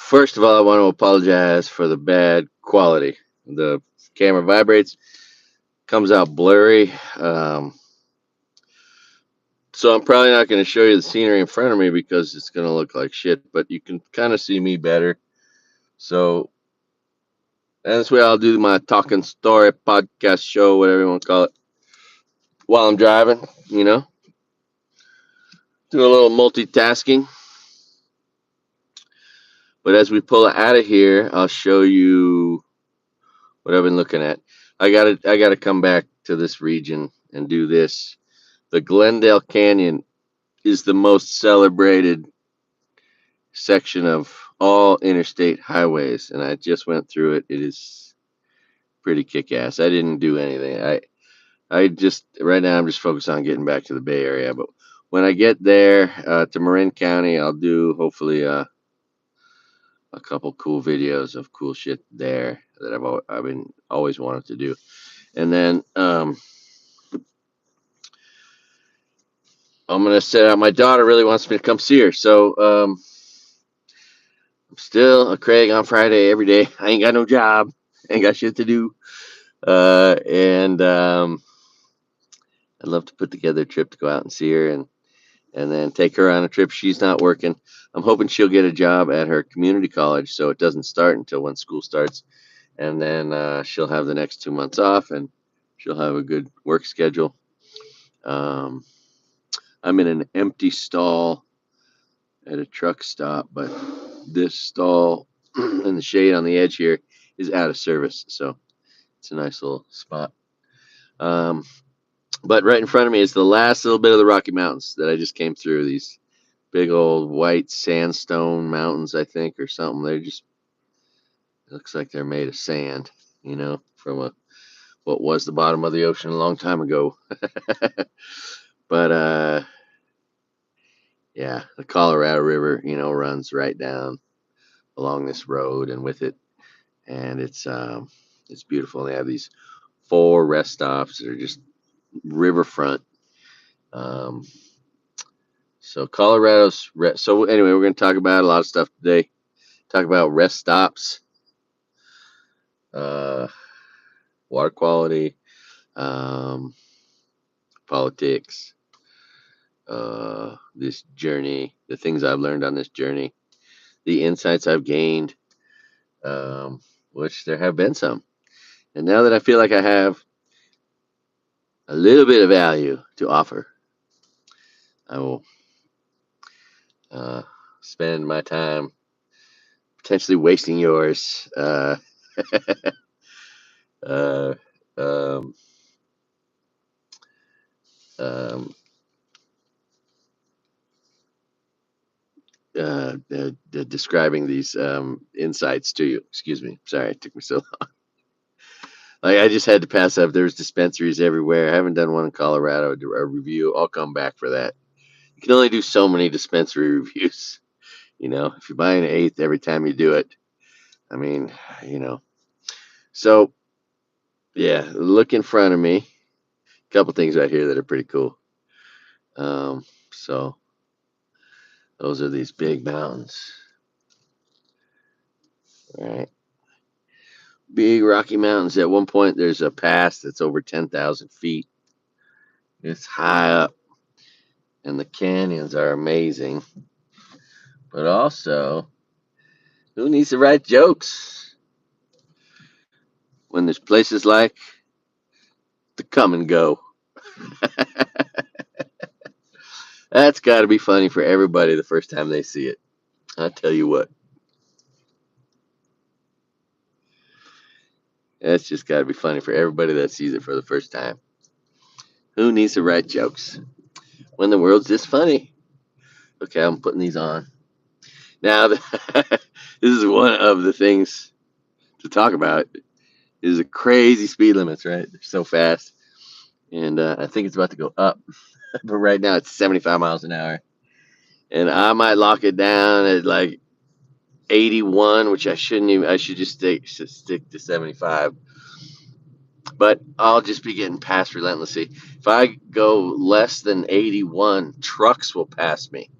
First of all, I want to apologize for the bad quality. The camera vibrates, comes out blurry. So I'm probably not going to show you the scenery in front of me because it's going to look like shit, but you can kind of see me better. So that's why I'll do my talking story podcast show, whatever you want to call it, while I'm driving, do a little multitasking. But as we pull out of here, I'll show you what I've been looking at. I gotta come back to this region and do this. The Glendale Canyon is the most celebrated section of all interstate highways, and I just went through it. It is pretty kick-ass. I didn't do anything. I just right now I'm just focused on getting back to the Bay Area. But when I get there to Marin County, I'll do hopefully a couple cool videos of cool shit there that I've been always wanted to do. And then I'm gonna set out. My daughter really wants me to come see her, so I'm still a Craig on Friday every day. I ain't got no job, ain't got shit to do, and I'd love to put together a trip to go out and see her, and then take her on a trip. She's not working. I'm hoping she'll get a job at her community college, so it doesn't start until when school starts, and then she'll have the next 2 months off, and she'll have a good work schedule. Um, I'm in an empty stall at a truck stop, but this stall in the shade on the edge here is out of service, so it's a nice little spot. Um, but right in front of me is the last little bit of the Rocky Mountains that I just came through. These big old white sandstone mountains, I think, or something. They're just it looks like they're made of sand, from what was the bottom of the ocean a long time ago. But yeah, the Colorado River, runs right down along this road and with it, and it's beautiful. They have these 4 rest stops that are just riverfront. Um, so so anyway, we're going to talk about a lot of stuff today. Talk about rest stops, uh, water quality, um, politics, this journey, the things I've learned on this journey, the insights I've gained, which there have been some. And now that I feel like I have a little bit of value to offer, I will spend my time potentially wasting yours. Uh, um, um, Describing these insights to you. Excuse me. Sorry, it took me so long. Like I just had to pass up. There's dispensaries everywhere. I haven't done one in Colorado. A review. I'll come back for that. You can only do so many dispensary reviews. If you buy an eighth every time you do it, I mean, you know. So yeah, look in front of me. A couple things right here that are pretty cool. So those are these big mountains, right? Big Rocky Mountains. At one point, there's a pass that's over 10,000 feet. It's high up, and the canyons are amazing. But also, who needs to write jokes when there's places like the Come and Go? That's got to be funny for everybody the first time they see it. I tell you what, that's just got to be funny for everybody that sees it for the first time. Who needs to write jokes when the world's just funny? Okay, I'm putting these on. Now, this is one of the things to talk about is the crazy speed limits, right? They're so fast. And I think it's about to go up. But right now it's 75 miles an hour. And I might lock it down at like 81, which I shouldn't even, I should just stick to 75. But I'll just be getting passed relentlessly. If I go less than 81, trucks will pass me.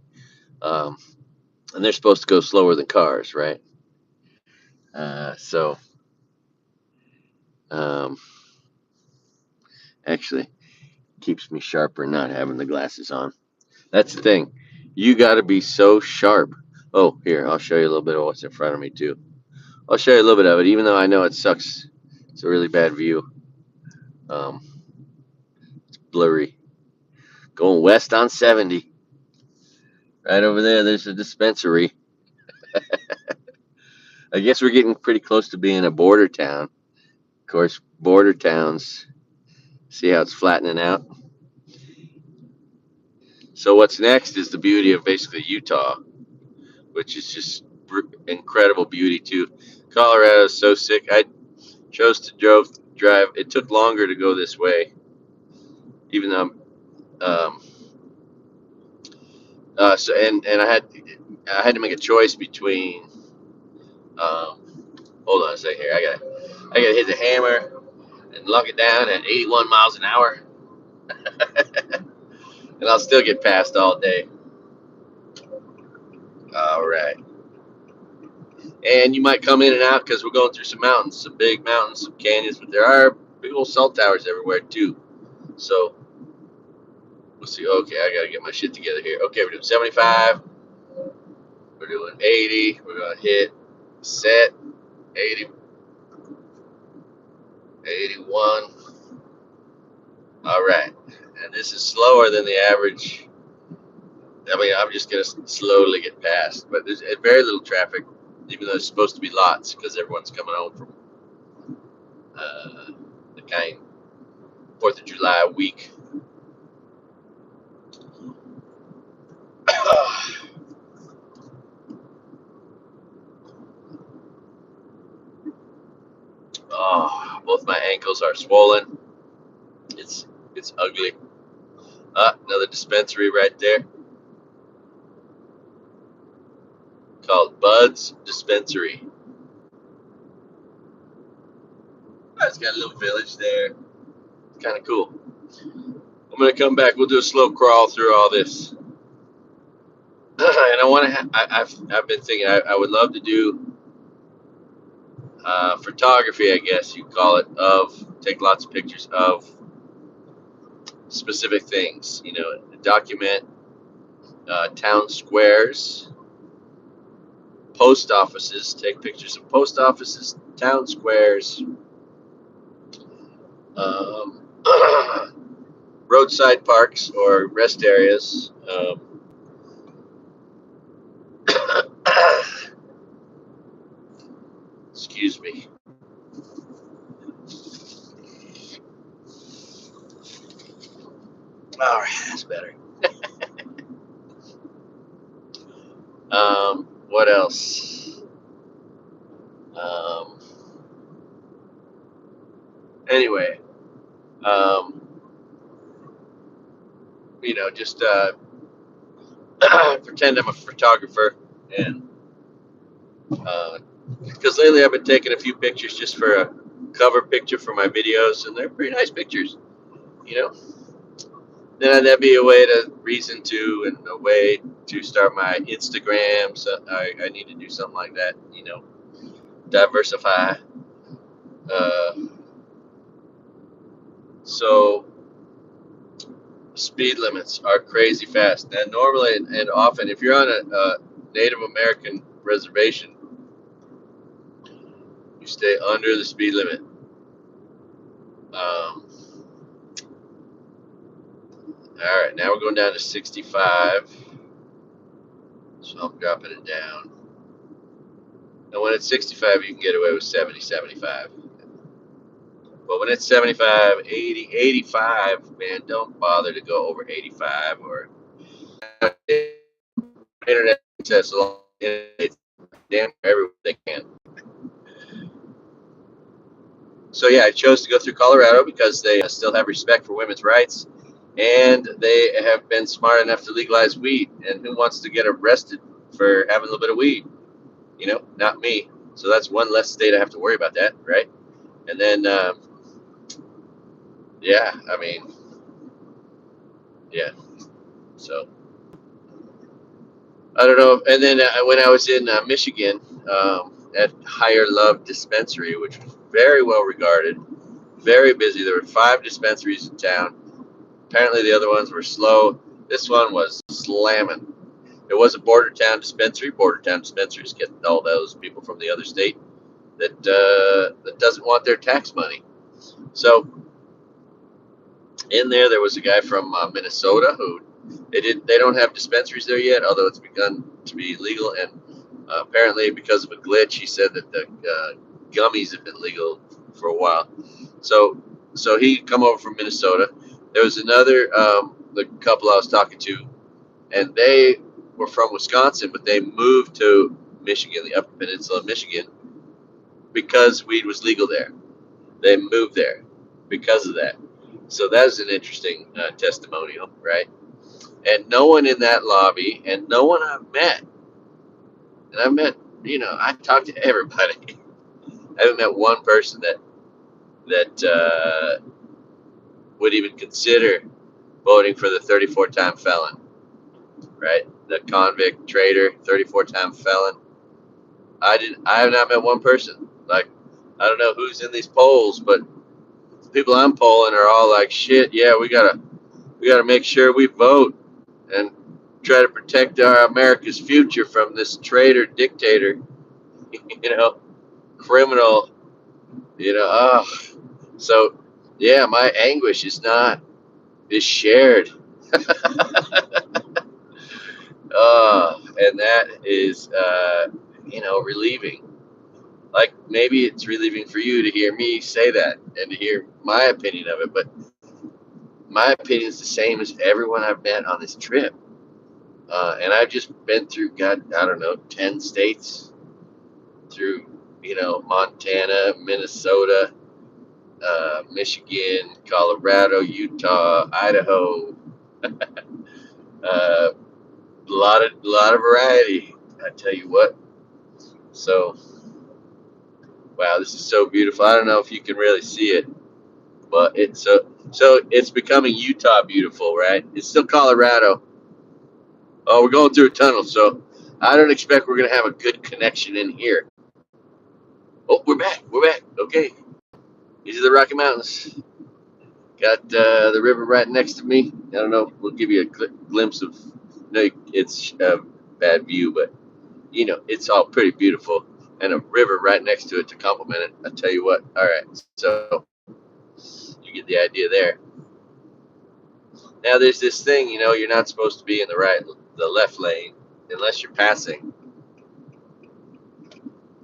And they're supposed to go slower than cars, right? So um, actually keeps me sharper not having the glasses on. That's the thing. You got to be so sharp. Oh, here, I'll show you a little bit of what's in front of me, too. I'll show you a little bit of it, even though I know it sucks. It's a really bad view. Um, Blurry. Going west on 70. Right over there, there's a dispensary. I guess we're getting pretty close to being a border town. Of course, border towns, see how it's flattening out? So, what's next is the beauty of basically Utah, which is just incredible beauty, too. Colorado is so sick. I chose to drive. It took longer to go this way, even though um, so and I had to make a choice between hold on a second here. I gotta hit the hammer and lock it down at 81 miles an hour, and I'll still get passed all day. All right. And you might come in and out because we're going through some mountains, some big mountains, some canyons, but there are big old cell towers everywhere too. So we'll see. Okay, I gotta get my shit together here. Okay, we're doing 75. We're doing 80. We're gonna hit set 80, 81. All right. And this is slower than the average. I mean, I'm just going to slowly get past, but there's very little traffic, even though there's supposed to be lots because everyone's coming home from the kind 4th of July week. Oh, both my ankles are swollen. It's ugly. Another dispensary right there called Bud's Dispensary. It's got a little village there. It's kind of cool. I'm gonna come back. We'll do a slow crawl through all this, and I want to. I've been thinking I would love to do photography. I guess you call it, of take lots of pictures of specific things. Document town squares, post offices. Take pictures of post offices, town squares, um, roadside parks or rest areas. Excuse me. All right, that's better. What else? Um, anyway, um, just pretend I'm a photographer, and because lately I've been taking a few pictures just for a cover picture for my videos, and they're pretty nice pictures. You know, then that'd be a way to reason to and a way to start my Instagram. So I need to do something like that. Diversify. Uh, so speed limits are crazy fast. And normally and often, if you're on a Native American reservation, you stay under the speed limit. All right, now we're going down to 65. So I'm dropping it down. And when it's 65, you can get away with 70, 75. But when it's 75, 80, 85, man, don't bother to go over 85 or internet access. It's damn everywhere they can. So yeah, I chose to go through Colorado because they still have respect for women's rights, and they have been smart enough to legalize weed. And who wants to get arrested for having a little bit of weed? Not me. So that's one less state I have to worry about that, right? And then, yeah, I mean, yeah. So I don't know. And then when I was in Michigan, at Higher Love Dispensary, which was very well regarded, very busy. There were 5 dispensaries in town. Apparently, the other ones were slow. This one was slamming. It was a border town dispensary. Border town dispensaries get all those people from the other state that doesn't want their tax money. So in there was a guy from Minnesota who they don't have dispensaries there yet, although it's begun to be legal. And apparently, because of a glitch, he said that the gummies have been legal for a while. So he come over from Minnesota. There was another the couple I was talking to, and they were from Wisconsin, but they moved to Michigan, the Upper Peninsula of Michigan, because weed was legal there. They moved there because of that. So that's an interesting testimonial, right? And no one in that lobby, and no one I've met, and I've met, I talked to everybody. I haven't met one person that would even consider voting for the 34-time felon, right? The convict, traitor, 34-time felon. I have not met one person. Like, I don't know who's in these polls, but the people I'm polling are all like, shit, yeah, we gotta make sure we vote and try to protect our America's future from this traitor dictator, criminal, So, yeah, my anguish is shared. And that is, relieving. Like, maybe it's relieving for you to hear me say that and to hear my opinion of it, but my opinion is the same as everyone I've met on this trip. And I've just been through, God, I don't know, 10 states, through, Montana, Minnesota, Michigan, Colorado, Utah, Idaho, a lot of variety. I tell you what. So, wow, this is so beautiful. I don't know if you can really see it, but so it's becoming Utah beautiful, right? It's still Colorado. Oh, we're going through a tunnel, so I don't expect we're gonna have a good connection in here. Oh, we're back. We're back. Okay, these are the Rocky Mountains. Got the river right next to me. I don't know. We'll give you a glimpse of. No, it's a bad view, but it's all pretty beautiful, and a river right next to it to complement it. I tell you what. All right, so you get the idea there. Now there's this thing, you're not supposed to be in the left lane unless you're passing.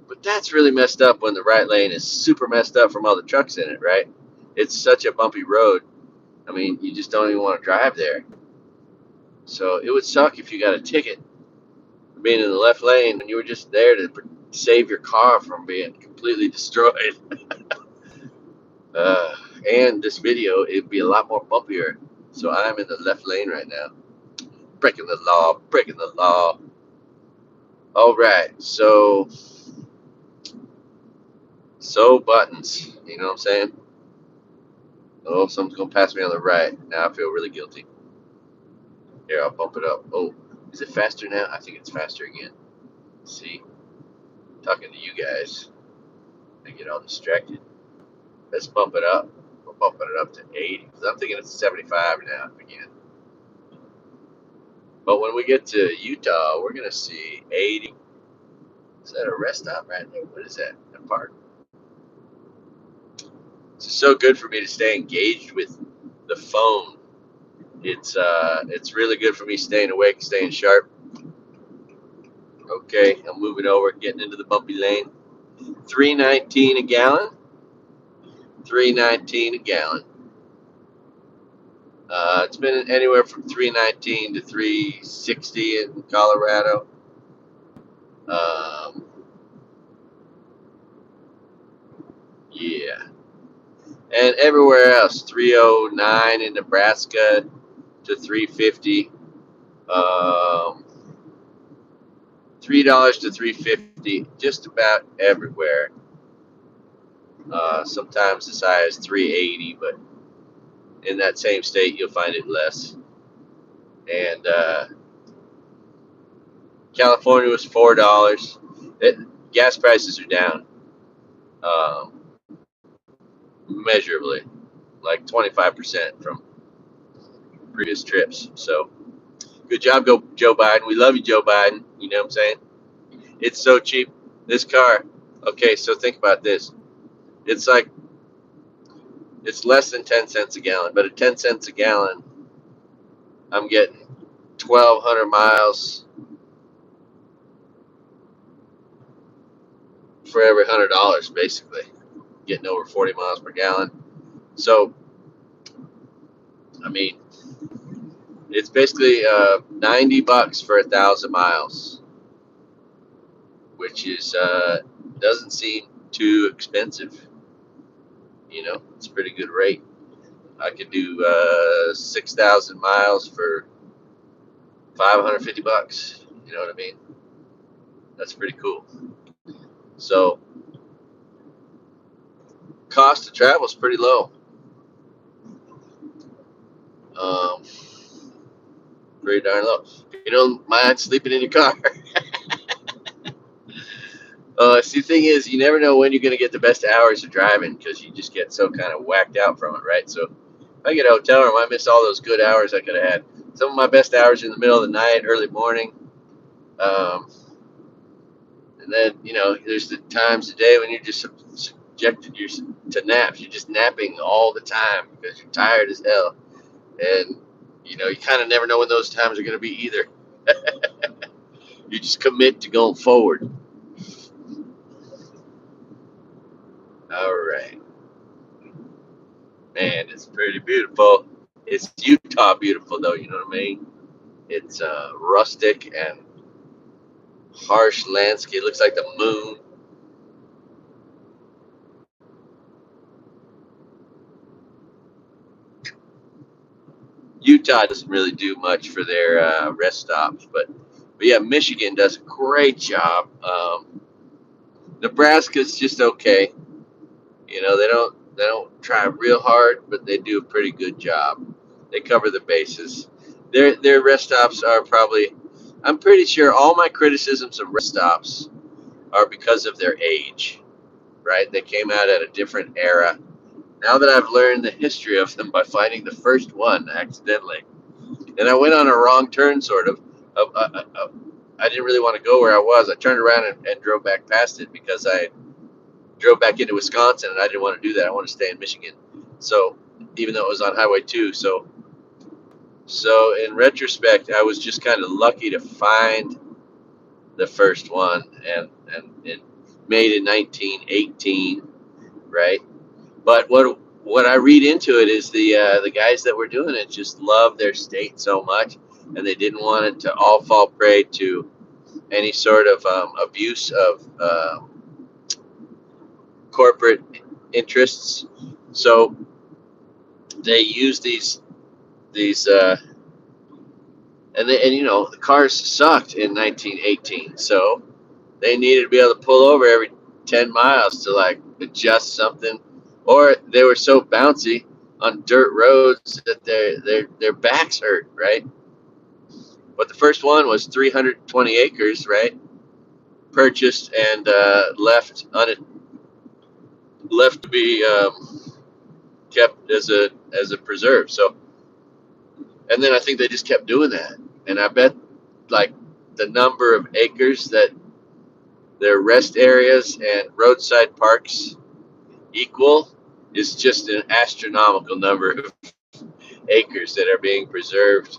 But that's really messed up when the right lane is super messed up from all the trucks in it, right? It's such a bumpy road. I mean, you just don't even want to drive there. So it would suck if you got a ticket for being in the left lane when you were just there to save your car from being completely destroyed. And this video, it'd be a lot more bumpier. So I'm in the left lane right now. Breaking the law, breaking the law. All right, so buttons, you know what I'm saying? Oh, someone's gonna pass me on the right. Now I feel really guilty. Here, I'll bump it up. Oh, is it faster now? I think it's faster again. See, talking to you guys, I get all distracted. Let's bump it up. We're bumping it up to 80. Because I'm thinking it's 75 now again. But when we get to Utah, we're gonna see 80. Is that a rest stop right there? What is that? A park? It's so good for me to stay engaged with the phone. It's really good for me staying awake, staying sharp. Okay, I'm moving over, getting into the bumpy lane. $3.19 a gallon. $3.19 a gallon. It's been anywhere from $3.19 to $3.60 in Colorado. Yeah, and everywhere else, $3.09 in Nebraska to $3.50. $3 to $3.50, just about everywhere. Sometimes as high as $3.80, but in that same state you'll find it less. And California was $4. gas prices are down measurably, like 25% from previous trips. So good job, go Joe Biden. We love you, Joe Biden. You know what I'm saying? It's so cheap. This car. Okay, so think about this. It's like it's less than 10 cents a gallon, but at 10 cents a gallon, I'm getting 1,200 miles for every $100, basically. Getting over 40 miles per gallon. So, I mean, it's basically $90 for 1,000 miles, which is doesn't seem too expensive. You know, it's a pretty good rate. I could do 6,000 miles for $550. You know what I mean? That's pretty cool. So, cost of travel is pretty low. Um, Pretty darn low. You don't mind sleeping in your car. See, the thing is, you never know when you're going to get the best hours of driving because you just get so kind of whacked out from it, right? So if I get a hotel room, I miss all those good hours I could have had. Some of my best hours in the middle of the night, early morning. Um, and then, you know, there's the times of day when you're just subjected to naps. You're just napping all the time because you're tired as hell. And, you know, you kind of never know when those times are going to be either. You just commit to going forward. All right. Man, it's pretty beautiful. It's Utah beautiful, though, you know what I mean? It's rustic and harsh landscape. It looks like the moon. Utah doesn't really do much for their rest stops, but yeah, Michigan does a great job. Nebraska's just okay. You know, they don't try real hard, but they do a pretty good job. They cover the bases. Their rest stops are probably. I'm pretty sure all my criticisms of rest stops are because of their age, right? They came out at a different era. Now that I've learned the history of them by finding the first one accidentally, and I went on a wrong turn, sort of. I didn't really want to go where I was. I turned around and drove back past it because I drove back into Wisconsin, and I didn't want to do that. I want to stay in Michigan. So even though it was on Highway 2, so in retrospect, I was just kind of lucky to find the first one, and it made in 1918, right? But what I read into it is the guys that were doing it just loved their state so much, and they didn't want it to all fall prey to any sort of abuse of corporate interests. So they used these and you know the cars sucked in 1918, so they needed to be able to pull over every 10 miles to like adjust something, or they were so bouncy on dirt roads that their backs hurt, right? But the first one was 320 acres, right? Purchased and left to be kept as a preserve. So, and then I think they just kept doing that, and I bet like the number of acres that their rest areas and roadside parks equal is just an astronomical number of acres that are being preserved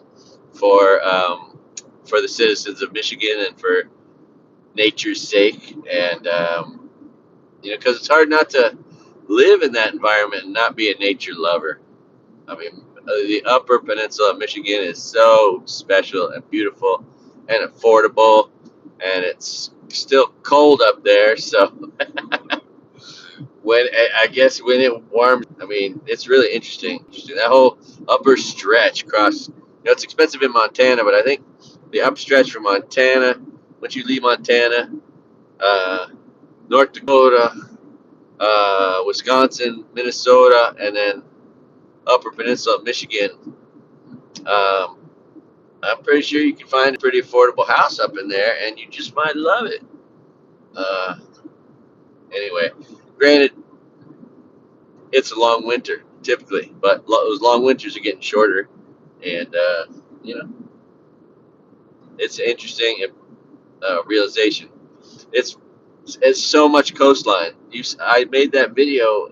for the citizens of Michigan and for nature's sake. And you know, because it's hard not to live in that environment and not be a nature lover. I mean, the Upper Peninsula of Michigan is so special and beautiful and affordable, and it's still cold up there. So when I guess when it warms, I mean, it's really interesting. That whole upper stretch across, you know, it's expensive in Montana, but I think the up stretch from Montana, once you leave Montana, uh, North Dakota, Wisconsin, Minnesota, and then Upper Peninsula of Michigan, um, I'm pretty sure you can find a pretty affordable house up in there, and you just might love it. Anyway, granted, it's a long winter typically, but those long winters are getting shorter, and you know, it's an interesting realization. It's it's so much coastline. I made that video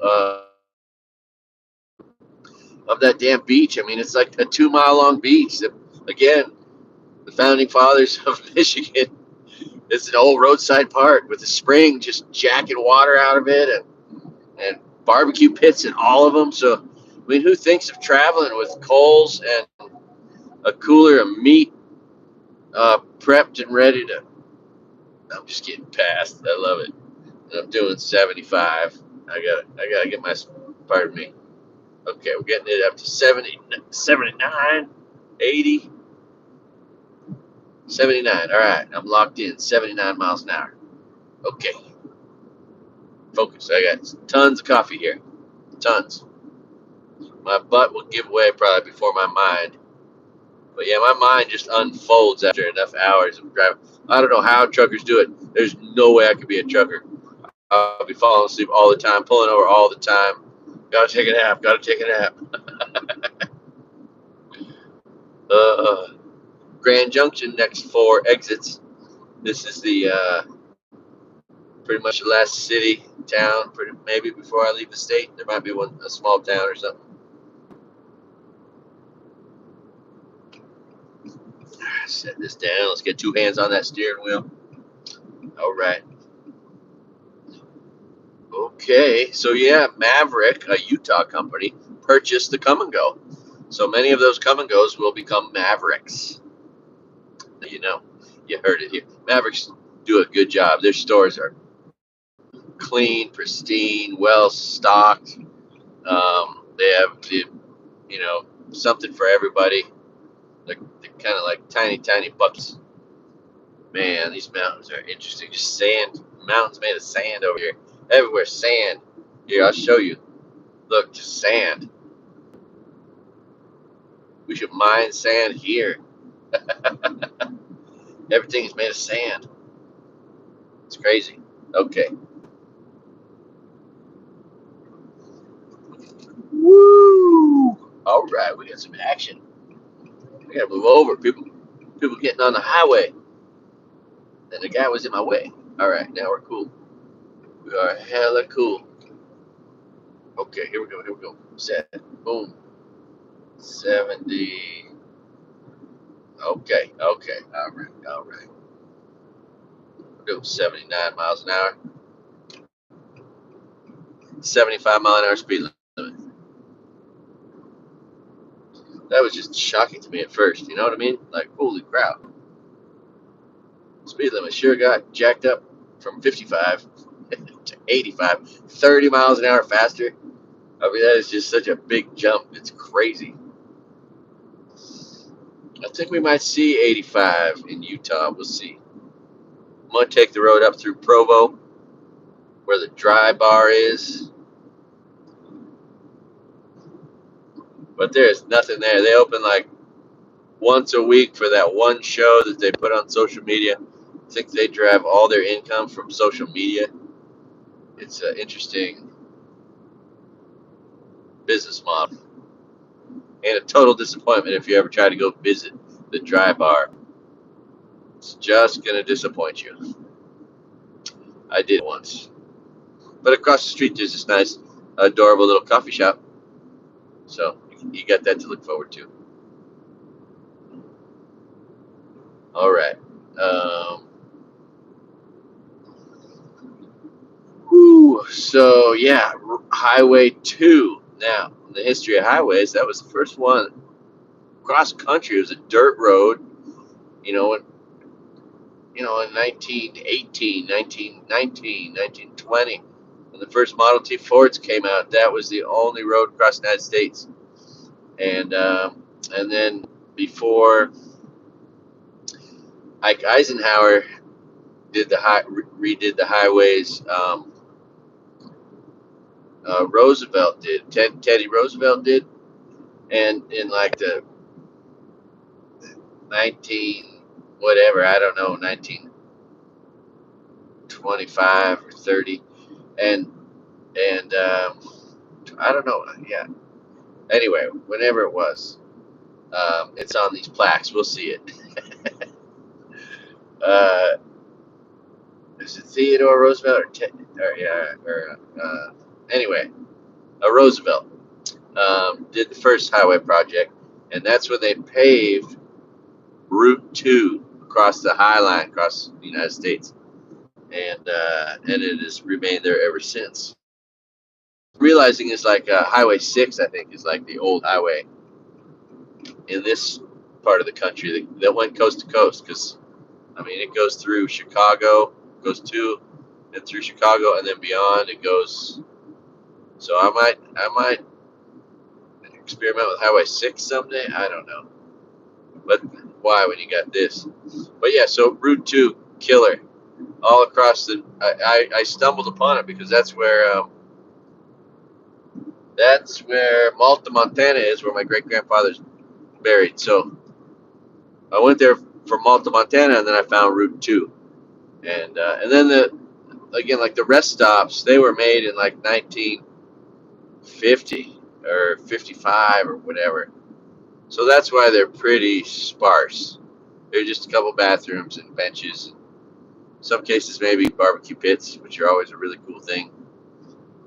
of that damn beach. I mean, it's like a 2 mile long beach. Again, the founding fathers of Michigan. It's an old roadside park with a spring just jacking water out of it, and barbecue pits in all of them. So, I mean, who thinks of traveling with coals and a cooler of meat prepped and ready to? I'm just getting past. I love it. And I'm doing 75. I gotta get my. Pardon me. Okay, we're getting it up to 70, 79, 80, 79. All right, I'm locked in. 79 miles an hour. Okay, focus. I got tons of coffee here. Tons. My butt will give way probably before my mind. But yeah, my mind just unfolds after enough hours of driving. I don't know how truckers do it. There's no way I could be a trucker. I'll be falling asleep all the time, pulling over all the time. Gotta take a nap. Gotta take a nap. Uh, Grand Junction, next 4 exits. This is the pretty much the last city, town. Maybe before I leave the state, there might be a small town or something. Set this down. Let's get 2 hands on that steering wheel. All right. Okay. So yeah, Maverick, a Utah company, purchased the Come and Go. So many of those Come and Goes will become Mavericks. You know, you heard it here. Mavericks do a good job. Their stores are clean, pristine, well stocked. They have something for everybody. They're kind of like tiny buckets. Man, these mountains are interesting. Just sand, mountains made of sand over here. Everywhere, sand. Here, I'll show you. Look, just sand. We should mine sand here. Everything is made of sand. It's crazy. Okay. Woo! All right, we got some action. We gotta move over. People getting on the highway, and the guy was in my way. All right, now we're cool. We are hella cool. Okay, here we go. Here we go. Set. Boom. 70. Okay. Okay. All right. All right. We're doing 79 miles an hour. 75-mile-an-hour speed limit. That was just shocking to me at first. You know what I mean? Like, holy crap. Speed limit sure got jacked up from 55 to 85. 30 miles an hour faster. I mean, that is just such a big jump. It's crazy. I think we might see 85 in Utah. We'll see. I'm going to take the road up through Provo, where the dry bar is. But there's nothing there. They open like once a week for that one show that they put on social media. I think they drive all their income from social media. It's an interesting business model and a total disappointment if you ever try to go visit the dry bar. It's just going to disappoint you. I did once. But across the street, there's this nice, adorable little coffee shop. So you got that to look forward to. All right. So yeah, Highway 2. Now, in the history of highways, that was the first one cross country. It was a dirt road. You know, in, in 1918, 1919, 1920, when the first Model T Fords came out, that was the only road across the United States. And then before Ike Eisenhower redid the highways, Roosevelt did. Teddy Roosevelt did, and in like the 19 whatever, I don't know, 1925 or 30, and I don't know. Yeah. Anyway, whenever it was, it's on these plaques. We'll see it. Uh, is it Theodore Roosevelt anyway, a Roosevelt did the first highway project, and that's when they paved Route 2 across the High Line across the United States, and it has remained there ever since. Realizing it's like Highway 6, I think, is like the old highway in this part of the country that went coast to coast, because I mean it goes through Chicago, goes to and through Chicago, and then beyond it goes. So I might experiment with Highway 6 someday. I don't know, but why when you got this? But yeah, so Route 2 killer all across the. I stumbled upon it because that's where Malta, Montana is, where my great grandfather's buried. So I went there for Malta, Montana, and then I found Route 2, and then again, like the rest stops, they were made in like 1950 or 55 or whatever. So that's why they're pretty sparse. They're just a couple bathrooms and benches. In some cases, maybe barbecue pits, which are always a really cool thing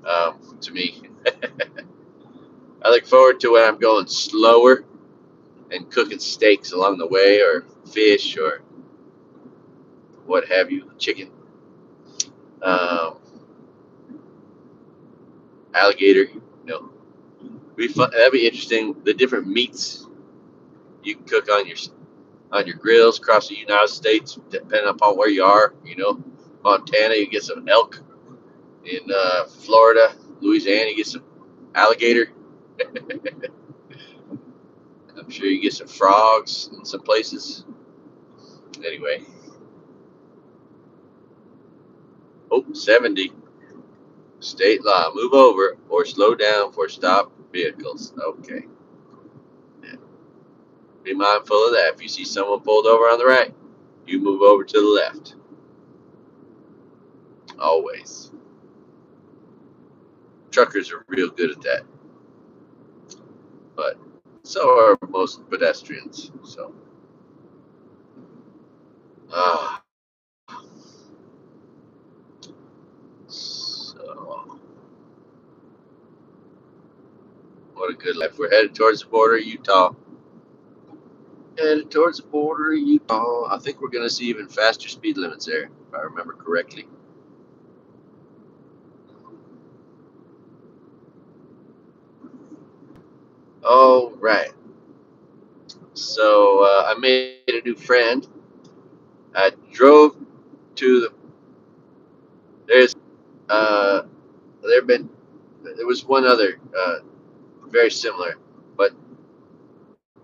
to me. I look forward to when I'm going slower and cooking steaks along the way, or fish, or what have you, chicken, um, alligator. Be fun. That'd be interesting. The different meats you can cook on your grills across the United States, depending upon where you are. Montana, you get some elk. In Florida, Louisiana, you get some alligator. I'm sure you get some frogs in some places. Anyway, 70. State law. Move over or slow down for stopped vehicles. Okay. Yeah. Be mindful of that. If you see someone pulled over on the right, you move over to the left. Always. Truckers are real good at that. But so are most pedestrians. So, ah, so what a good life. We're headed towards the border of Utah. Headed towards the border of Utah. I think we're going to see even faster speed limits there, if I remember correctly. Oh, right. So I made a new friend. I drove to the. There's uh, there been there was one other very similar, but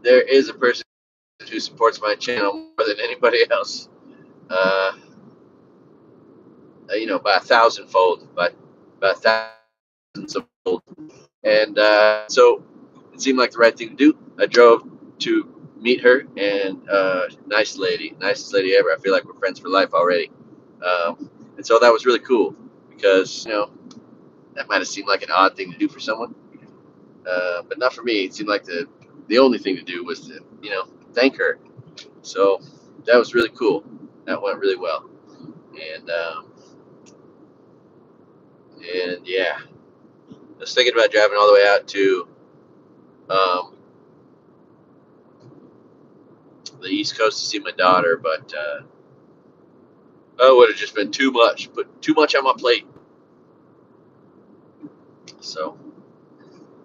there is a person who supports my channel more than anybody else. Uh, by a thousandfold, by thousands of fold. And so it seemed like the right thing to do. I drove to meet her, and nice lady, nicest lady ever. I feel like we're friends for life already. And so that was really cool because that might have seemed like an odd thing to do for someone, but not for me. It seemed like the only thing to do was to thank her. So that was really cool. That went really well, and yeah, I was thinking about driving all the way out to um, the East Coast to see my daughter, but it would have just been too much. Put too much on my plate. So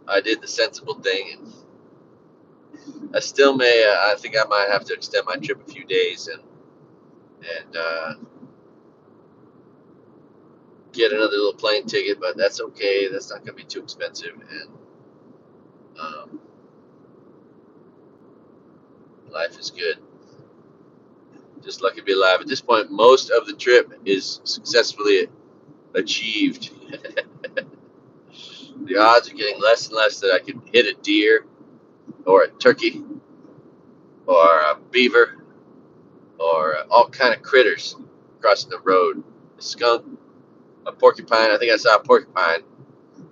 I did the sensible thing, and I still may. I think I might have to extend my trip a few days and get another little plane ticket, but that's okay. That's not going to be too expensive, and um, life is good. Just lucky to be alive. At this point, most of the trip is successfully achieved. The odds are getting less and less that I can hit a deer or a turkey or a beaver or all kind of critters crossing the road. A skunk. A porcupine. I think I saw a porcupine.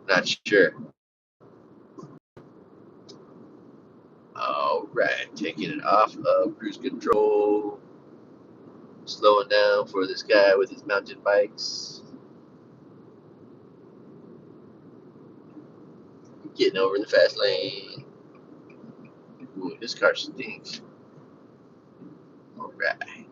Not sure. All right, taking it off of cruise control. Slowing down for this guy with his mountain bikes. Getting over in the fast lane. Ooh, this car stinks. All right.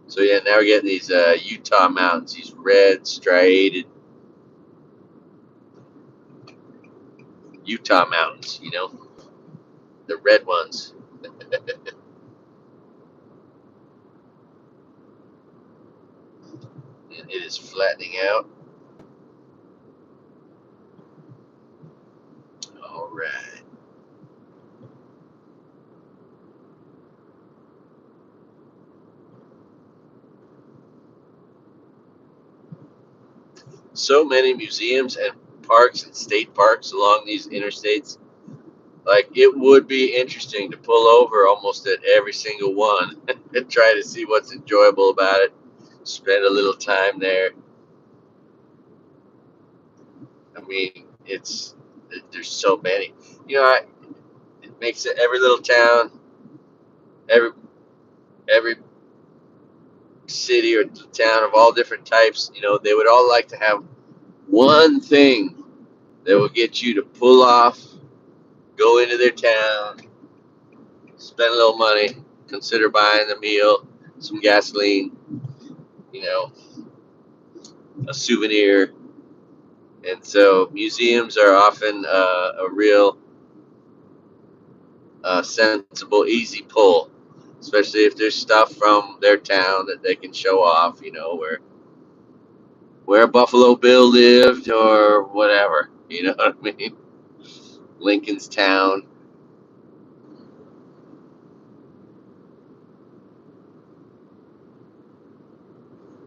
So yeah, now we're getting these Utah mountains, these red striated Utah mountains. You know, the red ones. And it is flattening out. All right. So many museums and parks and state parks along these interstates. Like it would be interesting to pull over almost at every single one and try to see what's enjoyable about it. Spend a little time there. I mean, there's so many. You know, it makes it every little town, every every city or town of all different types. You know, they would all like to have one thing that will get you to pull off, go into their town, spend a little money, consider buying a meal, some gasoline, you know, a souvenir. And so museums are often a real sensible, easy pull, especially if there's stuff from their town that they can show off, you know, where Buffalo Bill lived or whatever, you know what I mean? Lincoln's town.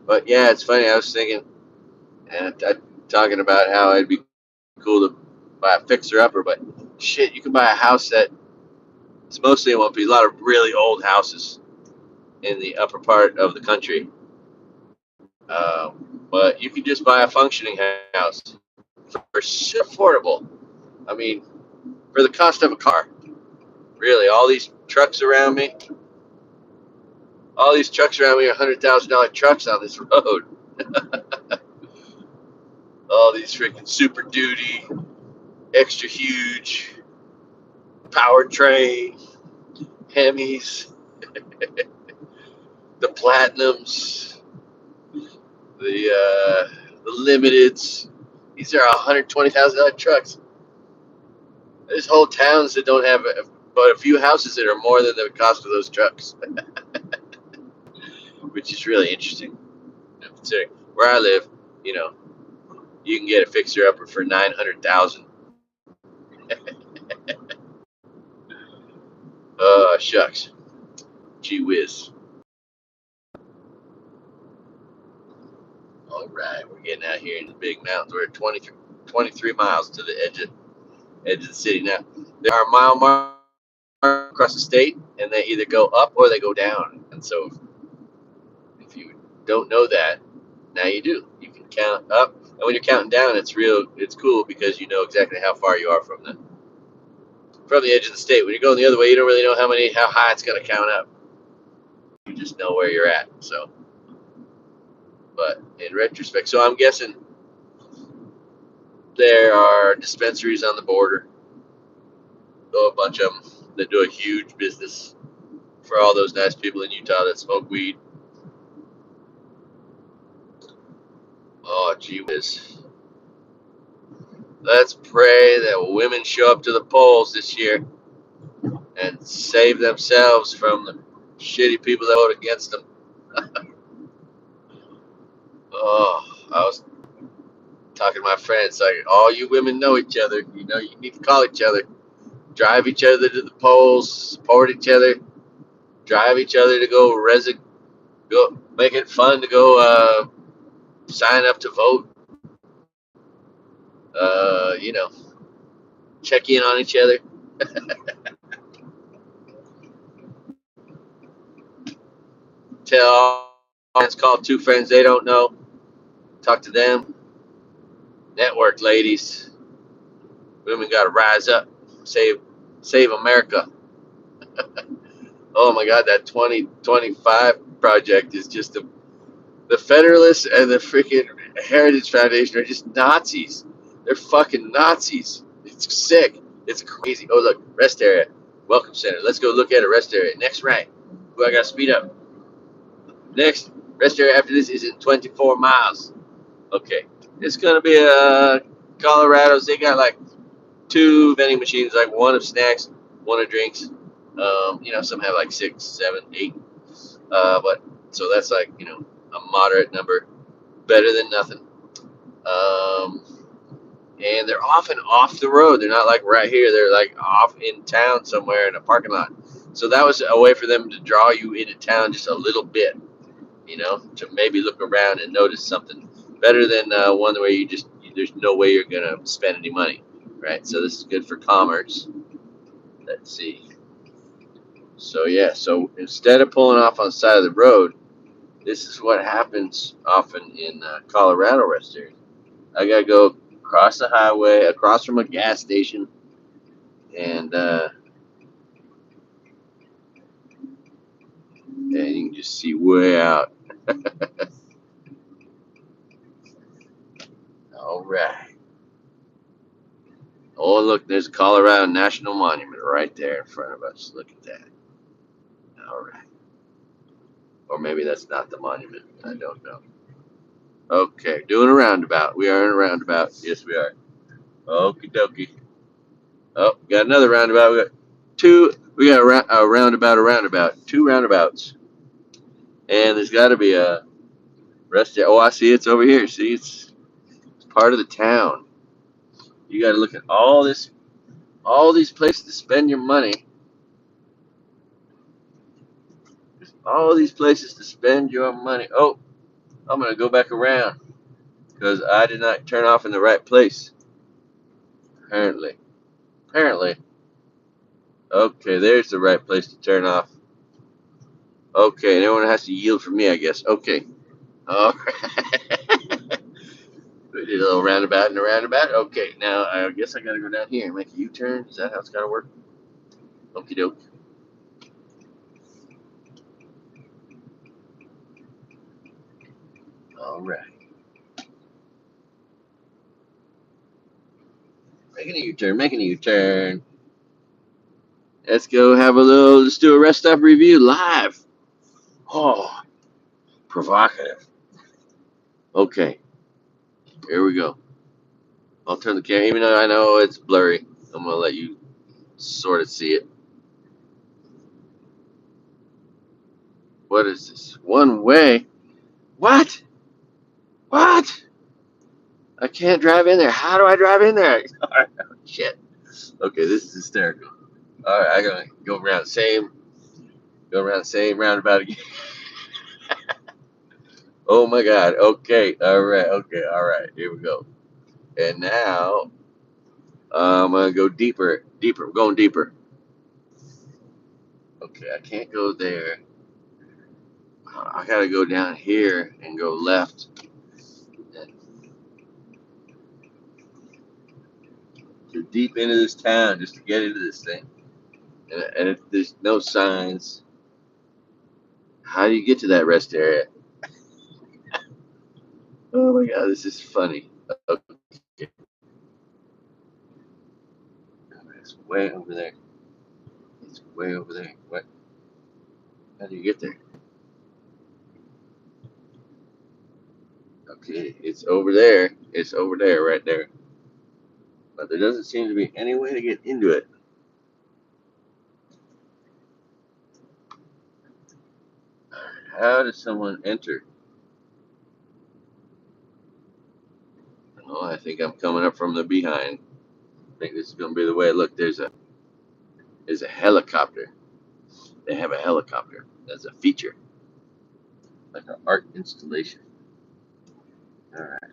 But yeah, it's funny. I was thinking, and talking about how it'd be cool to buy a fixer upper, but shit, you can buy a house that it's mostly it won't be a lot of really old houses in the upper part of the country. But you can just buy a functioning house for so affordable. I mean, for the cost of a car, really. All these trucks around me are $100,000 trucks on this road. All these freaking Super Duty, extra huge, powertrain, Hemis, the Platinums, the Limiteds. These are $120,000 trucks. There's whole towns that don't have but a few houses that are more than the cost of those trucks, which is really interesting. Considering where I live, you know, you can get a fixer upper for 900,000. Shucks, gee whiz. All right, we're getting out here in the big mountains. We're at 23 miles to the edge of the city now. There are mile markers across the state, and they either go up or they go down. And so, if you don't know that, now you do. You can count up, and when you're counting down, it's cool because you know exactly how far you are from the edge of the state. When you're going the other way, you don't really know how high it's going to count up. You just know where you're at. So, but in retrospect, so I'm guessing there are dispensaries on the border. Oh, a bunch of them that do a huge business for all those nice people in Utah that smoke weed. Oh, gee whiz. Let's pray that women show up to the polls this year and save themselves from the shitty people that vote against them. Oh, I was talking to my friends like, all you women know each other. You know, you need to call each other, drive each other to the polls, support each other, drive each other to go make it fun to go sign up to vote. You know, check in on each other. tell all friends, call 2 friends they don't know, talk to them. Network, ladies. Women got to rise up, save America. Oh my God, that 2025 project is just the Federalists and the freaking Heritage Foundation are just Nazis. They're fucking Nazis. It's sick. It's crazy. Oh look, rest area, welcome center. Let's go look at a rest area. Next right. Ooh, I gotta speed up. Next rest area after this is in 24 miles. Okay, it's gonna be Colorado's. They got like 2 vending machines, like one of snacks, one of drinks. Some have like 6, 7, 8. But so that's like a moderate number, better than nothing. Um, and they're often off the road. They're not like right here. They're like off in town somewhere in a parking lot. So that was a way for them to draw you into town just a little bit, to maybe look around and notice something better than one where there's no way you're gonna spend any money, right? So this is good for commerce. Let's see. So yeah, so instead of pulling off on the side of the road, this is what happens often in Colorado rest areas. I gotta go across the highway, across from a gas station, and you can just see way out. All right. Oh, look, there's a Colorado National Monument right there in front of us. Look at that. All right. Or maybe that's not the monument. I don't know. Okay, doing a roundabout. We are in a roundabout. Yes, we are. Okie dokie. Oh, got another roundabout. We got two. We got a roundabout. 2 roundabouts. And there's got to be a rest area. Oh, I see. It's over here. See, it's part of the town. You got to look at all these places to spend your money. All these places to spend your money. Oh, I'm gonna go back around because I did not turn off in the right place. Apparently. Apparently. Okay, there's the right place to turn off. Okay, and everyone has to yield for me, I guess. Okay. All right. We did a little roundabout and a roundabout. Okay, now I guess I gotta go down here and make a U-turn. Is that how it's gotta work? Okie doke. All right. Making a U-turn, making a U-turn. Let's let's do a rest stop review live. Oh, provocative. Okay, here we go. I'll turn the camera, even though I know it's blurry. I'm gonna let you sort of see it. What is this? One way? What? What? I can't drive in there. How do I drive in there? Shit. Okay, this is hysterical. All right, I gotta go around the same roundabout again. Oh my God. Okay. All right. Okay. All right. Here we go. And now I'm gonna go deeper. Deeper. I'm going deeper. Okay, I can't go there. I gotta go down here and go left. And go deep into this town just to get into this thing. And if there's no signs, how do you get to that rest area? Oh my God, this is funny. Okay, it's way over there. It's way over there. What? How do you get there? Okay, it's over there. It's over there, right there. But there doesn't seem to be any way to get into it. How does someone enter? Oh, I think I'm coming up from the behind. I think this is gonna be the way. Look, there's a helicopter. They have a helicopter. That's a feature, like an art installation. All right.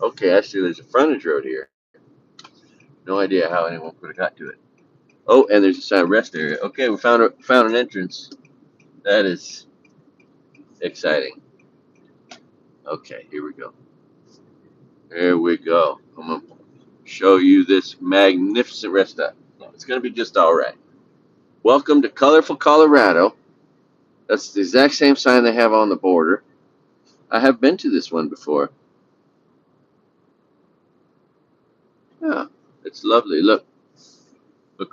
Okay, actually, there's a frontage road here. No idea how anyone could have got to it. Oh, and there's a sign rest area. Okay, we found an entrance. That is exciting. Okay, here we go. There we go. I'm gonna show you this magnificent rest stop. It's gonna be just all right. Welcome to colorful Colorado. That's the exact same sign they have on the border. I have been to this one before. Yeah, it's lovely. Look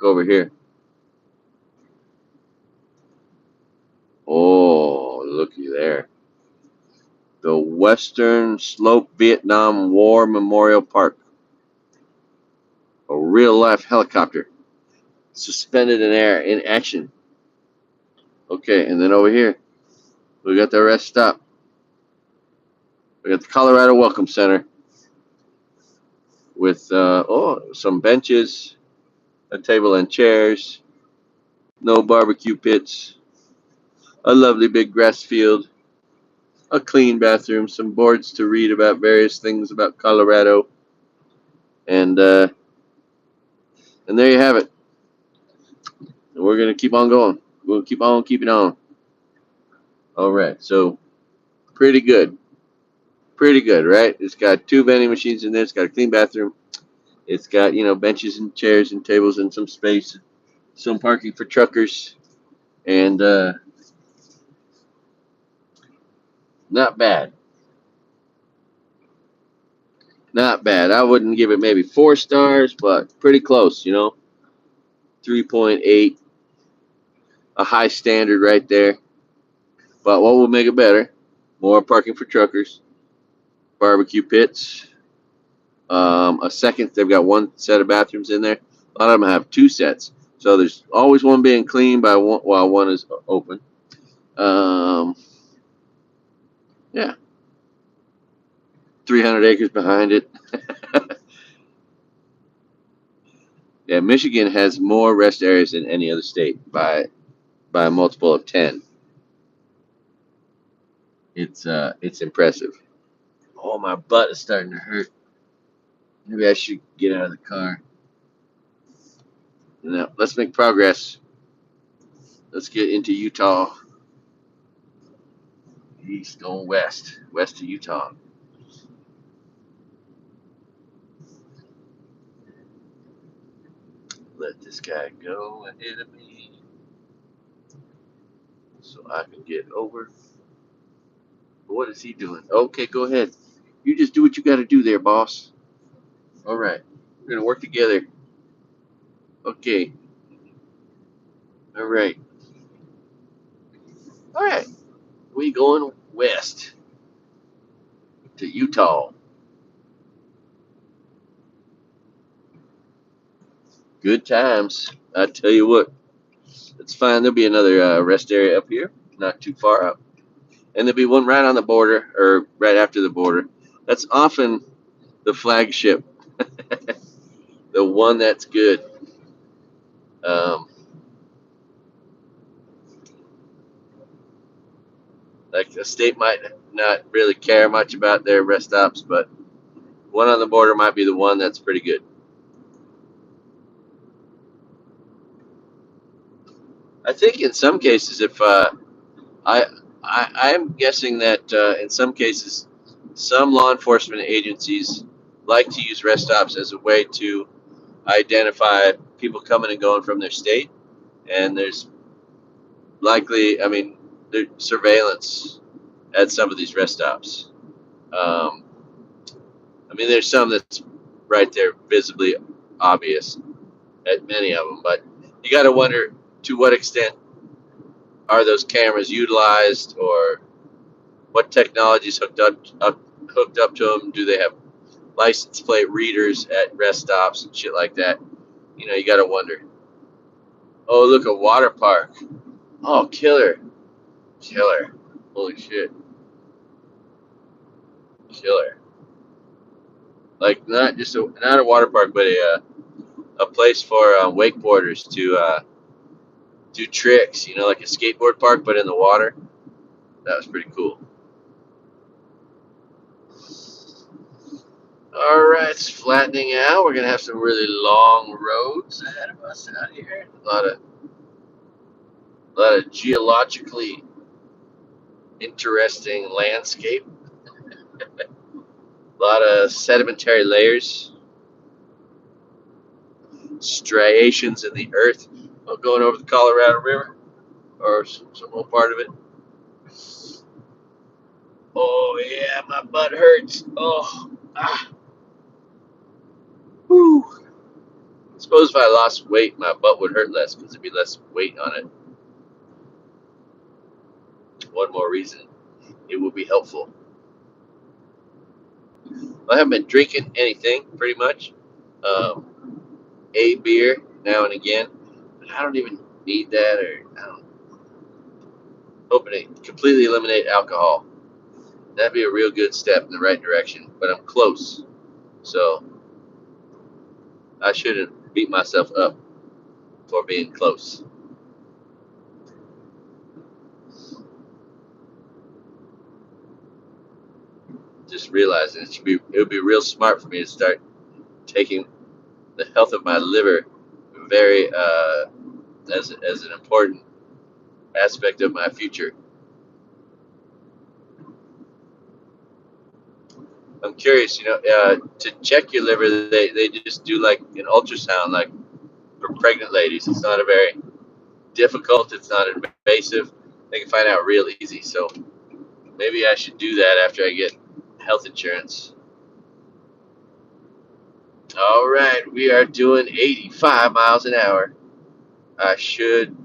over here. Oh, looky there. The Western Slope Vietnam War Memorial Park. A real life helicopter suspended in air in action. Okay, and then over here, we got the rest stop. We got the Colorado Welcome Center with some benches, a table and chairs, no barbecue pits, a lovely big grass field, a clean bathroom, some boards to read about various things about Colorado, and there you have it. And we're gonna keep on going. We'll keep on keeping on. All right, so pretty good, right? It's got two vending machines in there. It's got a clean bathroom. It's got benches and chairs and tables and some space, some parking for truckers, and not bad. Not bad. I wouldn't give it maybe 4 stars, but pretty close. 3.8, a high standard right there. But what will make it better? More parking for truckers, barbecue pits, a second. They've got one set of bathrooms in there. A lot of them have two sets, so there's always one being cleaned by one while one is open. Um, yeah, 300 acres behind it. Yeah, Michigan has more rest areas than any other state by a multiple of 10. It's impressive. Oh, my butt is starting to hurt. Maybe I should get out of the car. Now, let's make progress. Let's get into Utah. East going west to Utah. Let this guy go ahead of me so I can get over. What is he doing? Okay, go ahead. You just do what you got to do there, boss. All right, we're gonna work together. Okay. All right. All right. We going west to Utah. Good times. I tell you what, it's fine. There'll be another rest area up here, not too far up, and there'll be one right on the border or right after the border. That's often the flagship, the one that's good. Um, like a state might not really care much about their rest stops, but one on the border might be the one that's pretty good. I think in some cases, if I, I'm guessing that in some cases, some law enforcement agencies like to use rest stops as a way to identify people coming and going from their state, and there's likely, I mean, there's surveillance at some of these rest stops. Um, I mean, there's some that's right there, visibly obvious at many of them, but you got to wonder to what extent are those cameras utilized, or what technologies hooked up to them? Do they have license plate readers at rest stops and shit like that? You got to wonder. Oh, look, a water park. Oh, killer. Holy shit, killer. Like not a water park, but a place for wakeboarders to do tricks. Like a skateboard park, but in the water. That was pretty cool. All right, it's flattening out. We're gonna have some really long roads ahead of us out here. A lot of geologically interesting landscape. A lot of sedimentary layers, striations in the earth. Going over the Colorado River or some old part of it. Oh yeah, my butt hurts. Oh, whew. I suppose if I lost weight, my butt would hurt less because there'd be less weight on it. One more reason it would be helpful. I haven't been drinking anything pretty much. Um, a beer now and again. But I don't even need that, or I don't. Hoping to completely eliminate alcohol. That'd be a real good step in the right direction. But I'm close, so I shouldn't beat myself up for being close. Just realizing it would be real smart for me to start taking the health of my liver very as an important aspect of my future. I'm curious, to check your liver, they just do like an ultrasound, like for pregnant ladies. It's not a very difficult, it's not invasive. They can find out real easy. So maybe I should do that after I get health insurance. All right, we are doing 85 miles an hour. I should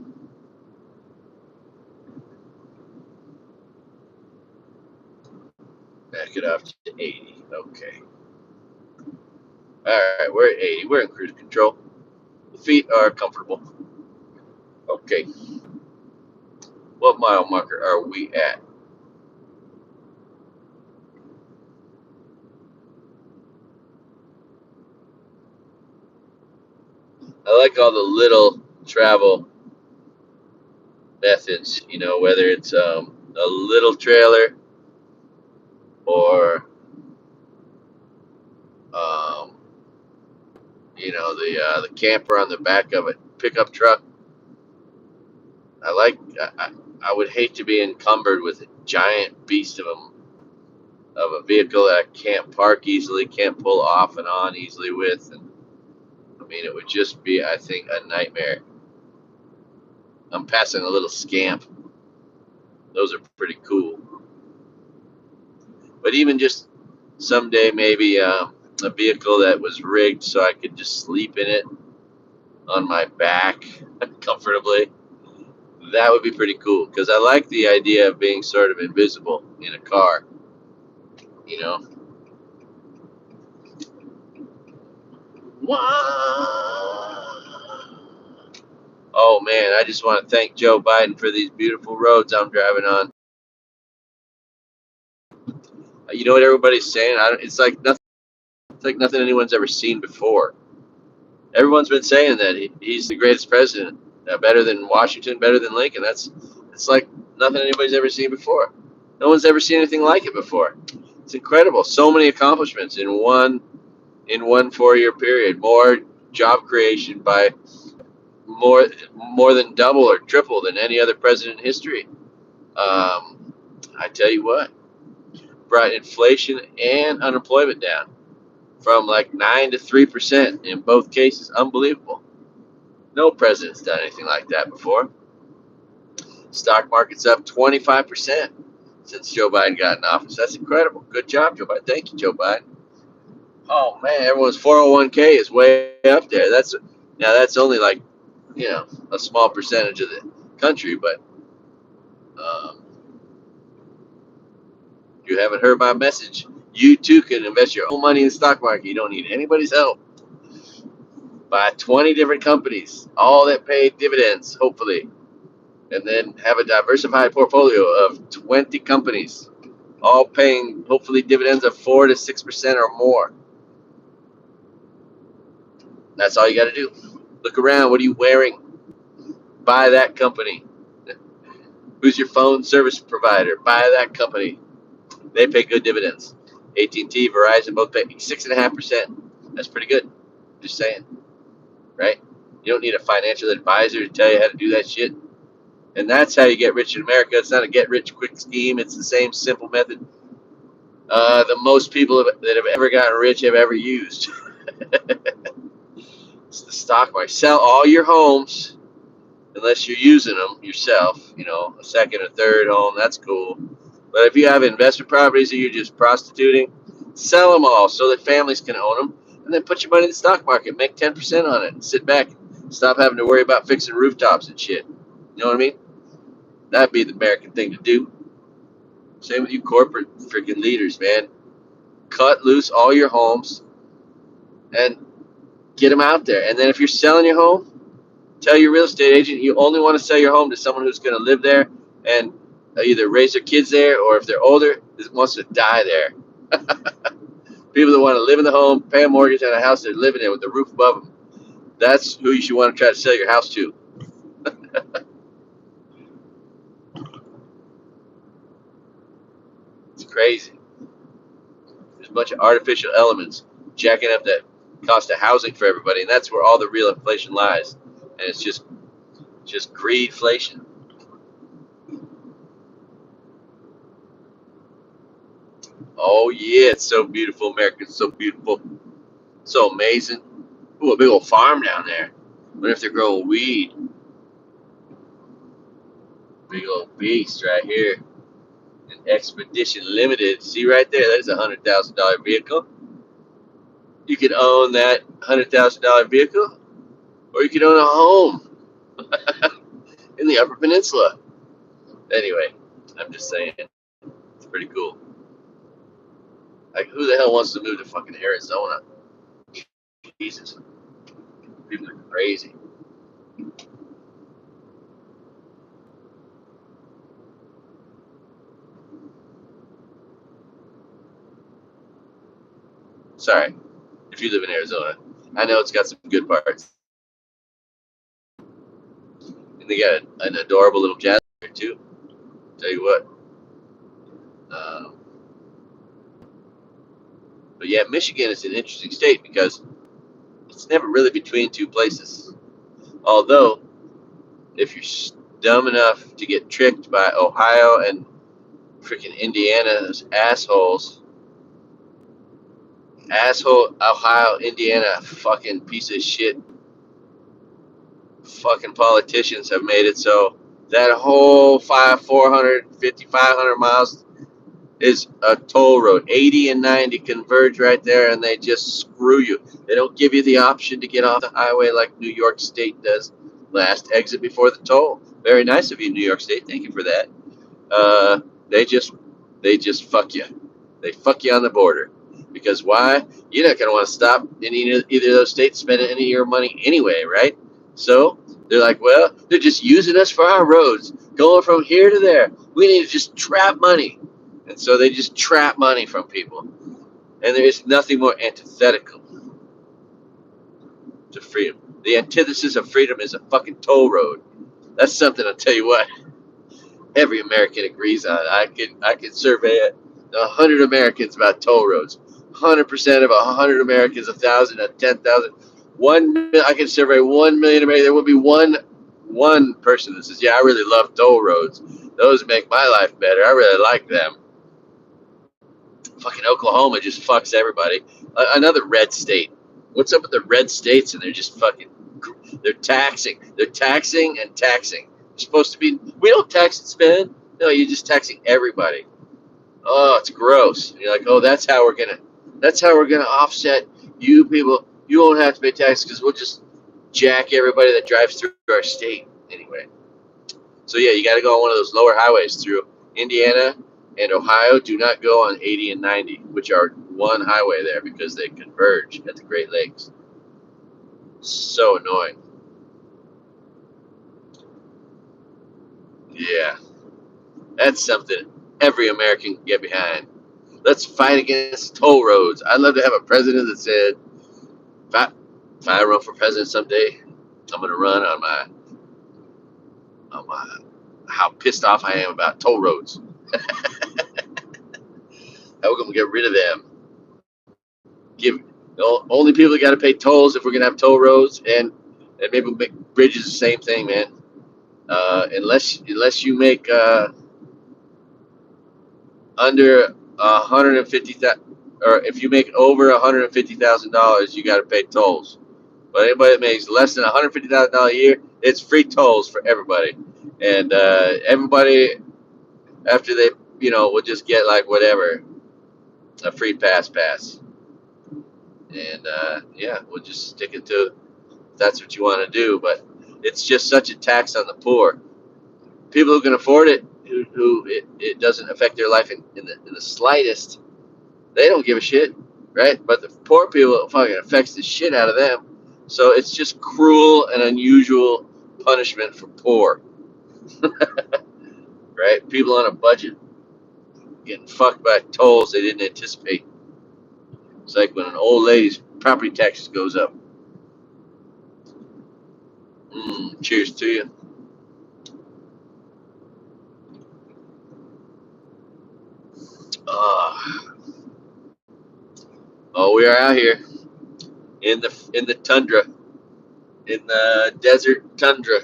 back it up to 80. Okay. All right, we're at 80. We're in cruise control. The feet are comfortable. Okay. What mile marker are we at? I like all the little travel methods, whether it's a little trailer or, um, the camper on the back of a pickup truck. I like. I would hate to be encumbered with a giant beast of a vehicle that I can't park easily, can't pull off and on easily with, and I mean it would just be, I think, a nightmare. I'm passing a little scamp. Those are pretty cool. But even just someday, maybe a vehicle that was rigged so I could just sleep in it on my back comfortably. That would be pretty cool because I like the idea of being sort of invisible in a car. You know. Oh man, I just want to thank Joe Biden for these beautiful roads I'm driving on. You know what everybody's saying? It's like nothing. It's like nothing anyone's ever seen before. Everyone's been saying that he's the greatest president, better than Washington, better than Lincoln. It's like nothing anybody's ever seen before. No one's ever seen anything like it before. It's incredible. So many accomplishments in one 4-year period. More job creation by more than double or triple than any other president in history. I tell you what, brought inflation and unemployment down from like 9 to 3% in both cases. Unbelievable. No president's done anything like that before. Stock market's up 25% since Joe Biden got in office. That's incredible. Good job, Joe Biden. Thank you, Joe Biden. Oh man, everyone's 401k is way up there. That's only like a small percentage of the country, but um, you haven't heard my message. You too can invest your own money in the stock market. You don't need anybody's help. Buy 20 different companies, all that pay dividends, hopefully, and then have a diversified portfolio of 20 companies, all paying hopefully dividends of 4 to 6% or more. That's all you got to do. Look around. What are you wearing? Buy that company. Who's your phone service provider? Buy that company. They pay good dividends. AT&T, Verizon both pay 6.5%. That's pretty good. Just saying, right? You don't need a financial advisor to tell you how to do that shit. And that's how you get rich in America. It's not a get rich quick scheme. It's the same simple method that most people that have ever gotten rich have ever used. It's the stock market. Sell all your homes unless you're using them yourself. You know, a second or third home, that's cool. But if you have investment properties that you're just prostituting, sell them all so that families can own them, and then put your money in the stock market, make 10% on it, and sit back, stop having to worry about fixing rooftops and shit. You know what I mean? That'd be the American thing to do. Same with you corporate freaking leaders, man. Cut loose all your homes and get them out there. And then if you're selling your home, tell your real estate agent you only want to sell your home to someone who's going to live there and either raise their kids there, or if they're older, wants to die there. People that want to live in the home, pay a mortgage on a house they're living in with the roof above them. That's who you should want to try to sell your house to. It's crazy. There's a bunch of artificial elements jacking up that cost of housing for everybody, and that's where all the real inflation lies. And it's just greedflation. Oh yeah, it's so beautiful, America. It's so beautiful, so amazing. Ooh, a big old farm down there. What if they're growing weed? Big old beast right here. An Expedition Limited. See right there, that's $100,000 vehicle. You could own that $100,000 vehicle, or you could own a home in the Upper Peninsula. Anyway, I'm just saying, it's pretty cool. Like, who the hell wants to move to fucking Arizona? Jesus, people are crazy. Sorry, if you live in Arizona, I know it's got some good parts. And they got an adorable little jazz there too. Tell you what. Um, but yeah, Michigan is an interesting state because it's never really between two places. Although, if you're dumb enough to get tricked by Ohio and freaking Indiana, those asshole Ohio, Indiana, fucking piece of shit, fucking politicians have made it so that whole 450, 500 miles is a toll road. 80 and 90 converge right there, and they just screw you. They don't give you the option to get off the highway like New York State does. Last exit before the toll. Very nice of you, New York State. Thank you for that. Uh, they just fuck you. They fuck you on the border. Because why? You're not going to want to stop in either of those states spending any of your money anyway, right? So they're like, well, they're just using us for our roads, going from here to there. We need to just trap money. And so they just trap money from people. And there is nothing more antithetical to freedom. The antithesis of freedom is a fucking toll road. That's something I'll tell you what. Every American agrees on. I can survey 100 Americans about toll roads. 100% of 100 Americans, 1,000, 10,000. I can survey 1 million Americans. There will be one person that says, "Yeah, I really love toll roads. Those make my life better. I really like them." Fucking Oklahoma just fucks everybody. Another red state. What's up with the red states? And they're just fucking. They're taxing. They're taxing and taxing. You're supposed to be. We don't tax and spend. No, you're just taxing everybody. Oh, it's gross. And you're like, oh, that's how we're gonna. That's how we're gonna offset you people. You won't have to pay taxes because we'll just jack everybody that drives through our state anyway. So yeah, you got to go on one of those lower highways through Indiana and Ohio. Do not go on 80 and 90, which are one highway there because they converge at the Great Lakes. So annoying. Yeah, that's something every American can get behind. Let's fight against toll roads. I'd love to have a president that said, if I run for president someday, I'm going to run on my how pissed off I am about toll roads. How we gonna get rid of them? Give only people that got to pay tolls if we're gonna have toll roads, and maybe we'll make bridges the same thing, man. Unless you make under 150,000, or if you make over $150,000, you got to pay tolls. But anybody that makes less than $150,000 a year, it's free tolls for everybody, and everybody after they, will just get like whatever, a free pass, and yeah, we'll just stick it to if that's what you want to do. But it's just such a tax on the poor. People who can afford it, who it doesn't affect their life in the slightest. They don't give a shit, right? But the poor people, it fucking affects the shit out of them. So it's just cruel and unusual punishment for poor, right? People on a budget getting fucked by tolls they didn't anticipate. It's like when an old lady's property taxes goes up. Cheers to you. Uh, oh, we are out here in the tundra, in the desert tundra.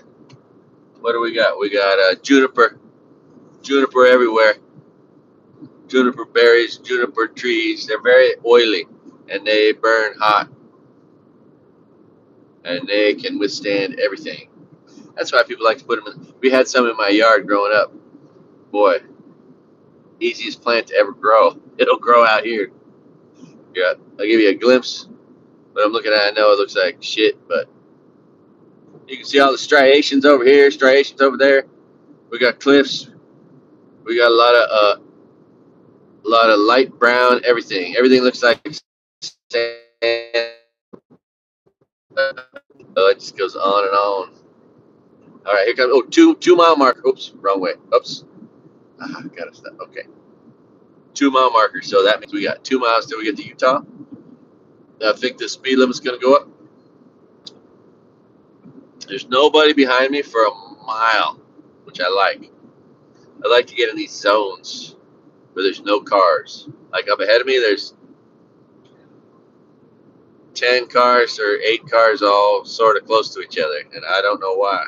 What do we got? We got juniper everywhere. Juniper berries, juniper trees. They're very oily and they burn hot and they can withstand everything. That's why people like to put them in. We had some in my yard growing up. Boy, easiest plant to ever grow. It'll grow out here. Yeah, I'll give you a glimpse. But I'm looking at it, I know it looks like shit, but you can see all the striations over here, striations over there. We got cliffs. We got a lot of light brown everything. Everything looks like sand. Oh, it just goes on and on. All right, here comes. Oh, two mile marker. Oops, wrong way. Oops. Gotta stop. Okay, 2 mile marker. So that means we got 2 miles till we get to Utah. I think the speed limit's gonna go up. There's nobody behind me for a mile, which I like. I like to get in these zones where there's no cars. Like up ahead of me, there's 10 cars or 8 cars all sort of close to each other, and I don't know why.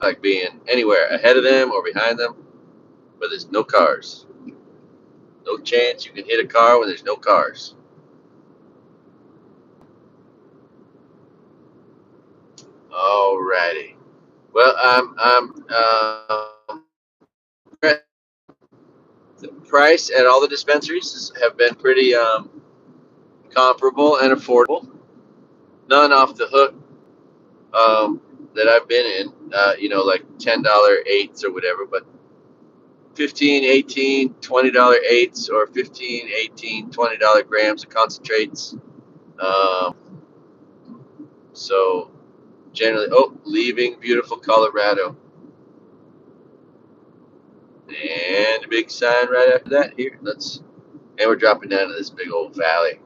I like being anywhere ahead of them or behind them, but there's no cars. No chance you can hit a car when there's no cars. Alrighty. Well, the price at all the dispensaries have been pretty comparable and affordable. None off the hook that I've been in, like $10 eighths or whatever, but 15, 18, $20 eighths or 15, 18, $20 grams of concentrates. Um, so generally, leaving beautiful Colorado. And a big sign right after that here. And we're dropping down to this big old valley.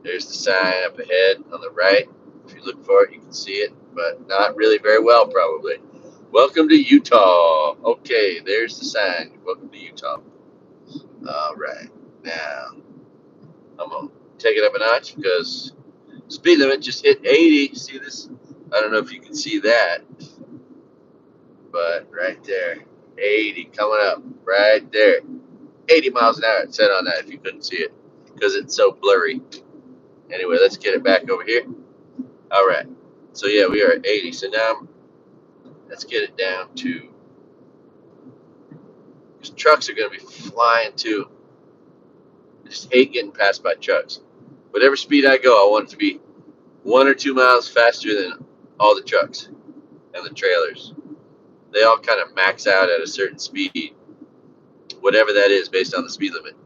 There's the sign up ahead on the right. If you look for it, you can see it, but not really very well, probably. Welcome to Utah. Okay, there's the sign. Welcome to Utah. All right. Now, I'm going to take it up a notch because speed limit just hit 80. See this? I don't know if you can see that, but right there, 80 coming up right there. 80 miles an hour it said on that if you couldn't see it because it's so blurry. Anyway, let's get it back over here. All right. So yeah, we are at 80. So now let's get it down to, because trucks are going to be flying too. I just hate getting passed by trucks. Whatever speed I go, I want it to be 1 or 2 miles faster than all the trucks and the trailers. They all kind of max out at a certain speed, whatever that is based on the speed limit.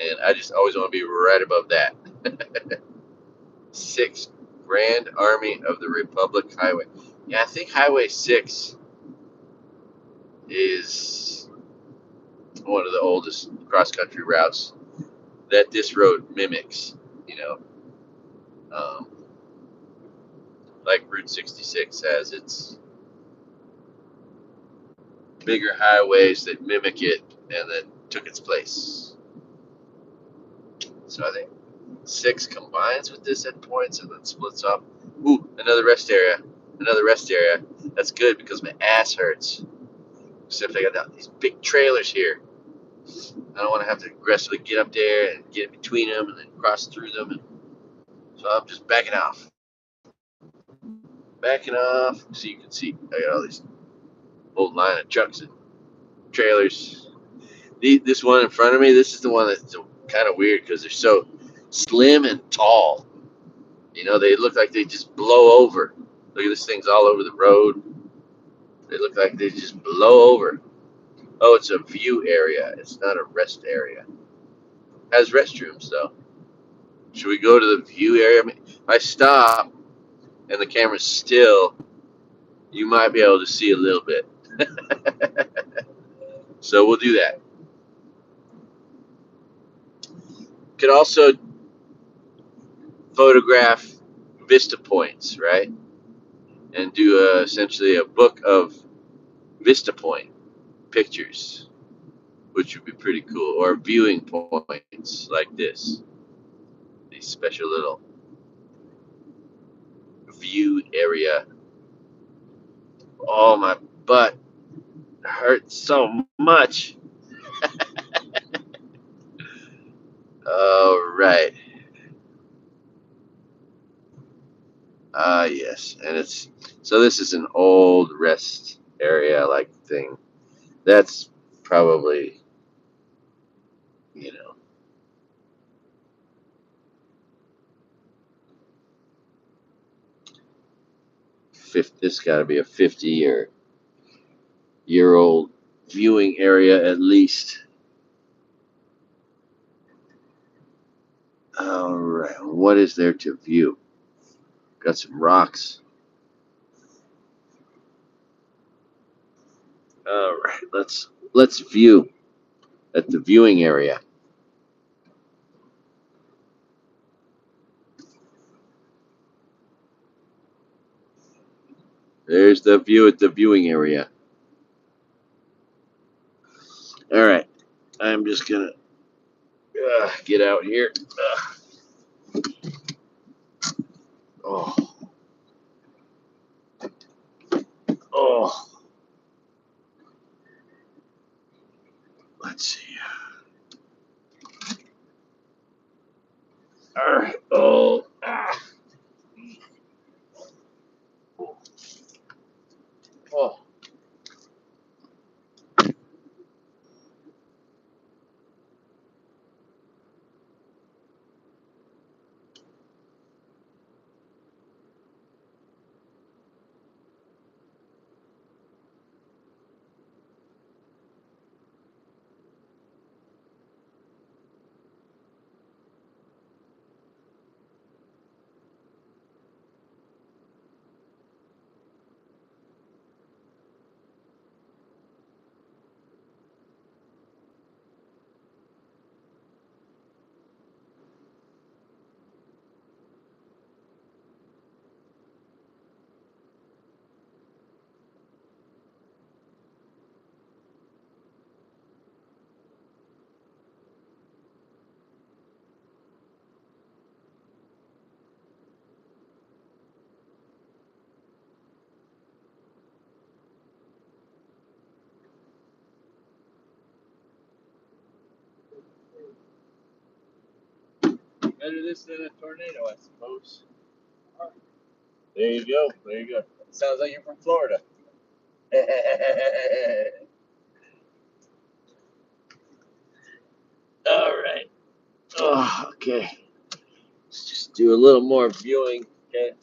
And I just always want to be right above that. 6 Grand Army of the Republic Highway. Yeah, I think Highway 6 is one of the oldest cross-country routes that this road mimics, um, like Route 66 has its bigger highways that mimic it and then took its place. So I think 6 combines with this at points and then splits up. Ooh, another rest area. Another rest area. That's good because my ass hurts. Except I got these big trailers here. I don't want to have to aggressively get up there and get in between them and then cross through them. And so I'm just backing off. Backing off so you can see I got all these old line of trucks and trailers. This one in front of me, this is the one that's kind of weird because they're so slim and tall. You know, they look like they just blow over. Look at this thing's all over the road. They look like they just blow over. Oh, it's a view area. It's not a rest area. It has restrooms though. Should we go to the view area? If I stop and the camera's still, you might be able to see a little bit. So we'll do that. Could also photograph vista points, right? And do essentially a book of vista point pictures, which would be pretty cool. Or viewing points like this. These special little view area. Oh, my butt hurts so much. All right. Yes, and it's so this is an old rest area like thing. That's probably, you know, this got to be a 50-year old viewing area at least. All right, what is there to view? Got some rocks. All right, let's view at the viewing area. There's the view at the viewing area. All right, I'm just gonna get out here. Oh, oh. Let's see. All right. Oh. Oh. Better this than a tornado, I suppose. There you go. There you go. Sounds like you're from Florida. All right. Oh, okay. Let's just do a little more viewing. Okay.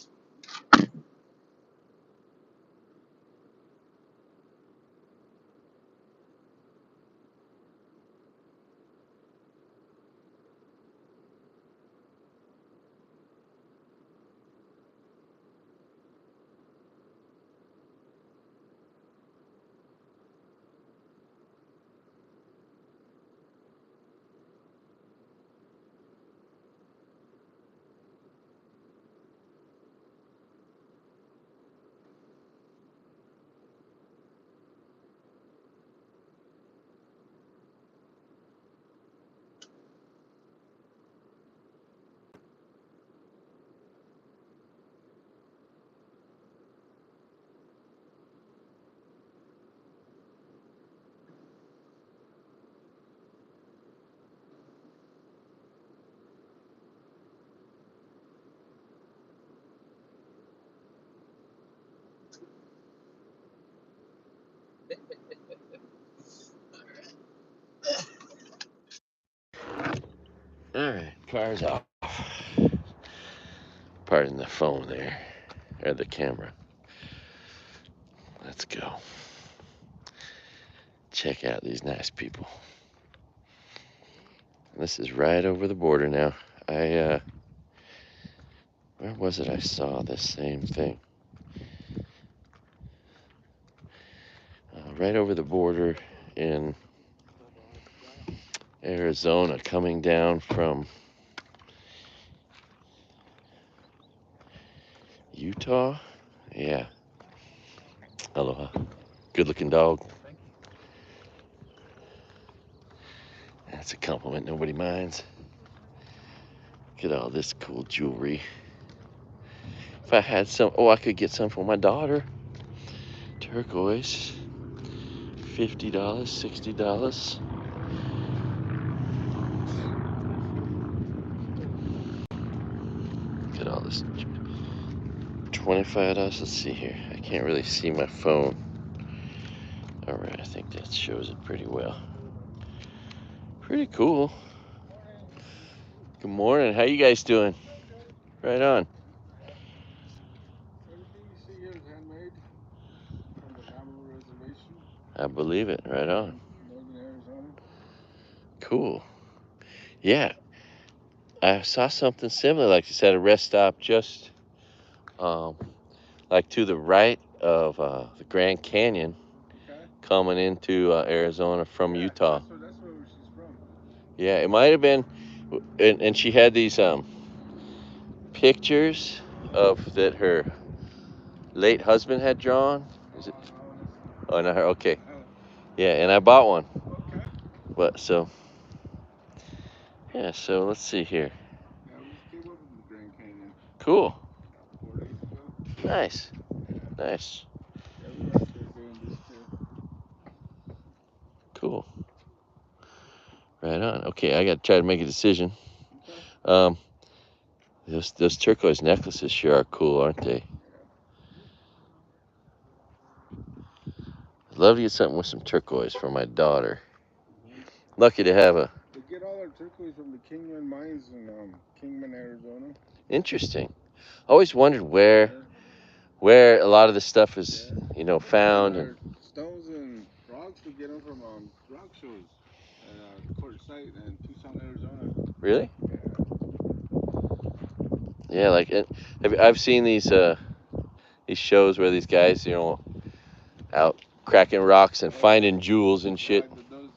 All right, car's off. Pardon the phone there, or the camera. Let's go. Check out these nice people. This is right over the border now. Where was it I saw this same thing? Right over the border in Arizona, coming down from Utah. Yeah. Aloha. Good looking dog. That's a compliment nobody minds. Look at all this cool jewelry. If I had some, I could get some for my daughter. Turquoise. $50, $60. Look at all this. $25. Let's see here. I can't really see my phone. All right, I think that shows it pretty well. Pretty cool. Good morning. How you guys doing? Right on. Everything you see here is handmade from the Maui reservation. I believe it. Right on. Northern Arizona. Cool. Yeah. I saw something similar, like you said, a rest stop just like to the right of the Grand Canyon, Okay. coming into Arizona from Utah. That's where she's from. Yeah, it might have been, and she had these pictures of that her late husband had drawn. Is it? Oh, not her. Okay. Yeah, and I bought one. Okay. But so, yeah. So let's see here. Yeah, we just came over to the Grand Canyon Cool. 4 days ago. Nice. Yeah. Nice. Yeah, we like doing this too. Cool. Right on. Okay, I got to try to make a decision. Okay. Um, those turquoise necklaces sure are cool, aren't they? I'd love to get something with some turquoise for my daughter. Lucky to have a. We get all our turquoise from the Kingman mines in Kingman, Arizona. Interesting. I always wondered where a lot of this stuff is, found. Our stones and rocks, we get them from rock shows at Court Site in Tucson, Arizona. Really? Yeah. Yeah, like I've seen these shows where these guys, out cracking rocks and finding jewels and shit. Those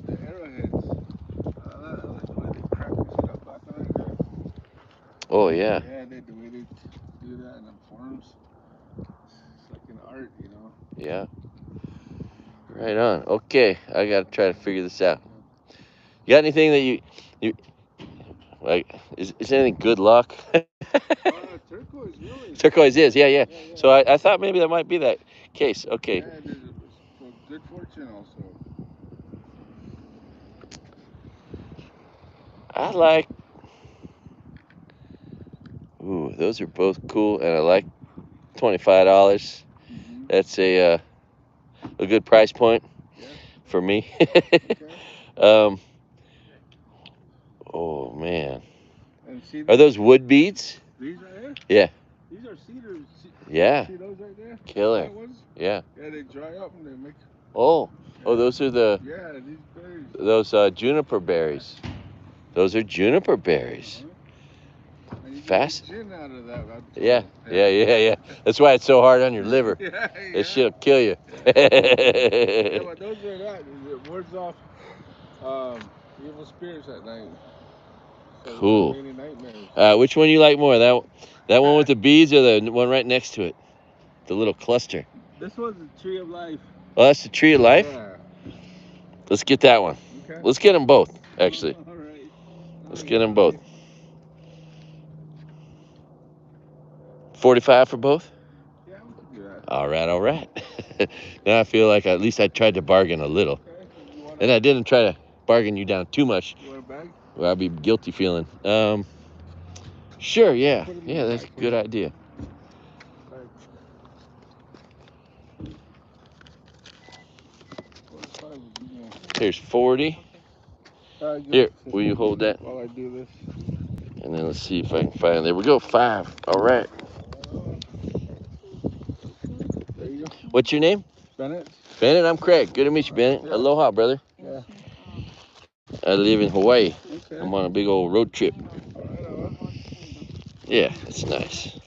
the arrowheads. I like the way they crack the shit up back on there. Oh yeah. Yeah, the way they do that in the forms. It's like an art, Yeah. Right on. Okay, I gotta try to figure this out. You got anything that you like? Is anything good luck? Turquoise, really. Turquoise is, yeah. So I thought maybe that might be that case. Okay. Yeah, there's for good fortune also. I like. Ooh, those are both cool, and I like $25. Mm-hmm. That's a good price point for me. Okay. Oh man. And see, Are those wood beads? These right here? Yeah. These are cedars. Yeah. See those right there? Killer. That ones? Yeah. Yeah, they dry up and they make. Oh, those are those berries. Those juniper berries. Those are juniper berries. And you Fast. get gin out of that. Yeah. That's why it's so hard on your liver. That shit'll kill you. Yeah, but those are that. It wards off evil spirits at night. So Cool. any nightmares. Which one you like more? That one with the beads, or the one right next to it? The little cluster. This one's the tree of life. Oh, that's the tree of life? Yeah. Let's get that one. Okay. Let's get them both, actually. All right. Let's get them both. 45 for both? Yeah, we can do that. All right. Now I feel like at least I tried to bargain a little. Okay. And I didn't try to bargain you down too much. You want a bag? Where I'd be guilty feeling. Sure, yeah. Yeah, that's a good idea. Here's 40. Give Here, it to will you hold that? while I do this. And then let's see if I can find. There we go. 5. All right. There you go. What's your name? Bennett. Bennett. I'm Craig. Good to meet you, Bennett. Yeah. Aloha, brother. Yeah. I live in Hawaii. Okay. I'm on a big old road trip. All right. Yeah, it's nice.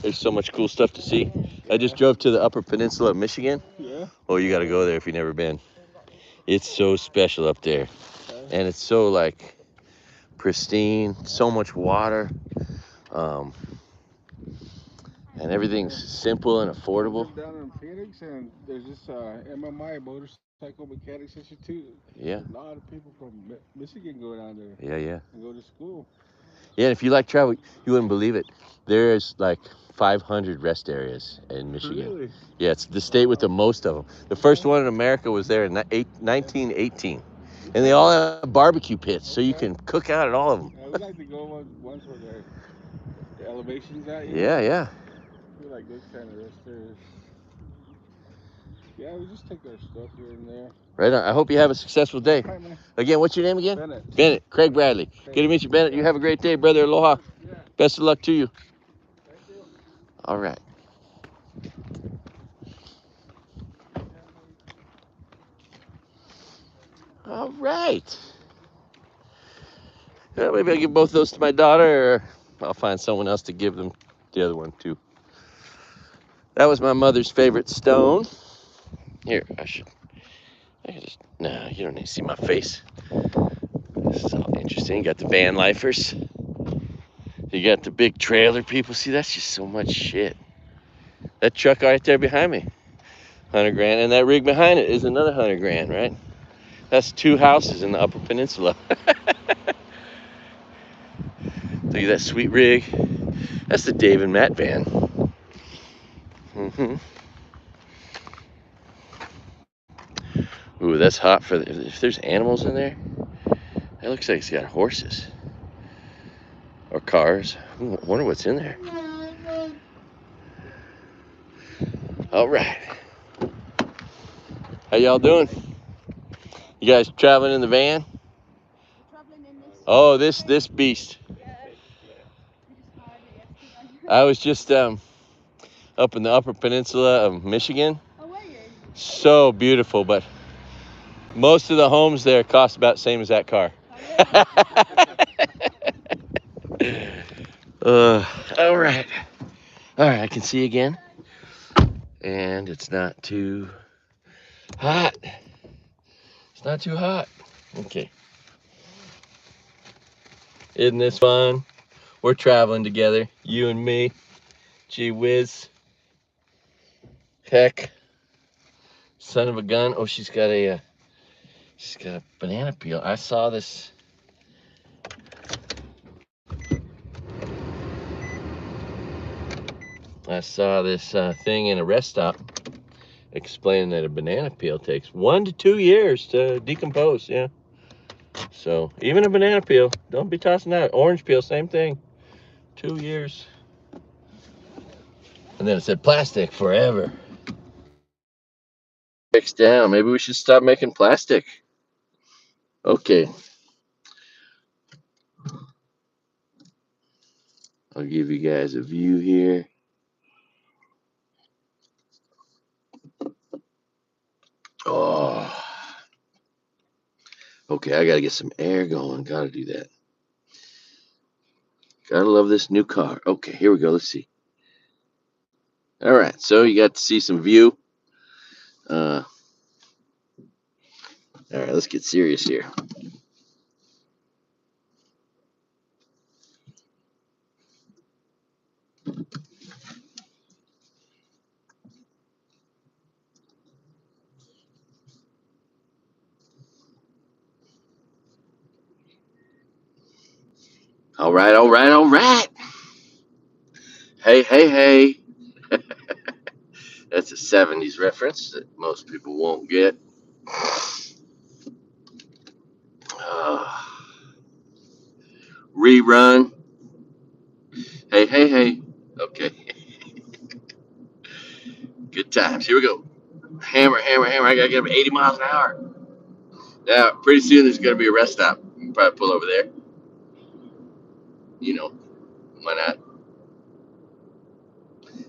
There's so much cool stuff to see. I just Yeah. drove to the Upper Peninsula of Michigan. Yeah. Oh, you got to go there if you've never been. It's so special up there. Okay. And it's so like pristine, so much water. Um, and everything's simple and I affordable. live down in Phoenix, and there's this MMI Motorcycle Mechanics Institute. Yeah. A lot of people from Michigan go down there Yeah. and go to school. Yeah, and if you like travel, you wouldn't believe it. There's like 500 rest areas in Michigan. Really? Yeah, it's the state with the most of them. The first one in America was there in 1918. And they all have barbecue pits, so you can cook out at all of them. I would like to go once where the elevation's at, Yeah. We like those kind of rest areas. Yeah, we just take our stuff here and there. Right on. I hope you have a successful day. All right, man. Again, what's your name again? Bennett. Bennett. Craig-Bradley. Okay. Good to meet you, Bennett. You have a great day, brother. Aloha. Yeah. Best of luck to you. Thank you. All right. All right. Yeah, maybe I'll give both those to my daughter, or I'll find someone else to give them the other one to. That was my mother's favorite stone. Here, I can just, no, you don't need to see my face. This is all interesting. You got the van lifers. You got the big trailer people. See, that's just so much shit. That truck right there behind me, 100 grand. And that rig behind it is another 100 grand, right? That's 2 houses in the Upper Peninsula. Look at that sweet rig. That's the Dave and Matt van. Ooh, that's hot for if there's animals in there. That looks like it's got horses or cars. I wonder what's in there. All right. How y'all doing? You guys traveling in the van? Oh, this beast. I was just up in the Upper Peninsula of Michigan. So beautiful, but most of the homes there cost about the same as that car. All right. I can see again. And it's not too hot. It's not too hot. Okay. Isn't this fun? We're traveling together, you and me. Gee whiz. Heck. Son of a gun. Oh, she's got a banana peel. I saw this. Thing in a rest stop explaining that a banana peel takes 1 to 2 years to decompose. Yeah. So even a banana peel, don't be tossing that. Orange peel, same thing. 2 years. And then it said plastic forever. Breaks down. Maybe we should stop making plastic. Okay. I'll give you guys a view here. Oh. Okay, I gotta get some air going. Gotta do that. Gotta love this new car. Okay, here we go. Let's see. All right, so you got to see some view. All right, let's get serious here. All right. Hey. That's a 70s reference that most people won't get. Uh, Rerun. Hey. Okay, good times. Here we go. Hammer. I gotta get up 80 miles an hour. Yeah, pretty soon there's going to be a rest stop. You can probably pull over there. You know, why not?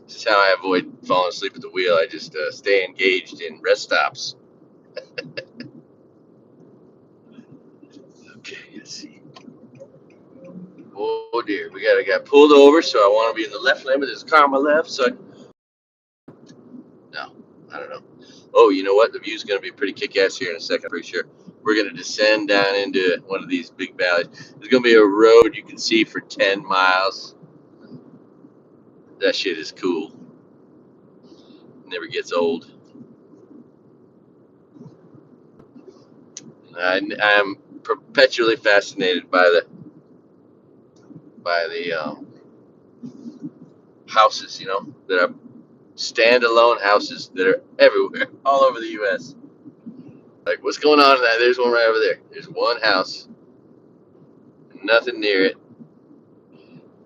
This is how I avoid falling asleep at the wheel. I just stay engaged in rest stops. Okay, let's see. Oh dear, I got pulled over, so I want to be in the left lane, but there's a car on my left, so no, I don't know. Oh, you know what? The view's going to be pretty kick-ass here in a second, pretty sure. We're going to descend down into one of these big valleys. There's going to be a road you can see for 10 miles. That shit is cool. Never gets old. I'm perpetually fascinated by the houses, that are standalone houses that are everywhere, all over the U.S. Like, what's going on in that? There's one right over there. There's one house, nothing near it.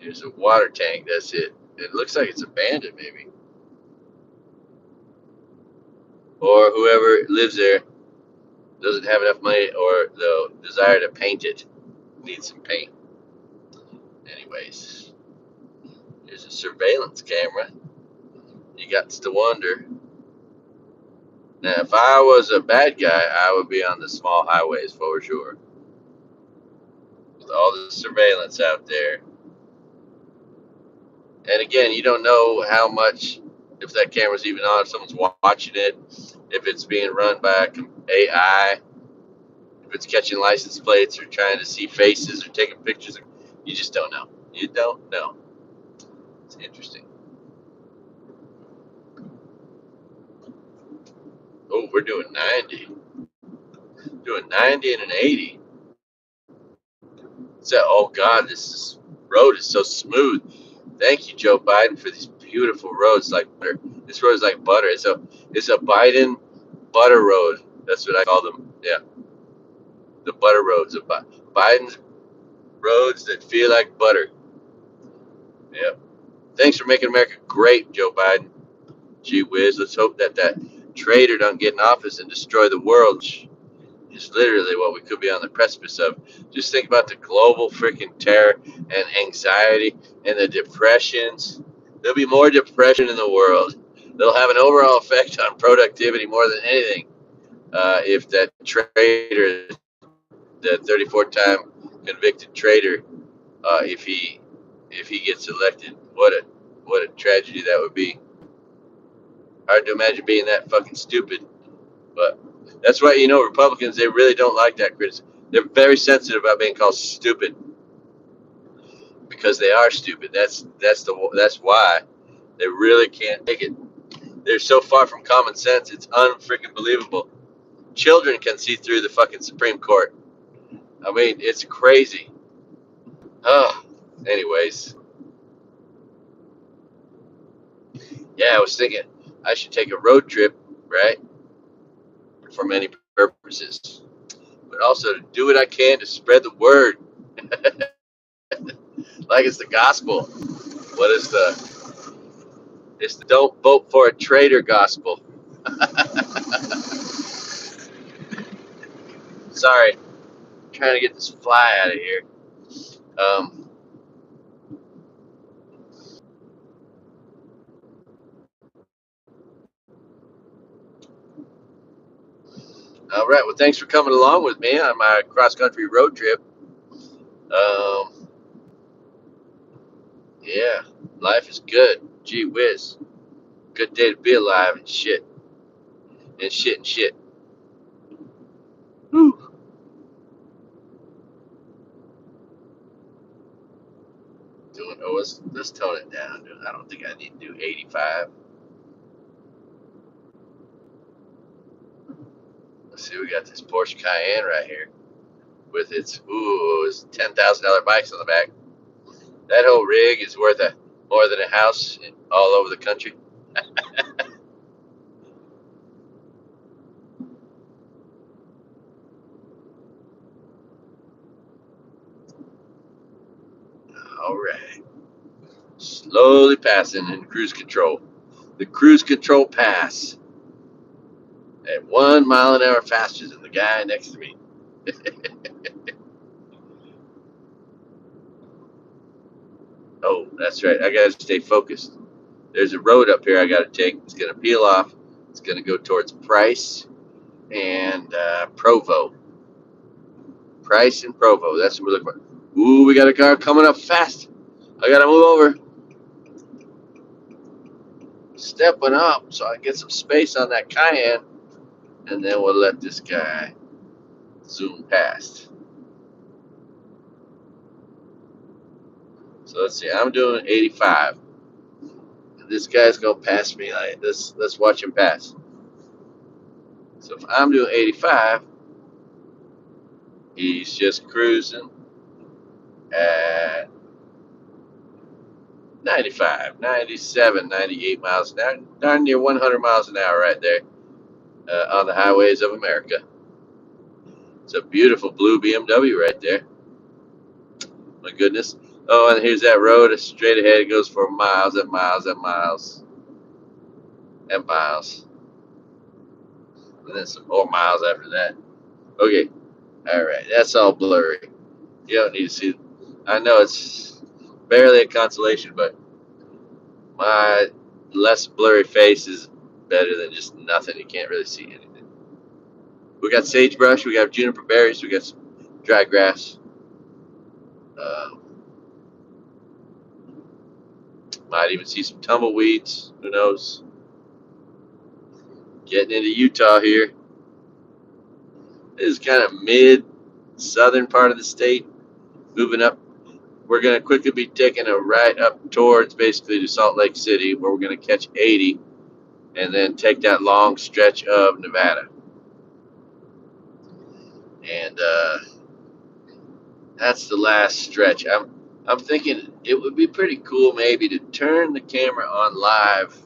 There's a water tank. That's it. It looks like it's abandoned, maybe, or whoever lives there doesn't have enough money or the desire to paint it. Needs some paint. Anyways, there's a surveillance camera. You got to wonder. Now, if I was a bad guy, I would be on the small highways for sure. With all the surveillance out there. And again, you don't know how much, if that camera's even on, if someone's watching it, if it's being run by AI, if it's catching license plates or trying to see faces or taking pictures. You just don't know. You don't know. It's interesting. Oh, we're doing 90. Doing 90 and an 80. So, oh God, road is so smooth. Thank you, Joe Biden, for these beautiful roads like butter. This road is like butter. It's a Biden butter road. That's what I call them. Yeah, the butter roads. Biden's roads that feel like butter. Yeah. Thanks for making America great, Joe Biden. Gee whiz. Let's hope that traitor don't get in office and destroy the world. Is literally what we could be on the precipice of. Just think about the global freaking terror and anxiety and the depressions. There'll be more depression in the world. They'll have an overall effect on productivity more than anything. If that traitor, the 34-time convicted traitor, if he gets elected, what a tragedy that would be. Hard to imagine being that fucking stupid. But that's why, Republicans, they really don't like that criticism. They're very sensitive about being called stupid because they are stupid. That's why they really can't take it. They're so far from common sense. It's unfreaking believable. Children can see through the fucking Supreme Court. I mean, it's crazy. Oh, anyways, yeah, I was thinking I should take a road trip, right, for many purposes, but also to do what I can to spread the word, like it's the gospel. What is it's the don't vote for a traitor gospel. Sorry, I'm trying to get this fly out of here. Um, all right, well, thanks for coming along with me on my cross country road trip. Um, yeah, life is good. Gee whiz, good day to be alive and shit and shit and shit. Whew. Let's tone it down, dude. I don't think I need to do 85. Let's see, we got this Porsche Cayenne right here with its $10,000 bikes on the back. That whole rig is worth more than a house all over the country. All right, slowly passing in cruise control. The cruise control pass. at 1 mile an hour faster than the guy next to me. Oh, that's right. I got to stay focused. There's a road up here I got to take. It's going to peel off. It's going to go towards Price and Provo. Price and Provo. That's what we're looking for. Ooh, we got a car coming up fast. I got to move over. Stepping up so I get some space on that Cayenne. And then we'll let this guy zoom past. So let's see. I'm doing 85. This guy's going to pass me like this. Let's watch him pass. So if I'm doing 85, he's just cruising at 95, 97, 98 miles an hour, darn near 100 miles an hour right there on the highways of America. It's a beautiful blue BMW right there. My goodness. Oh, and here's that road straight ahead. It goes for miles and miles and miles and miles. And then some more miles after that. Okay. All right. That's all blurry. You don't need to see. I know it's barely a consolation, but my less blurry face is better than just nothing. You can't really see anything. We got sagebrush, we got juniper berries, we got some dry grass. Uh, might even see some tumbleweeds. Who knows? Getting into Utah here. This is kind of mid southern part of the state. Moving up, we're going to quickly be taking a right up towards basically to Salt Lake City, where we're going to catch 80 and then take that long stretch of Nevada. And that's the last stretch. I'm thinking it would be pretty cool maybe to turn the camera on live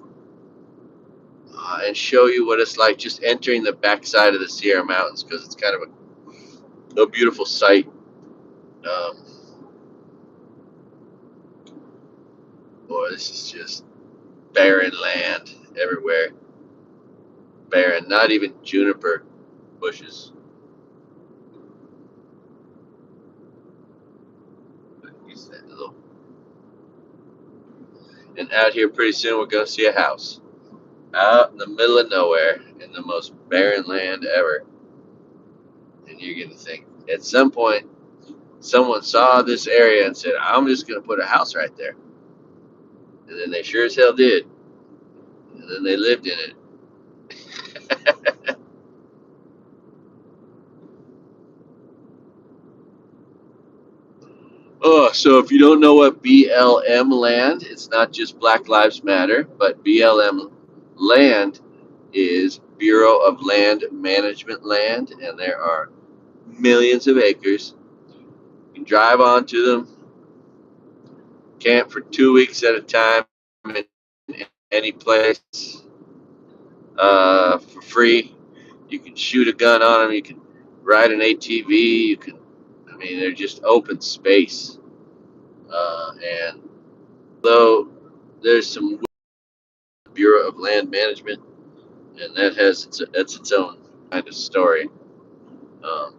and show you what it's like just entering the backside of the Sierra Mountains, because it's kind of a beautiful sight. Um, Boy, this is just barren land everywhere. Barren, not even juniper bushes. And out here pretty soon we're going to see a house. Out in the middle of nowhere in the most barren land ever. And you're going to think, at some point, someone saw this area and said, I'm just going to put a house right there. And then they sure as hell did. And then they lived in it. Oh, so if you don't know what BLM land, it's not just Black Lives Matter, but BLM land is Bureau of Land Management land, and there are millions of acres. You can drive onto them, camp for 2 weeks at a time in any place for free. You can shoot a gun on them. You can ride an ATV. I mean, they're just open space. And though there's some Bureau of Land Management, and that's its own kind of story. Um,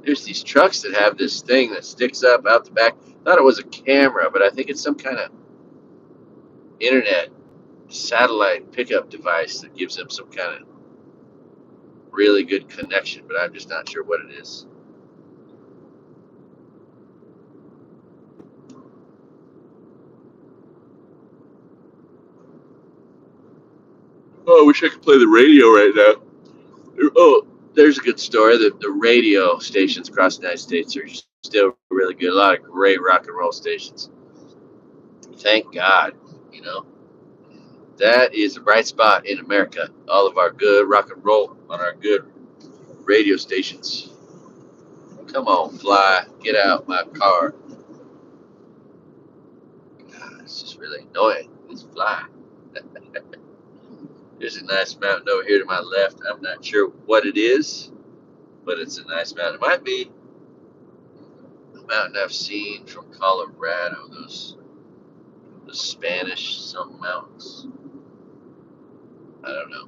there's these trucks that have this thing that sticks up out the back. Thought it was a camera, but I think it's some kind of internet satellite pickup device that gives them some kind of really good connection, but I'm just not sure what it is. Oh, I wish I could play the radio right now. Oh, there's a good story. The radio stations across the United States are still really good. A lot of great rock and roll stations. Thank God, you know. That is a bright spot in America. All of our good rock and roll on our good radio stations. Come on, fly. Get out my car. God, it's just really annoying. This fly. There's a nice mountain over here to my left. I'm not sure what it is, but it's a nice mountain. It might be a mountain I've seen from Colorado, those Spanish some mountains. I don't know.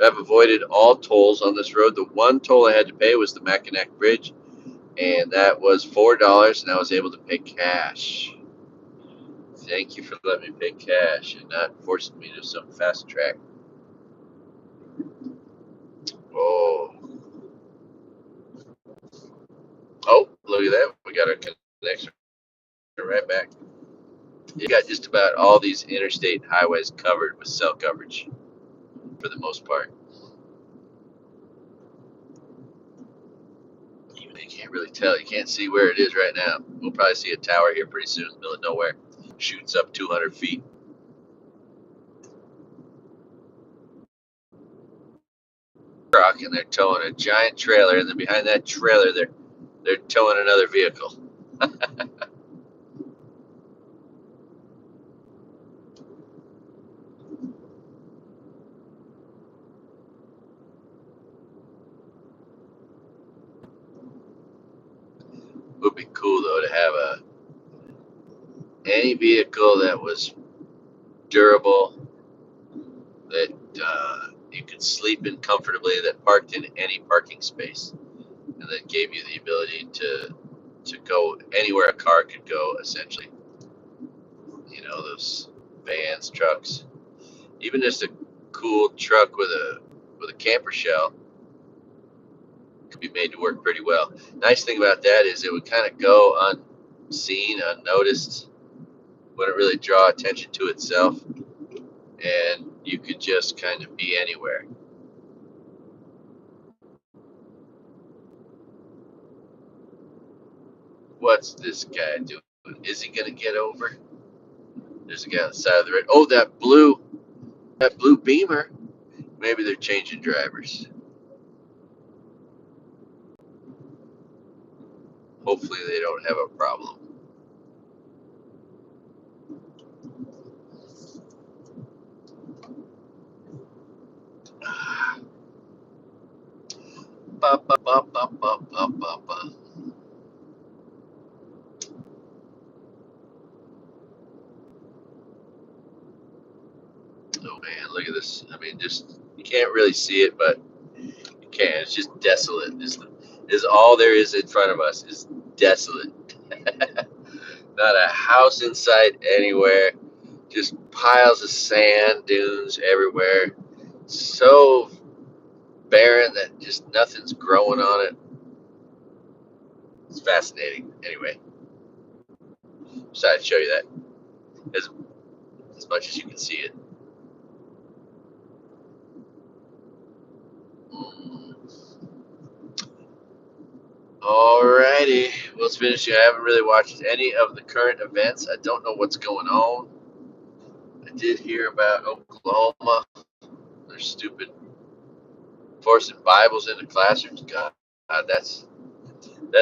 I've avoided all tolls on this road. The one toll I had to pay was the Mackinac Bridge, and that was $4, and I was able to pay cash. Thank you for letting me pay cash and not forcing me to some fast track. Oh, oh, look at that. We got our connection right back. You got just about all these interstate highways covered with cell coverage for the most part. Even you can't really tell. You can't see where it is right now. We'll probably see a tower here pretty soon in the middle of nowhere. Shoots up 200 feet. Truck, and they're towing a giant trailer, and then behind that trailer, they're towing another vehicle. Would be cool though to have any vehicle that was durable, that you could sleep in comfortably, that parked in any parking space, and that gave you the ability to go anywhere a car could go. Essentially, those vans, trucks, even just a cool truck with a camper shell could be made to work pretty well. Nice thing about that is it would kind of go unseen, unnoticed, wouldn't really draw attention to itself, and you could just kind of be anywhere. What's this guy doing? Is he gonna get over? There's a guy on the side of the road. Oh, that blue Beamer. Maybe they're changing drivers. Hopefully they don't have a problem. Ba, ba, ba, ba, ba, ba, ba, ba. Oh man, look at this. I mean, just you can't really see it, but you can. It's just desolate. Is all there is in front of us is desolate. Not a house in sight anywhere. Just piles of sand dunes everywhere. So barren that just nothing's growing on it. It's fascinating. Anyway, decided to show you that as much as you can see it. Alrighty, well, let's finish here. I haven't really watched any of the current events. I don't know what's going on. I did hear about Oklahoma. They're stupid forcing Bibles into classrooms. God, that's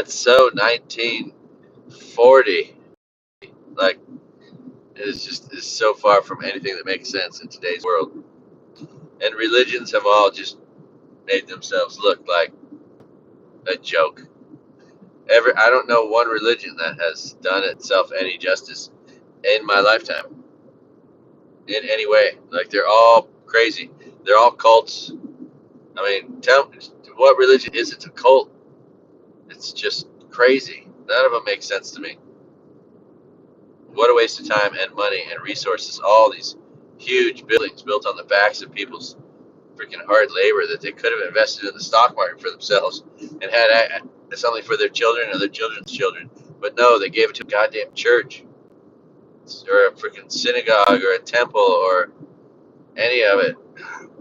so 1940. Like, it's so far from anything that makes sense in today's world. And religions have all just made themselves look like a joke. I don't know one religion that has done itself any justice in my lifetime in any way. Like, they're all crazy. They're all cults. I mean, tell me, what religion isn't a cult? It's just crazy. None of them make sense to me. What a waste of time and money and resources. All these huge buildings built on the backs of people's freaking hard labor that they could have invested in the stock market for themselves and had something for their children or their children's children. But no, they gave it to a goddamn church or a freaking synagogue or a temple or any of it.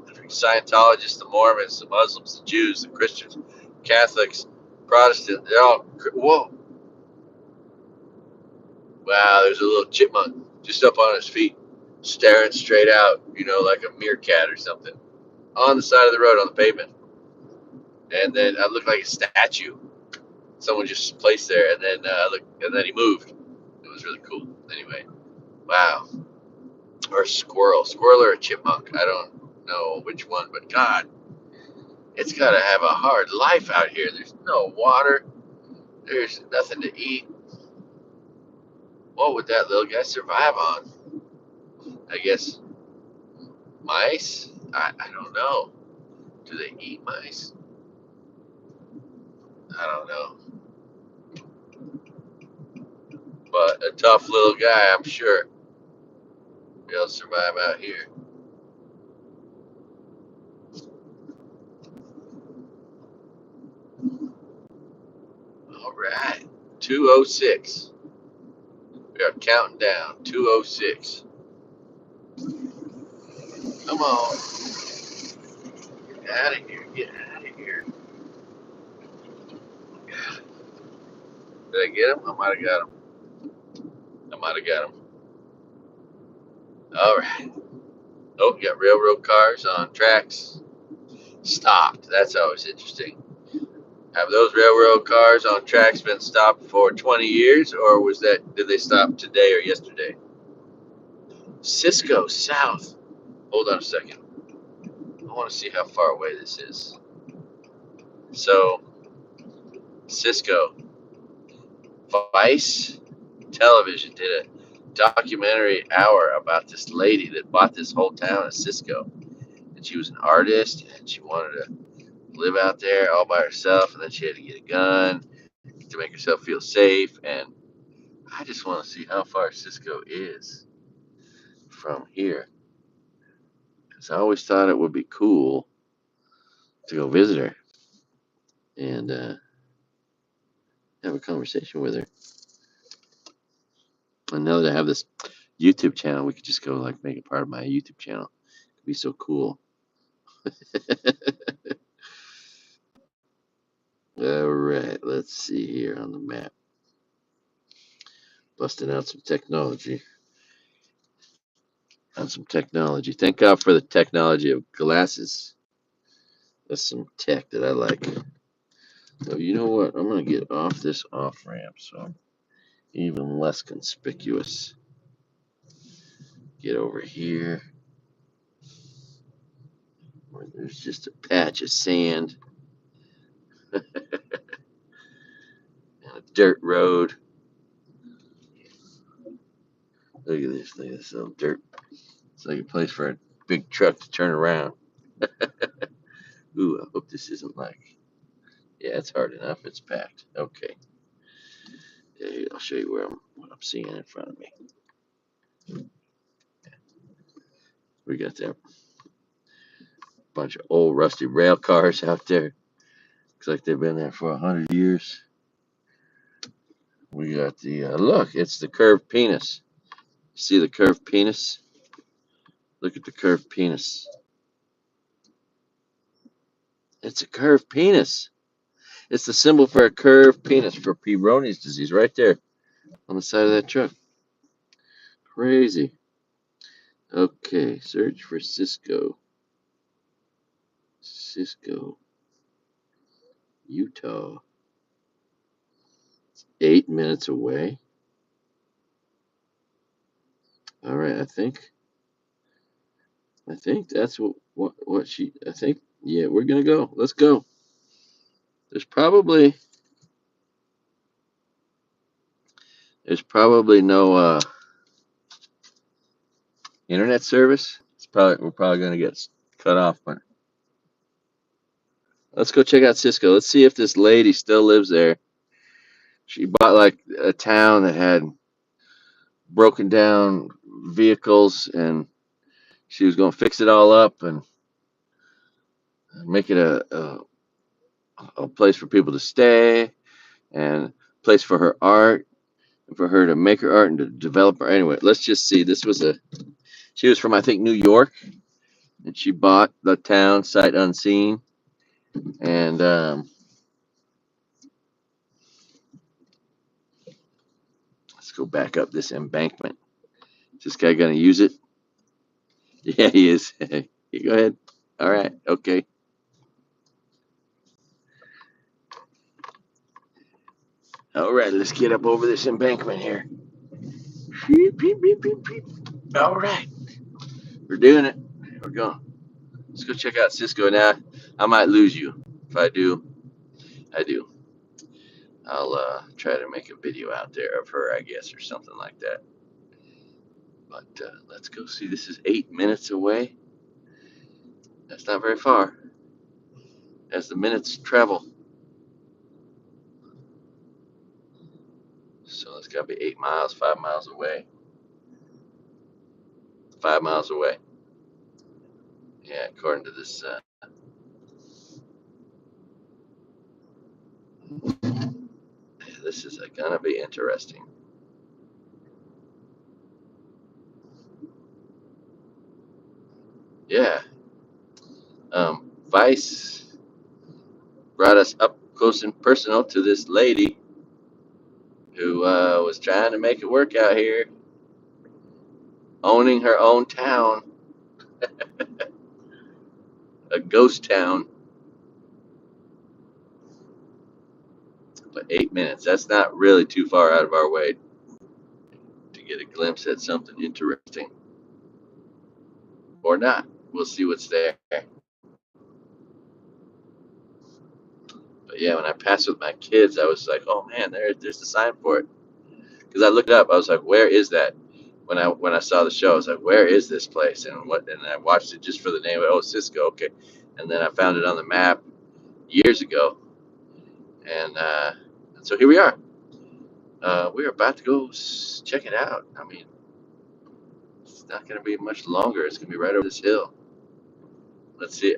The Scientologists, the Mormons, the Muslims, the Jews, the Christians, Catholics, Protestants, they're all, whoa. Wow, there's a little chipmunk just up on his feet, staring straight out, like a meerkat or something, on the side of the road on the pavement. And then I looked like a statue. Someone just placed there, and then and then he moved. It was really cool. Anyway, wow. Or a squirrel or a chipmunk. I don't know which one, but God, it's got to have a hard life out here. There's no water. There's nothing to eat. What would that little guy survive on? I guess mice? I don't know. Do they eat mice? I don't know. But a tough little guy, I'm sure. He'll survive out here. All right. 206. We are counting down. 206. Come on. Get out of here. Get out of here. Did I get him? I might have got him. I might have got him. All right. Oh, we got railroad cars on tracks. Stopped. That's always interesting. Have those railroad cars on tracks been stopped for 20 years, or did they stop today or yesterday? Cisco South. Hold on a second. I want to see how far away this is. So, Cisco, Vice Television did a documentary hour about this lady that bought this whole town of Cisco. And she was an artist, and she wanted to live out there all by herself, and then she had to get a gun to make herself feel safe. And I just want to see how far Cisco is from here, because I always thought it would be cool to go visit her and have a conversation with her. And now that I have this YouTube channel, we could just go like make it part of my YouTube channel. It'd be so cool. All right, let's see here on the map. Busting out some technology. Thank God for the technology of glasses. That's some tech that I like. So you know what? I'm gonna get off this off ramp so I'm even less conspicuous. Get over here where there's just a patch of sand and a dirt road. Look at this thing. It's so dirt. It's like a place for a big truck to turn around. Ooh, I hope this isn't like. Yeah, it's hard enough. It's packed. Okay. Yeah, I'll show you what I'm seeing in front of me. We got that bunch of old rusty rail cars out there. Looks like they've been there for 100 years. We got the look. It's the curved penis. See the curved penis? Look at the curved penis. It's a curved penis. It's the symbol for a curved penis for Peyronie's disease right there on the side of that truck. Crazy. Okay, search for Cisco. Cisco, Utah. It's 8 minutes away. All right, I think that's what she. I think yeah, we're gonna go. Let's go. There's probably no internet service. We're probably gonna get cut off. But let's go check out Cisco. Let's see if this lady still lives there. She bought like a town that had broken down vehicles, and she was gonna fix it all up and make it a place for people to stay and a place for her art, and for her to make her art and to develop her. Anyway, let's just see. She was from, I think, New York, and she bought the town sight unseen. And let's go back up this embankment. Is this guy going to use it? Yeah, he is. You go ahead. All right. Okay. All right. Let's get up over this embankment here. Beep, beep, beep, beep, beep. All right. We're doing it. We're going. Let's go check out Cisco now. I might lose you. If I do, I do. I'll try to make a video out there of her, I guess, or something like that. But let's go see. This is 8 minutes away. That's not very far as the minutes travel. So it's got to be 8 miles, 5 miles away. 5 miles away. Yeah, according to this. This is gonna be interesting. Yeah. Vice brought us up close and personal to this lady who was trying to make it work out here, owning her own town, a ghost town. But 8 minutes, that's not really too far out of our way to get a glimpse at something interesting. Or not. We'll see what's there. But yeah, when I passed with my kids, I was like, oh man, there's the sign for it. Because I looked it up, I was like, where is that? When I saw the show, I was like, where is this place? And I watched it just for the name of it. Oh, Cisco, okay. And then I found it on the map years ago. And so here we are. We're about to go check it out. I mean, it's not going to be much longer. It's going to be right over this hill. Let's see.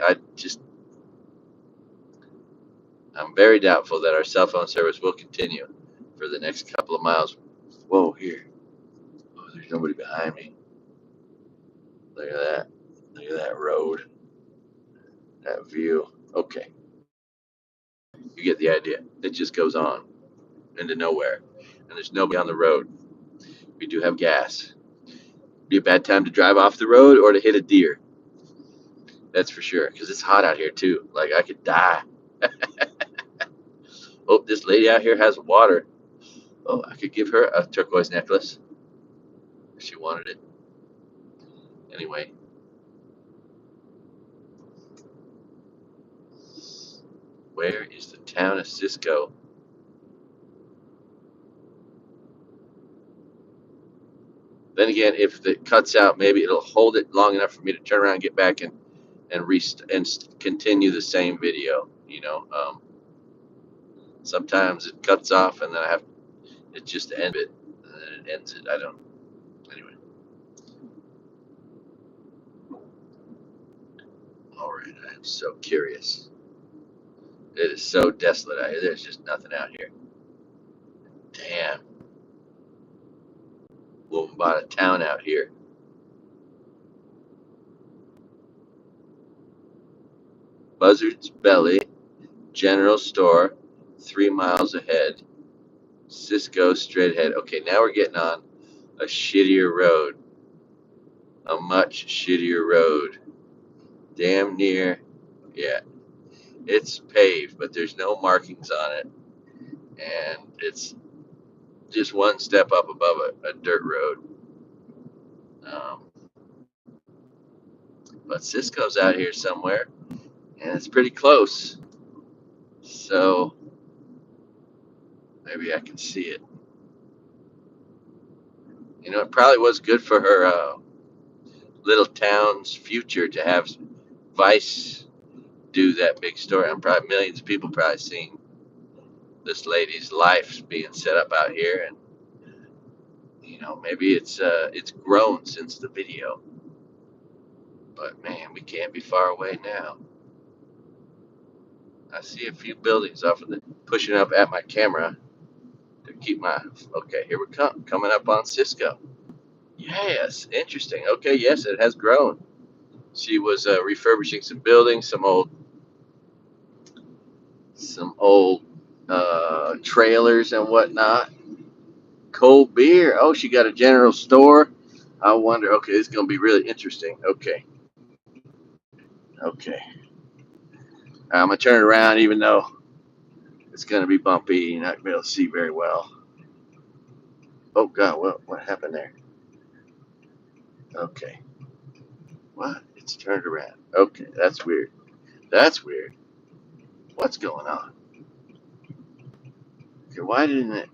I'm very doubtful that our cell phone service will continue for the next couple of miles. Whoa, here. Oh, there's nobody behind me. Look at that. Look at that road. That view. Okay. You get the idea. It just goes on into nowhere. And there's nobody on the road. We do have gas. Be a bad time to drive off the road or to hit a deer. That's for sure. Because it's hot out here too. Like I could die. Oh, this lady out here has water. Oh, I could give her a turquoise necklace if she wanted it. Anyway, where is the town of Cisco? Then again, if it cuts out, maybe it'll hold it long enough for me to turn around and get back and continue the same video. Sometimes it cuts off and then it just ends it. And then it ends it. I don't. Anyway, all right. I am so curious. It is so desolate out here. There's just nothing out here. Damn. Woman bought a town out here. Buzzard's Belly General Store, 3 miles ahead. Cisco straight ahead. Okay, now we're getting on a shittier road. A much shittier road. Damn near. Yeah, it's paved, but there's no markings on it. And it's just one step up above a dirt road. Um, but Cisco's out here somewhere, and it's pretty close. So maybe I can see it. It probably was good for her little town's future to have Vice do that big story. I'm probably millions of people probably seen this lady's life being set up out here, and maybe it's grown since the video. But man, we can't be far away now. I see a few buildings off of the pushing up at my camera to keep my. Okay, here we come, coming up on Cisco. Yes, interesting. Okay, yes, it has grown. She was refurbishing some buildings, some old trailers and whatnot. Cold beer. Oh, she got a general store. I wonder. Okay, this is gonna be really interesting. Okay, okay. I'm gonna turn it around, even though it's gonna be bumpy. You're not gonna be able to see very well. Oh God, what happened there? Okay, what? It's turned around. Okay, that's weird. That's weird. What's going on? Okay, why didn't it?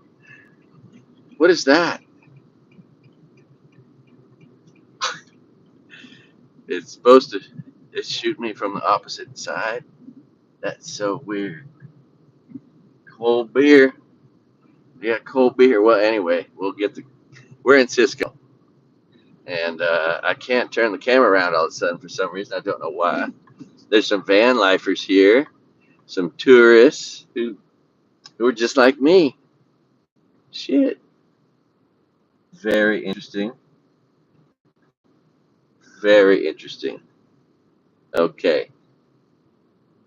What is that? It's supposed to. It's shooting me from the opposite side. That's so weird. Cold beer. Yeah, cold beer. Well, anyway, we'll get the. We're in Cisco, and I can't turn the camera around all of a sudden for some reason. I don't know why. There's some van lifers here, some tourists who are just like me. Shit. Very interesting. Very interesting. Okay.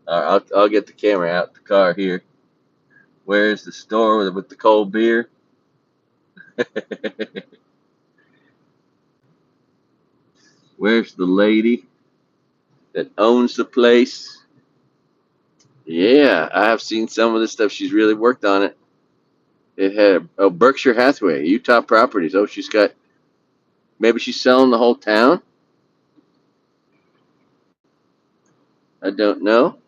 I'll get the camera out the car here. Where's the store with the cold beer? Where's the lady that owns the place? Yeah, I have seen some of the stuff. She's really worked on it. It had Berkshire Hathaway, Utah Properties. Oh, she's got maybe she's selling the whole town. I don't know.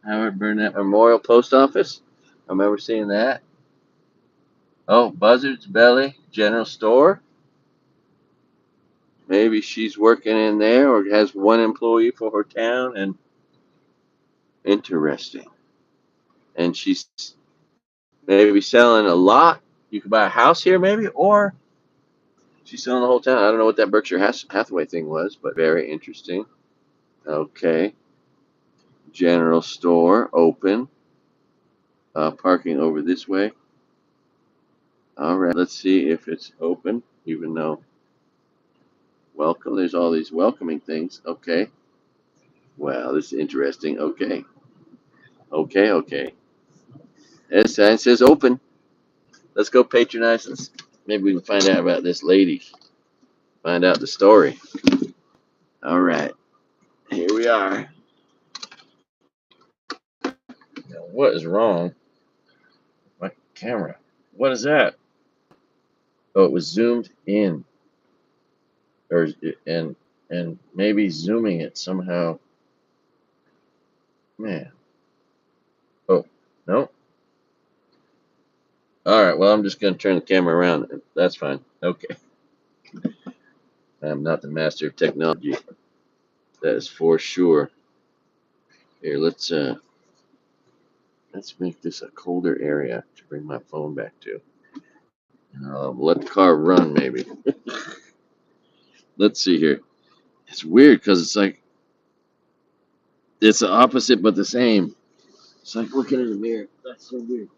Howard Burnett Memorial Post Office. I remember seeing that. Oh, Buzzard's Belly General Store. Maybe she's working in there or has one employee for her town. And interesting. And she's maybe selling a lot. You could buy a house here, maybe, or she's selling the whole town. I don't know what that Berkshire Hathaway thing was, but very interesting. Okay. General store open. Parking over this way. All right. Let's see if it's open, even though welcome. There's all these welcoming things. Okay. Wow, this is interesting. Okay. Okay. Okay. This sign says open. Let's go patronize. Maybe we can find out about this lady. Find out the story. All right. Here we are. Now, what is wrong with my camera? What is that? Oh, it was zoomed in, or and maybe zooming it somehow. Man. Oh no. All right. Well, I'm just gonna turn the camera around. That's fine. Okay. I'm not the master of technology. That is for sure. Here, let's make this a colder area to bring my phone back to. Let the car run, maybe. Let's see here. It's weird because it's like it's the opposite but the same. It's like looking in the mirror. That's so weird.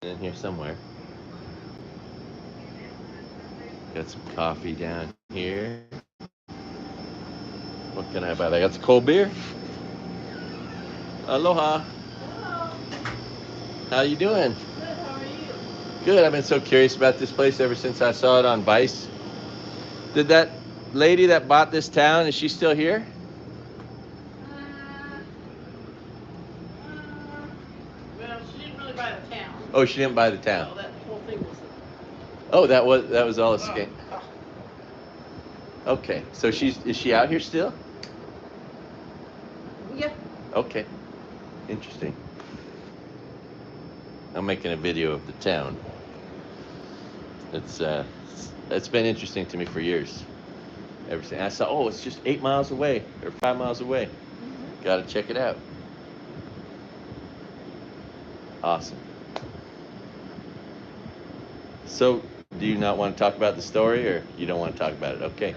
In here somewhere. Got some coffee down here. What can I buy? I got some cold beer. Aloha. How you doing? Good, how are you? Good. I've been so curious about this place ever since I saw it on Vice. Did that lady that bought this town, is she still here? Uh, well, she didn't really buy the town. Oh, she didn't buy the town. No, that whole thing was. Oh, that was all a scam. Okay, so is she out here still? Yeah. Okay, interesting. I'm making a video of the town. It's been interesting to me for years. Ever since I saw, oh, it's just 8 miles away or 5 miles away. Got to check it out. Awesome. So, do you not want to talk about the story, or you don't want to talk about it? Okay.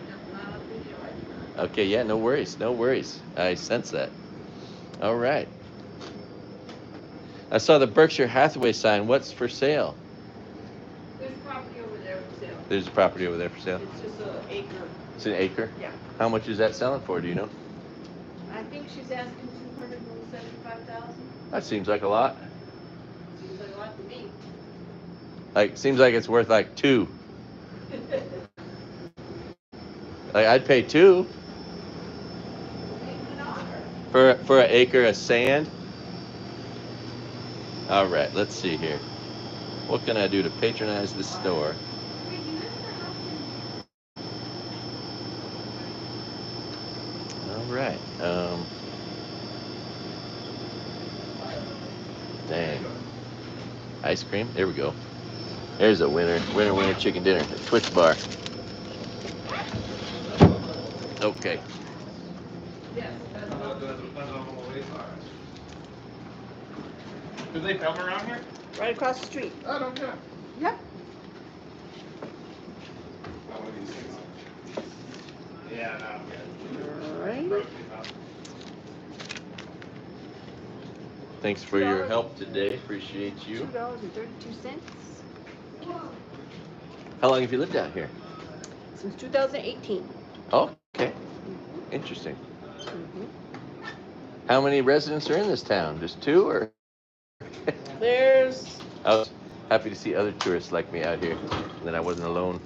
Okay. Yeah. No worries. No worries. I sense that. All right. I saw the Berkshire Hathaway sign. What's for sale? There's property over there for sale. There's property over there for sale. It's just an acre. It's an acre. Yeah. How much is that selling for? Do you know? I think she's asking 275,000. That seems like a lot. Seems like a lot to me. Like seems like it's worth like two. Like I'd pay two for an acre of sand. All right, let's see here. What can I do to patronize the store? All right. Dang. Ice cream. There we go. There's a winner. Winner, winner, chicken dinner. A Twitch bar. Okay. Yes. Do they film around here? Right across the street. I don't know. Yep. Yeah, no. All right. Thanks for your help today. Appreciate you. $2.32 How long have you lived out here? since 2018. Okay. Interesting. How many residents are in this town? Just two, or? There's. I was happy to see other tourists like me out here, and that I wasn't alone.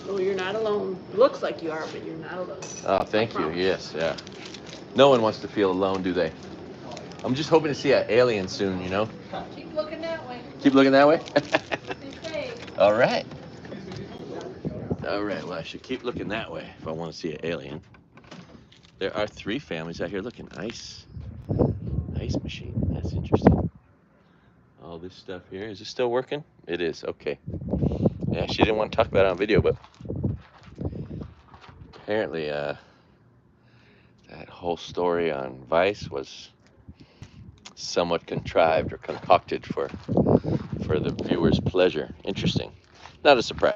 No, you're not alone. Looks like you are, but you're not alone. Oh, thank you. Yes, yeah. No one wants to feel alone, do they? I'm just hoping to see an alien soon, you know? Keep looking that way. Keep looking that way? Okay. All right. All right, well, I should keep looking that way if I want to see an alien. There are 3 families out here looking. Ice machine. That's interesting. All this stuff here. Is it still working? It is. Okay. Yeah, she didn't want to talk about it on video, but apparently that whole story on Vice was somewhat contrived or concocted for the viewer's pleasure. Interesting. Not a surprise.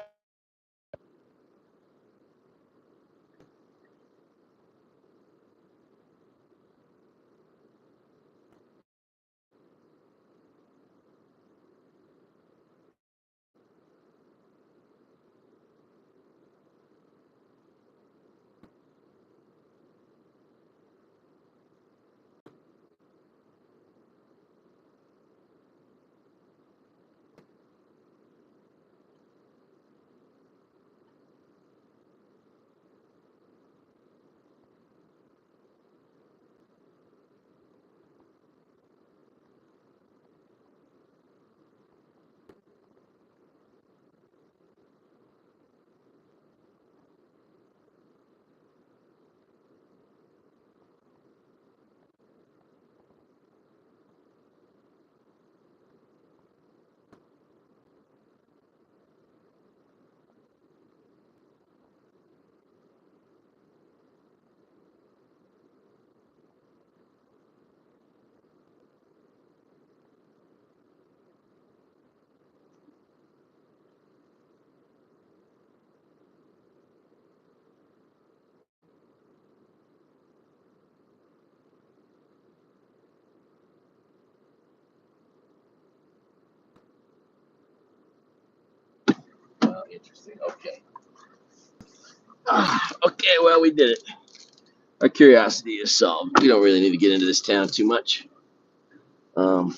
Interesting. Okay. Okay, well, we did it. Our curiosity is solved. We don't really need to get into this town too much. Um,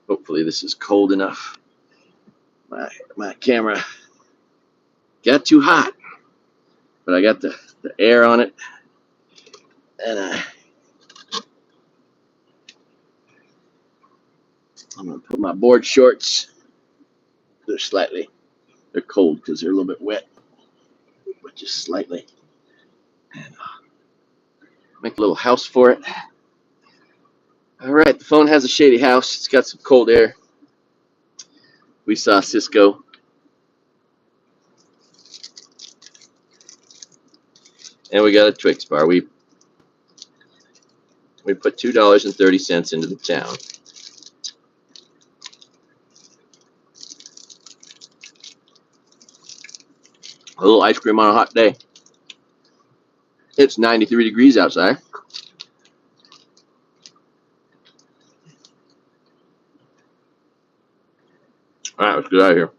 Hopefully, this is cold enough. My camera got too hot, but I got the air on it, and I'm gonna put my board shorts. They're cold because they're a little bit wet, but just slightly. And make a little house for it. All right, the phone has a shady house. It's got some cold air. We saw Cisco. and we got a Twix bar. We put $2.30 into the town. A little ice cream on a hot day. It's 93 degrees outside. All right, let's get out of here.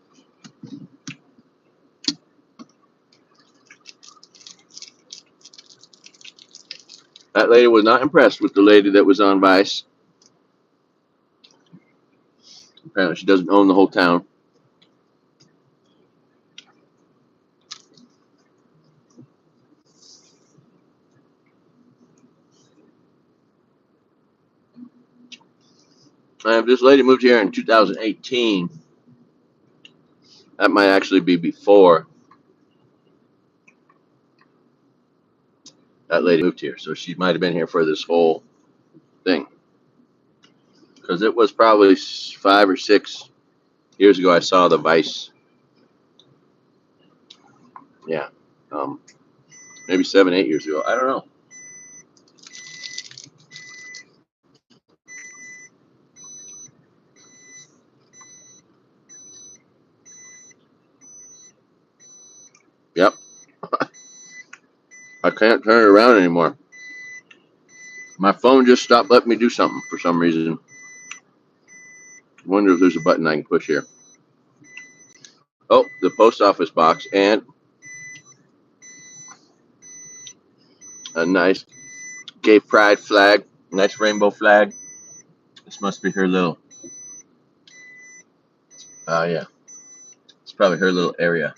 That lady was not impressed with the lady that was on Vice. Apparently, she doesn't own the whole town. And if this lady moved here in 2018, that might actually be before that lady moved here. So she might have been here for this whole thing. Because it was probably 5 or 6 years ago I saw the Vice. Yeah. Maybe 7, 8 years ago. I don't know. Yep. I can't turn it around anymore. My phone just stopped letting me do something for some reason. I wonder if there's a button I can push here. Oh, the post office box and a nice gay pride flag, nice rainbow flag. This must be her little. Oh yeah, it's probably her little area.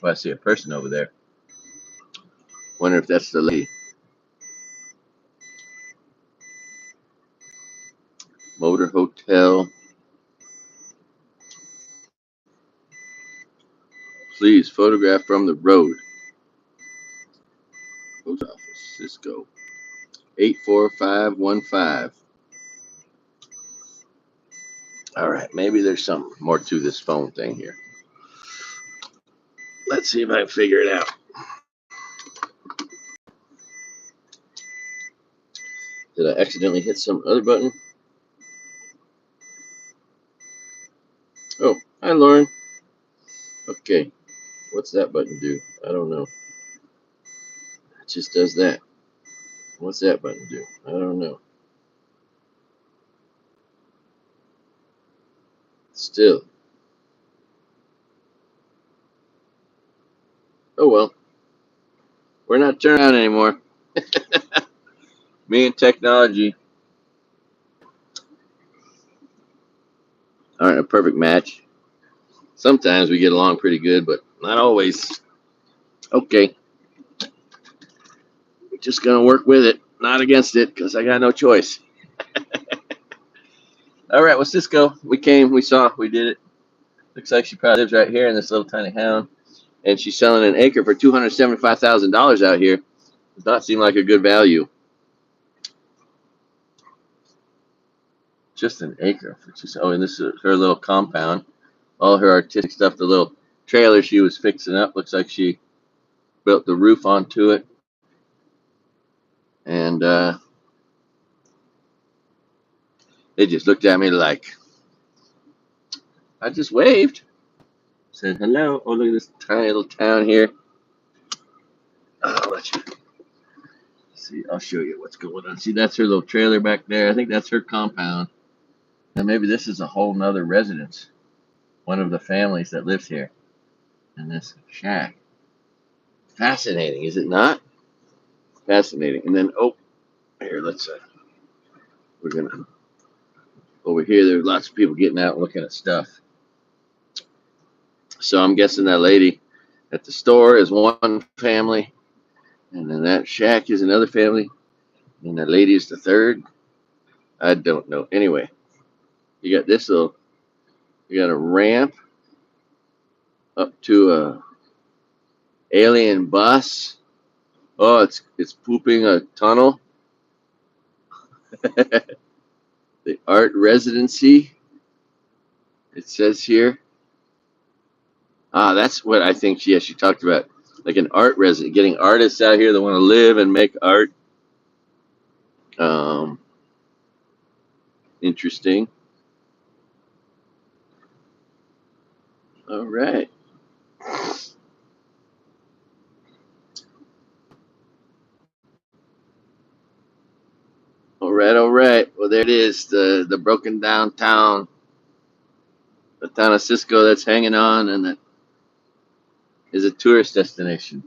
Oh, I see a person over there. Wonder if that's the lady. Motor Hotel. Please photograph from the road. Post office, Cisco. 84515. All right, maybe there's some more to this phone thing here. Let's see if I can figure it out. Did I accidentally hit some other button? Oh, hi, Lauren. Okay, what's that button do? I don't know. It just does that. What's that button do? I don't know. Still. Oh well. We're not turning around anymore. Me and technology aren't a perfect match. Sometimes we get along pretty good, but not always. Okay. We're just gonna work with it, not against it, because I got no choice. All right, well, Cisco, we came, we saw, we did it. Looks like she probably lives right here in this little tiny town, and she's selling an acre for $275,000 out here. Does not seem like a good value. Just an acre. Oh, and this is her little compound. All her artistic stuff, the little trailer she was fixing up. Looks like she built the roof onto it. And they just looked at me like, I just waved. Said hello. Oh, look at this tiny little town here. I'll let you see. I'll show you what's going on. See, that's her little trailer back there. I think that's her compound. And maybe this is a whole nother residence. One of the families that lives here in this shack. Fascinating, is it not? Fascinating. And then, oh, here, let's, we're going to, over here, there's lots of people getting out and looking at stuff. So I'm guessing that lady at the store is one family, and then that shack is another family, and that lady is the third. I don't know. Anyway, you got this little, you got a ramp up to a alien bus. Oh, it's pooping a tunnel. The art residency. It says here. Ah, that's what I think. Yes, she talked about like an art resident, getting artists out here that want to live and make art. Um, Interesting. All right. All right. All right. Well, there it is. The broken down town, the town of Cisco that's hanging on, and that is a tourist destination.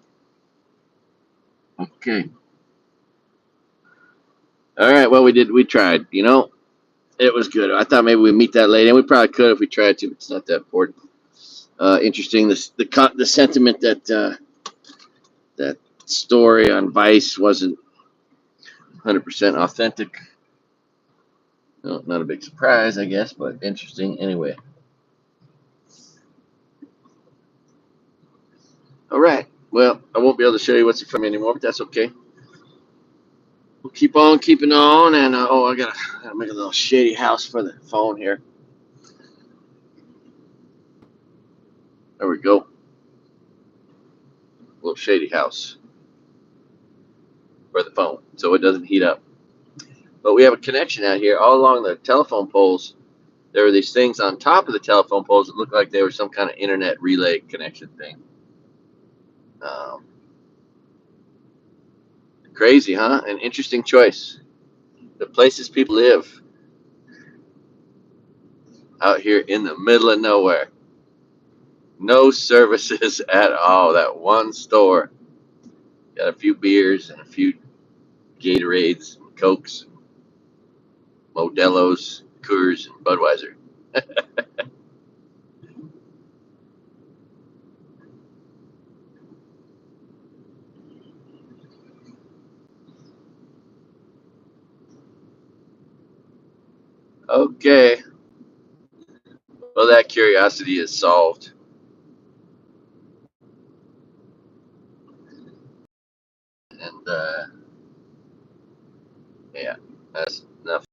Okay. All right. Well, we tried. It was good. I thought maybe we'd meet that lady, and we probably could if we tried to. But it's not that important. Interesting. The sentiment that story on Vice wasn't 100% authentic. No, not a big surprise, I guess, but interesting anyway. All right. Well, I won't be able to show you what's in front of me anymore, but that's okay. We'll keep on keeping on, and I gotta make a little shady house for the phone here. There we go. A little shady house for the phone, so it doesn't heat up. But we have a connection out here all along the telephone poles. There were these things on top of the telephone poles that looked like they were some kind of internet relay connection thing. Um, Crazy, huh? An interesting choice. The places people live out here in the middle of nowhere. No services at all. That one store got a few beers and a few Gatorades, Cokes, Modelo's, Coors, and Budweiser. Okay. Well, that curiosity is solved. And yeah, that's enough.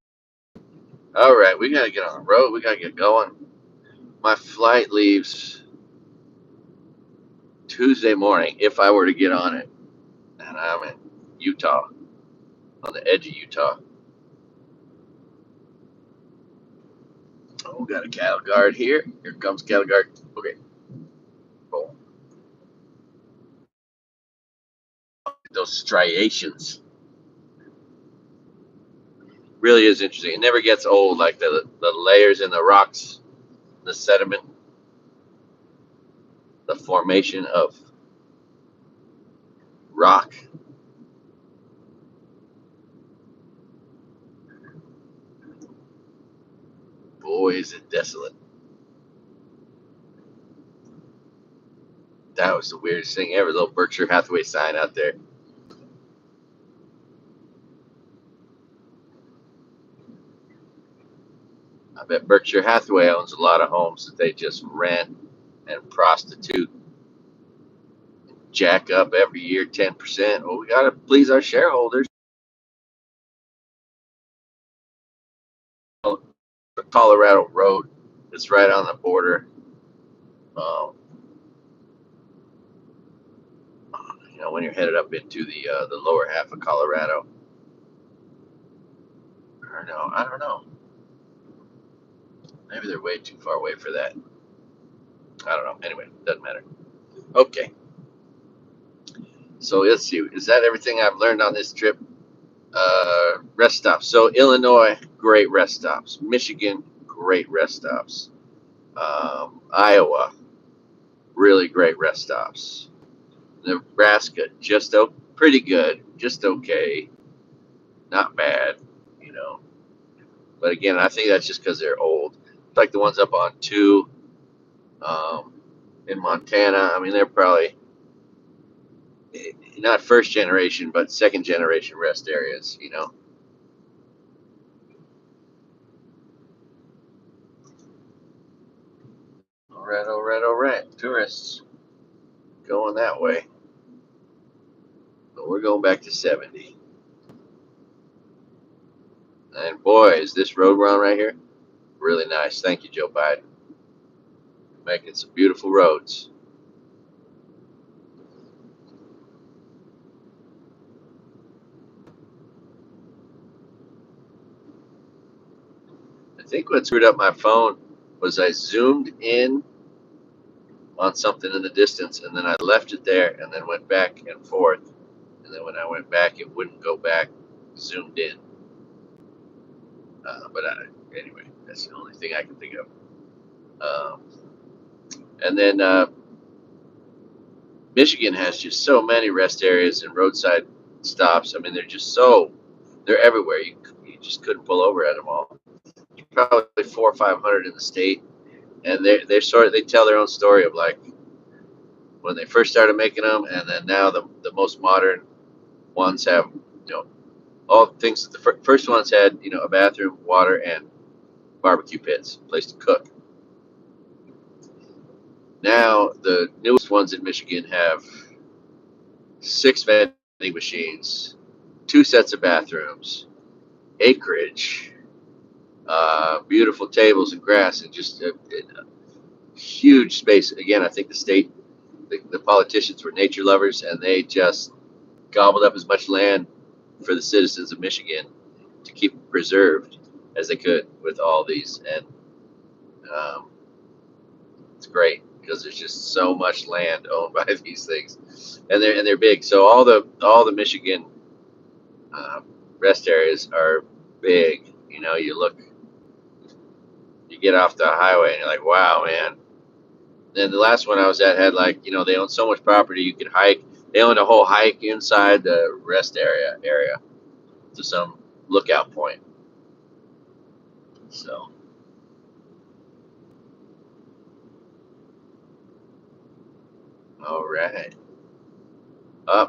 All right, we got to get on the road. We got to get going. My flight leaves Tuesday morning if I were to get on it. And I'm in Utah, on the edge of Utah. Oh, we got a cattle guard here. Here comes cattle guard. Okay, boom. Those striations really is interesting. It never gets old, like the layers in the rocks, the sediment, the formation of rock. Boy, is it desolate. That was the weirdest thing ever. The little Berkshire Hathaway sign out there. I bet Berkshire Hathaway owns a lot of homes that they just rent and prostitute, jack up every year 10%. Well, we got to please our shareholders. The Colorado Road, it's right on the border. Um, when you're headed up into the lower half of Colorado. Or no, I don't know. Maybe they're way too far away for that. I don't know. Anyway, doesn't matter. Okay, so let's see. Is that everything I've learned on this trip? Rest stops. So Illinois, great rest stops. Michigan, great rest stops. Iowa, really great rest stops. Nebraska, pretty good, just okay, not bad, you know. But again, I think that's just because they're old. Like the ones up on two um, in Montana. I mean, they're probably not first generation, but second generation rest areas, you know. All right, all right, all right. Tourists going that way. But we're going back to 70. And boy, is this road run right here really nice. Thank you, Joe Biden. Making some beautiful roads. think what screwed up my phone was I zoomed in on something in the distance, and then I left it there, and then went back and forth. And then when I went back, it wouldn't go back zoomed in. Anyway, that's the only thing I can think of. Um, and then Michigan has just so many rest areas and roadside stops. I mean, they're everywhere. You just couldn't pull over at them all. There's probably 400 or 500 in the state, and they tell their own story of like when they first started making them, and then now the most modern ones have all the things that the first ones had, a bathroom, water, and barbecue pits, place to cook. Now the newest ones in Michigan have 6 vending machines, 2 sets of bathrooms, acreage, beautiful tables and grass, and just a huge space. Again, I think the politicians were nature lovers, and they just gobbled up as much land for the citizens of Michigan to keep preserved as they could with all these. And um, it's great because there's just so much land owned by these things, and they're big. So all the Michigan uh, rest areas are big. You get off the highway and you're like, wow, man. Then the last one I was at had they own so much property you could hike. They owned a whole hike inside the rest area to some lookout point. So, all right.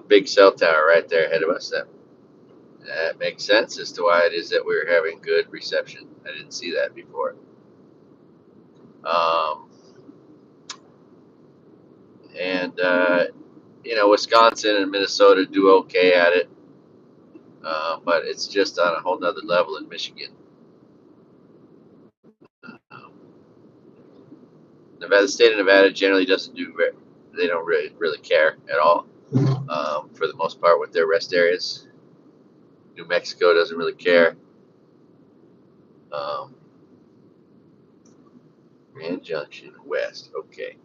Big cell tower right there ahead of us. That makes sense as to why it is that we're having good reception. I didn't see that before. Um, and Wisconsin and Minnesota do okay at it, but it's just on a whole nother level in Michigan. Um, Nevada, the state of Nevada generally doesn't do. They don't really care at all, for the most part, with their rest areas. New Mexico doesn't really care. Um, Grand Junction West, okay.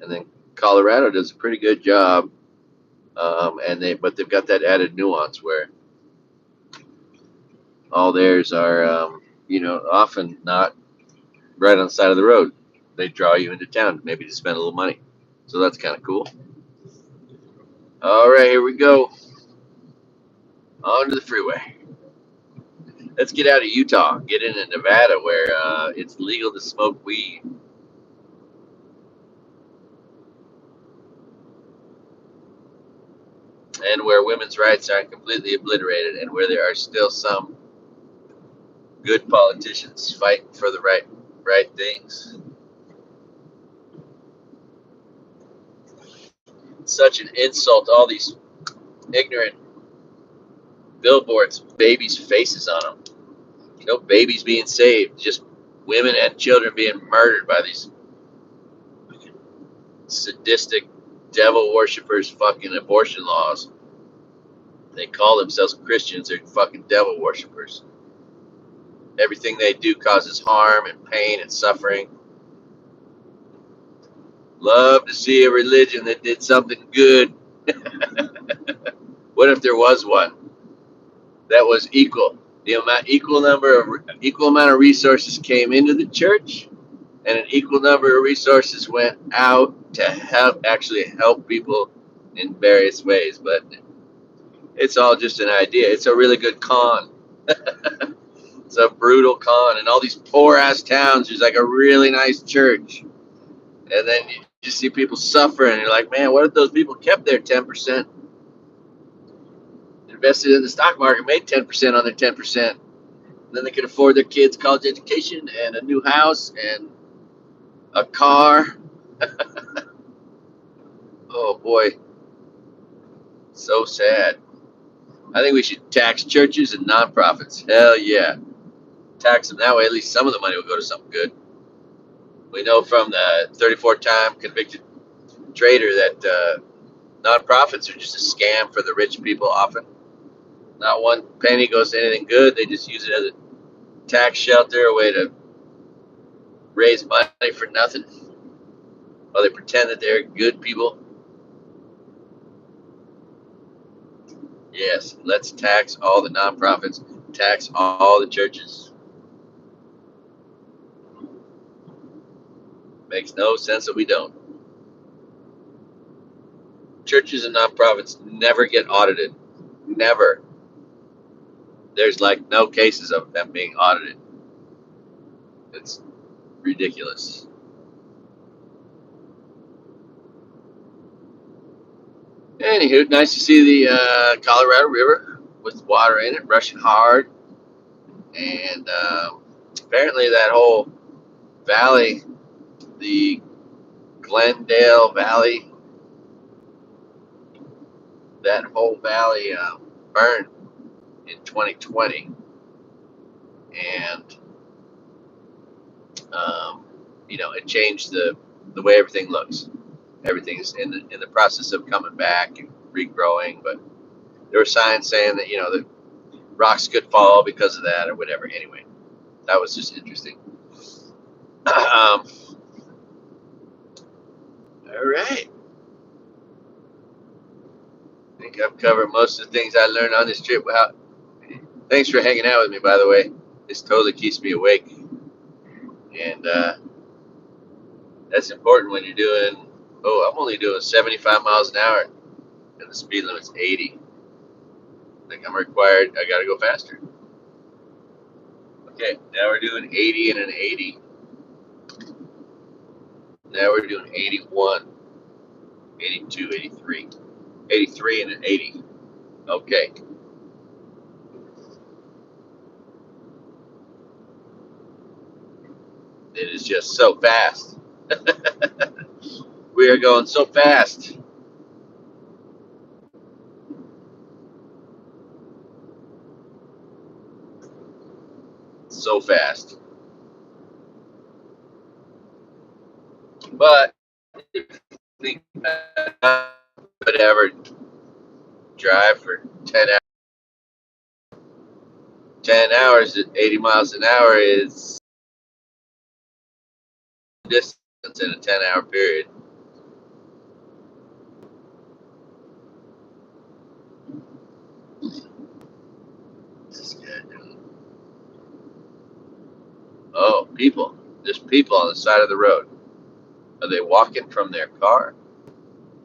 And then Colorado does a pretty good job, but they've got that added nuance where all theirs are, often not right on the side of the road. They draw you into town, maybe to spend a little money. So that's kind of cool. All right, here we go. On to the freeway. Let's get out of Utah, get into Nevada, where it's legal to smoke weed. And where women's rights aren't completely obliterated, and where there are still some good politicians fighting for the right things. Such an insult, all these ignorant billboards, babies' faces on them. No babies being saved, just women and children being murdered by these sadistic devil worshippers fucking abortion laws. They call themselves Christians, they're fucking devil worshippers. Everything they do causes harm and pain and suffering. Love to see a religion that did something good. What if there was one that was equal? Equal amount of resources came into the church, and an equal number of resources went out to help people in various ways. But it's all just an idea. It's a really good con. It's a brutal con. In all these poor ass towns, there's like a really nice church, and then you just see people suffering. And you're like, man, what if those people kept their 10%, invested in the stock market, made 10% on their 10%, and then they could afford their kids' college education and a new house and a car. Oh boy, so sad. I think we should tax churches and nonprofits. Hell yeah. Tax them that way. At least some of the money will go to something good. We know from the 34-time convicted trader that Nonprofits are just a scam for the rich people often. Not one penny goes to anything good. They just use it as a tax shelter, a way to raise money for nothing. While they pretend that they're good people. Yes, let's tax all the nonprofits, tax all the churches. Makes no sense that we don't. Churches and nonprofits never get audited. Never. There's like no cases of them being audited. It's ridiculous. Anywho, nice to see the Colorado River with water in it, rushing hard. And apparently that whole valley, the Glendale Valley, that whole valley burned in 2020. And, it changed the way everything looks. Everything's in the process of coming back and regrowing. But there were signs saying that, the rocks could fall because of that or whatever. Anyway, that was just interesting. All right. I think I've covered most of the things I learned on this trip. Well, thanks for hanging out with me, by the way. This totally keeps me awake. And that's important when you're doing, I'm only doing 75 miles an hour and the speed limit's 80. I think I'm required, I got to go faster. Okay, now we're doing 80 and an 80. Now we're doing 81, 82, 83. 83 and an 80. Okay. It is just so fast. We are going so fast. So fast. But if we could ever drive for 10 hours at 80 miles an hour is distance in a 10-hour period. Oh, people. There's people on the side of the road. Are they walking from their car?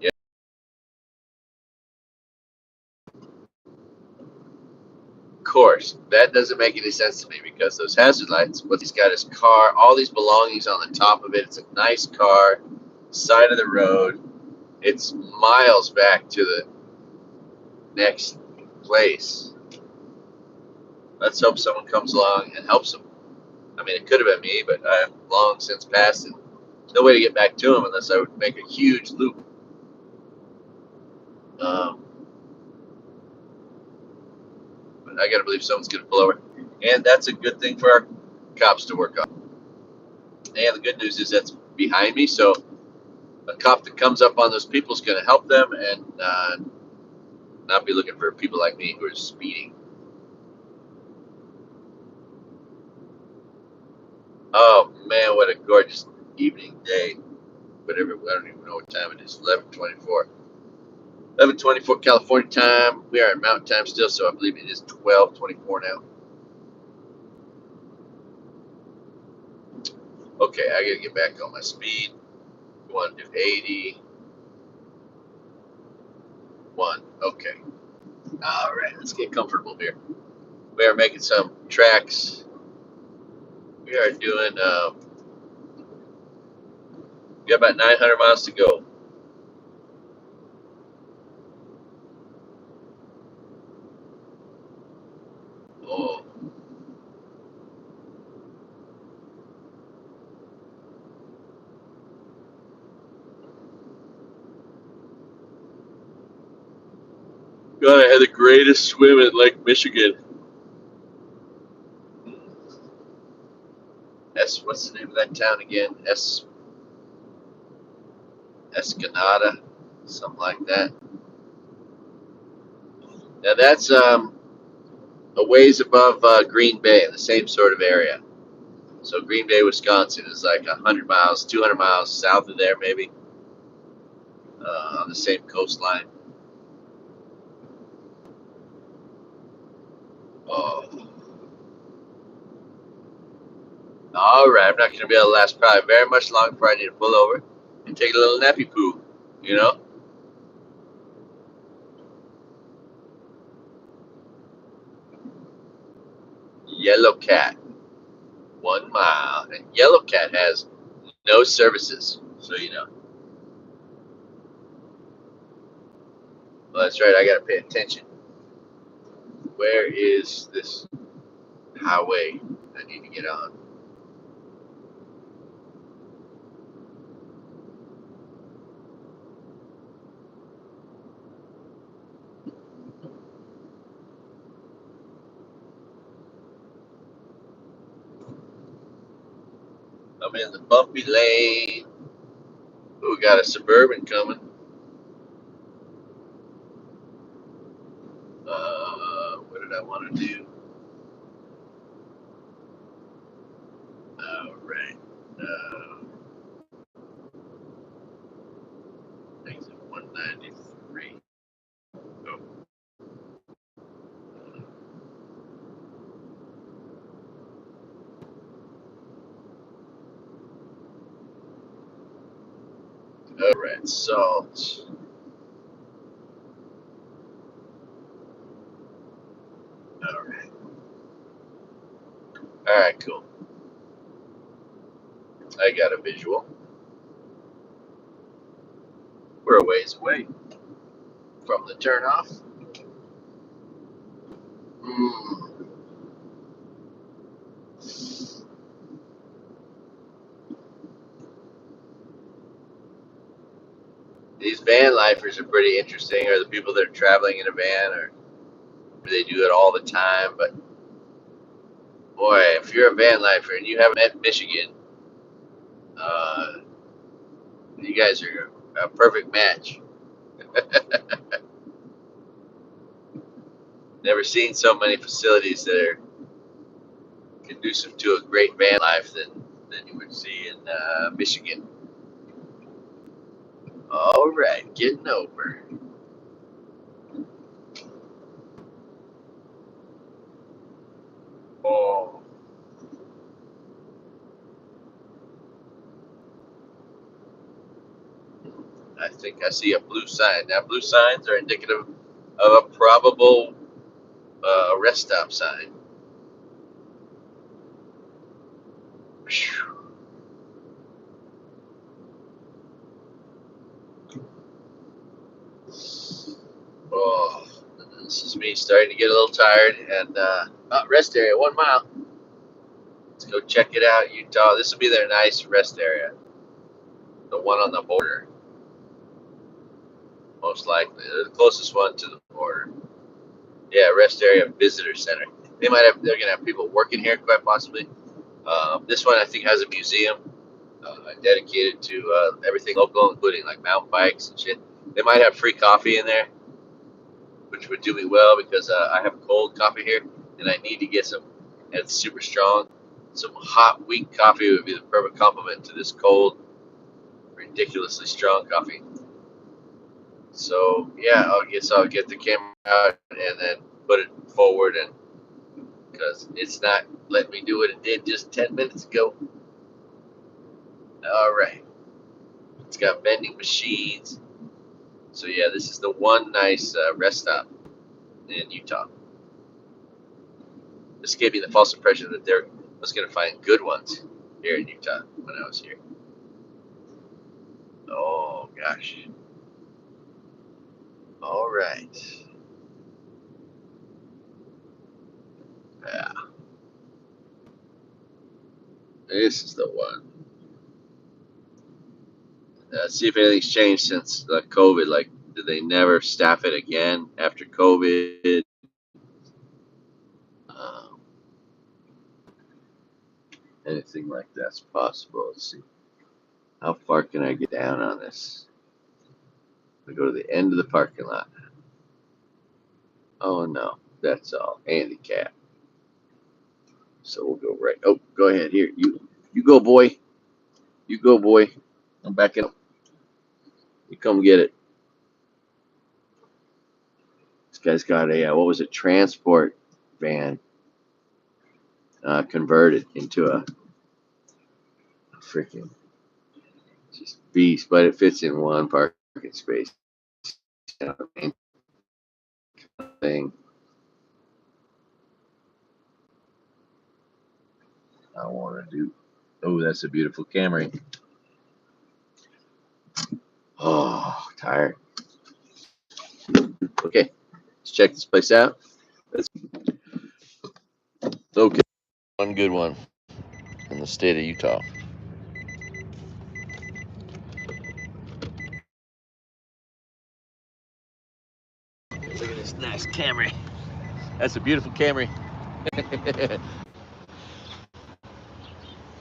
Yeah. Of course. That doesn't make any sense to me because those hazard lights, what he's got his car, all these belongings on the top of it. It's a nice car, side of the road. It's miles back to the next place. Let's hope someone comes along and helps him. I mean, it could have been me, but I've long since passed and no way to get back to him unless I would make a huge loop. Um, but I got to believe someone's going to pull over. And that's a good thing for our cops to work on. And the good news is that's behind me, so a cop that comes up on those people is going to help them and not be looking for people like me who are speeding. Oh man, what a gorgeous evening day! Whatever, I don't even know what time it is. 11:24. 11:24 California time. We are in Mountain Time still, so I believe it is 12:24 now. Okay, I gotta get back on my speed. We want to do 81. Okay. All right, let's get comfortable here. We are making some tracks. We are doing. We got about 900 miles to go. Oh, God, I had the greatest swim in Lake Michigan. What's the name of that town again? Escanada, something like that. Now that's a ways above Green Bay, in the same sort of area. So Green Bay, Wisconsin is like 100 miles, 200 miles south of there, maybe, on the same coastline. Oh, all right. I'm not going to be able to last probably very much longer before I need to pull over and take a little nappy poo. You know, Yellow Cat, 1 mile. And Yellow Cat has no services, so you know. Well, that's right. I got to pay attention. Where is this highway I need to get on? I'm in the bumpy lane. We got a Suburban coming. What did I want to do? All right. Exit 193. Oh, all right. Salt. All right. All right. Cool. I got a visual. We're a ways away from the turnoff. Mm. These van lifers are pretty interesting, or the people that are traveling in a van, or they do it all the time. But boy, if you're a van lifer and you haven't met Michigan, uh, you guys are a perfect match. Never seen so many facilities that are conducive to a great van life than you would see in Michigan. All right, getting over. Oh, I think I see a blue sign. Now, blue signs are indicative of a probable rest stop sign. Whew. Oh, this is me starting to get a little tired. And rest area, 1 mile. Let's go check it out, Utah. This will be their nice rest area, the one on the border, most likely. They're the closest one to the border. Yeah, rest area visitor center. They might have. They're gonna have people working here, quite possibly. This one I think has a museum dedicated to everything local, including like mountain bikes and shit. They might have free coffee in there, which would do me well because I have cold coffee here and I need to get some. And it's super strong. Some hot, weak coffee would be the perfect complement to this cold, ridiculously strong coffee. So yeah, I guess I'll get the camera out and then put it forward, and because it's not letting me do what it did just 10 minutes ago. All right, it's got vending machines. So yeah, this is the one nice rest stop in Utah. This gave me the false impression that there was going to find good ones here in Utah when I was here. Oh gosh. All right. Yeah, this is the one. See if anything's changed since COVID. Like, did they never staff it again after COVID? Um, Anything like that's possible. Let's see. How far can I get down on this? I go to the end of the parking lot. Oh no, that's all handicap. So we'll go right. Oh, go ahead. Here, you go, boy. You go, boy. I'm backing up. You come get it. This guy's got a what was it? Transport van converted into a freaking just beast, but it fits in one parking space. You know what I mean? Thing I want to do. Oh, that's a beautiful Camry. Oh, tired. Okay, let's check this place out. Okay, one good one in the state of Utah. Look at this nice Camry. That's a beautiful Camry.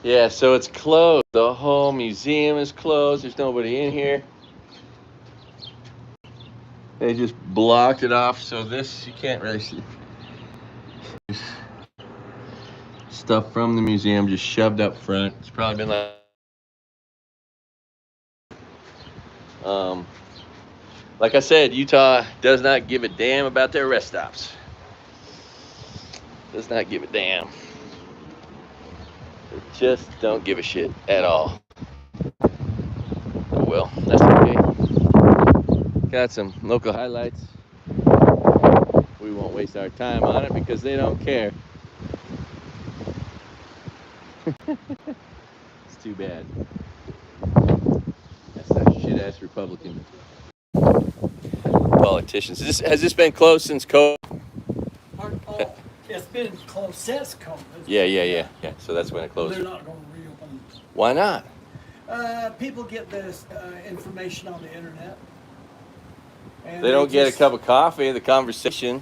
Yeah, so it's closed. The whole museum is closed. There's nobody in here. They just blocked it off, so this you can't really see. Stuff from the museum just shoved up front. It's probably been um, like I said, Utah does not give a damn about their rest stops. Does not give a damn. They just don't give a shit at all. Oh well, that's okay. Got some local highlights. We won't waste our time on it because they don't care. It's too bad. That's that shit ass Republican politicians. Has this been closed since COVID? Oh, it's been closed since COVID. Yeah. So that's when it closed. They're not going to reopen. Why not? People get this information on the internet. And They don't get a cup of coffee, the conversation,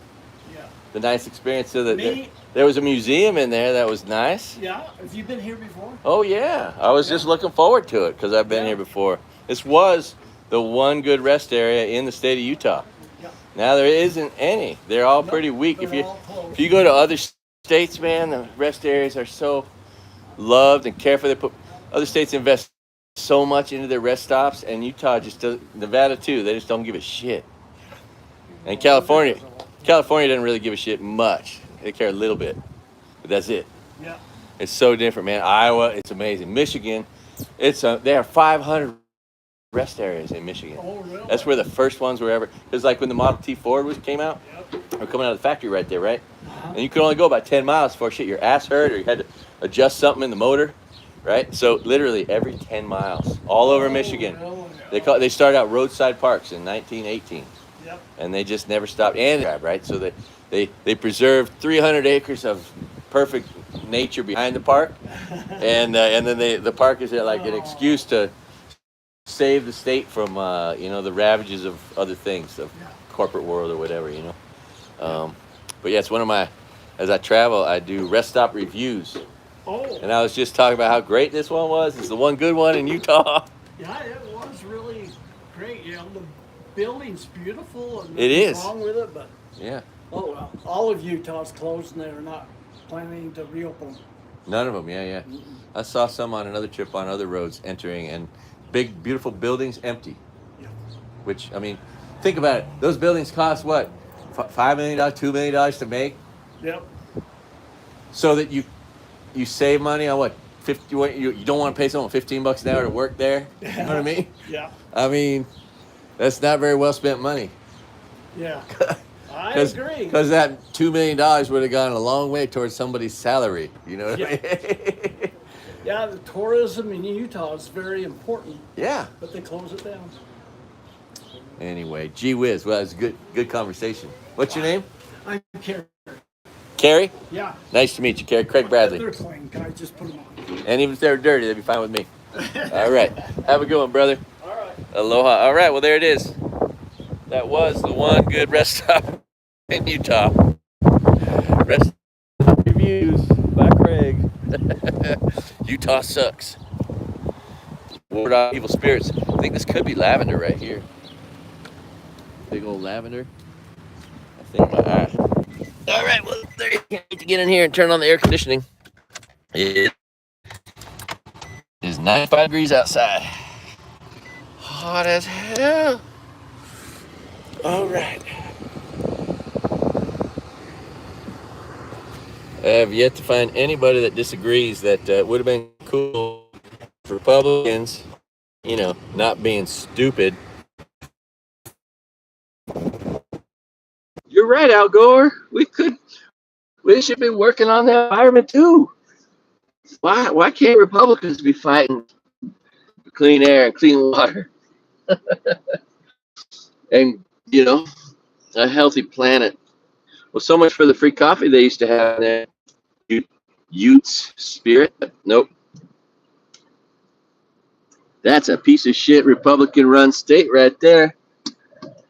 Yeah. the nice experience. So that Me? there was a museum in there that was nice. Yeah. Have you been here before? Oh yeah, I was just looking forward to it because I've been here before. This was the one good rest area in the state of Utah. Yeah. Now there isn't any. They're all pretty weak. If you go to other states, man, the rest areas are so loved and cared for. They put other states invest so much into their rest stops, and Utah just does. Nevada too. They just don't give a shit. And California doesn't really give a shit much. They care a little bit, but that's it. Yeah. It's so different, man. Iowa, it's amazing. Michigan, they have 500 rest areas in Michigan. Oh, really? That's where the first ones were ever. Because like when the Model T Ford came out, they were coming out of the factory right there, right? And you could only go about 10 miles before shit your ass hurt or you had to adjust something in the motor, right? So literally every 10 miles, all over Michigan. Really? They started out roadside parks in 1918. Yep. And they just never stopped. And right, so they preserved 300 acres of perfect nature behind the park, and then the park is like an excuse to save the state from the ravages of other things, of corporate world or whatever, But yeah, it's one of my, as I travel, I do rest stop reviews. Oh. And I was just talking about how great this one was. It's the one good one in Utah. Yeah, it was really great. The building's beautiful and It is. nothing wrong with it, but Yeah. oh well, all of Utah's closed and they're not planning to reopen. None of them, yeah. I saw some on another trip on other roads entering, and big, beautiful buildings empty. Yeah. Which, I mean, think about it. Those buildings cost what? $5 million, $2 million to make? Yep. So that you save money on what? You don't want to pay someone $15 an hour to work there? You know what I mean? Yeah. I mean, that's not very well spent money. Yeah. I agree. Because that $2 million would have gone a long way towards somebody's salary. You know what I mean? Yeah, the tourism in Utah is very important. Yeah. But they close it down. Anyway, gee whiz. Well, it's a good conversation. What's your name? I'm Carrie. Carrie? Yeah. Nice to meet you, Carrie. Craig Bradley. They're clean. Can I just put them on? And even if they're dirty, they'd be fine with me. All right. Have a good one, brother. All right. Aloha. All right. Well, there it is. That was the one good rest stop in Utah. Rest stop reviews by Craig. Utah sucks. Ward off evil spirits. I think this could be lavender right here. Big old lavender. I thing in my eye. All right, well, there you can't wait to get in here and turn on the air conditioning. It is 95 degrees outside. Hot as hell. All right. I have yet to find anybody that disagrees that it would have been cool for Republicans, not being stupid. You're right, Al Gore. We should be working on the environment too. Why can't Republicans be fighting for clean air and clean water and a healthy planet? Well, so much for the free coffee they used to have there. Utes spirit. Nope. That's a piece of shit Republican run state right there.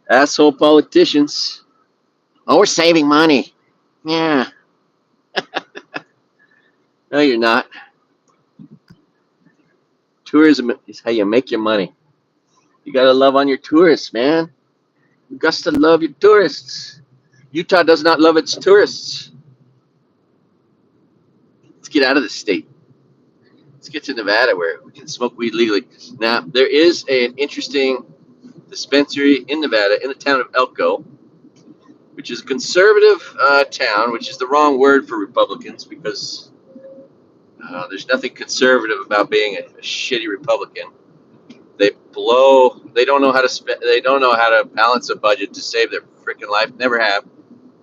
Asshole politicians. Oh, we're saving money. Yeah. No, you're not. Tourism is how you make your money. You gotta love on your tourists, man. You got to love your tourists. Utah does not love its tourists. Let's get out of the state. Let's get to Nevada where we can smoke weed legally. Now, there is an interesting dispensary in Nevada in the town of Elko, which is a conservative town, which is the wrong word for Republicans because there's nothing conservative about being a shitty Republican. They blow. They don't know how to spend. They don't know how to balance a budget to save their freaking life. Never have.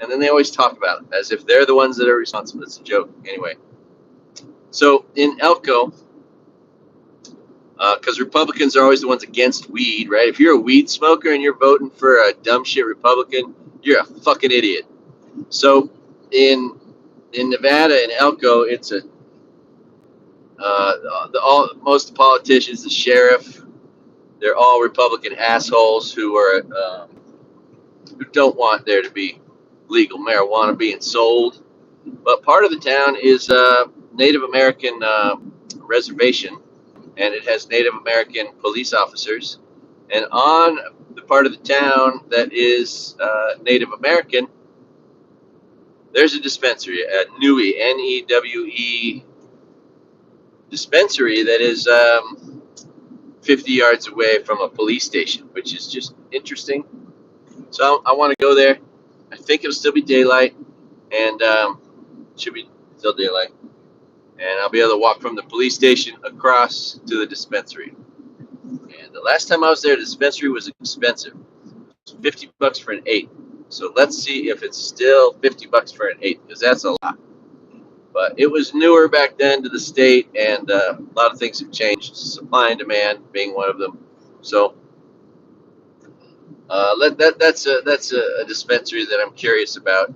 And then they always talk about it as if they're the ones that are responsible. It's a joke. Anyway, so in Elko, because Republicans are always the ones against weed, right? If you're a weed smoker and you're voting for a dumb shit Republican, you're a fucking idiot. So in Nevada, in Elko, it's most politicians, the sheriff, they're all Republican assholes who don't want there to be legal marijuana being sold. But part of the town is a Native American reservation, and it has Native American police officers. And on the part of the town that is Native American, there's a dispensary, a NEWE, Newe dispensary that is 50 yards away from a police station, which is just interesting. So I want to go there. I think it'll still be daylight, and should be still daylight. And I'll be able to walk from the police station across to the dispensary. And the last time I was there, the dispensary was expensive. It was $50 for an eighth. So let's see if it's still $50 for an eighth, because that's a lot. But it was newer back then to the state, and a lot of things have changed. Supply and demand being one of them. So that's a dispensary that I'm curious about.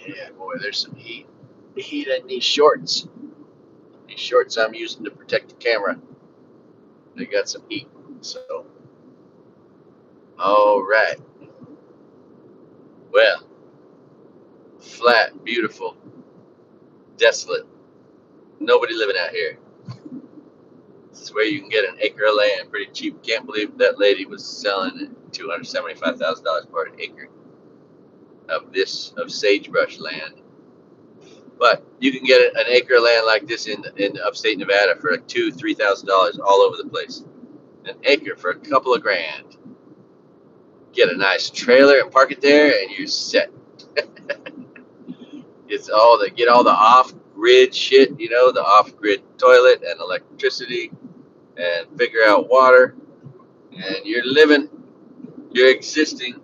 Yeah, boy, there's some heat. Heat in these shorts. These shorts I'm using to protect the camera. They got some heat. So, all right. Well, flat, beautiful, desolate. Nobody living out here. This is where you can get an acre of land pretty cheap. Can't believe that lady was selling $275,000 for an acre of sagebrush land. But you can get an acre of land like this in upstate Nevada for like $2,000-$3,000 all over the place. An acre for a couple of grand. Get a nice trailer and park it there, and you're set. Get all the off-grid shit, the off-grid toilet and electricity, and figure out water, and you're existing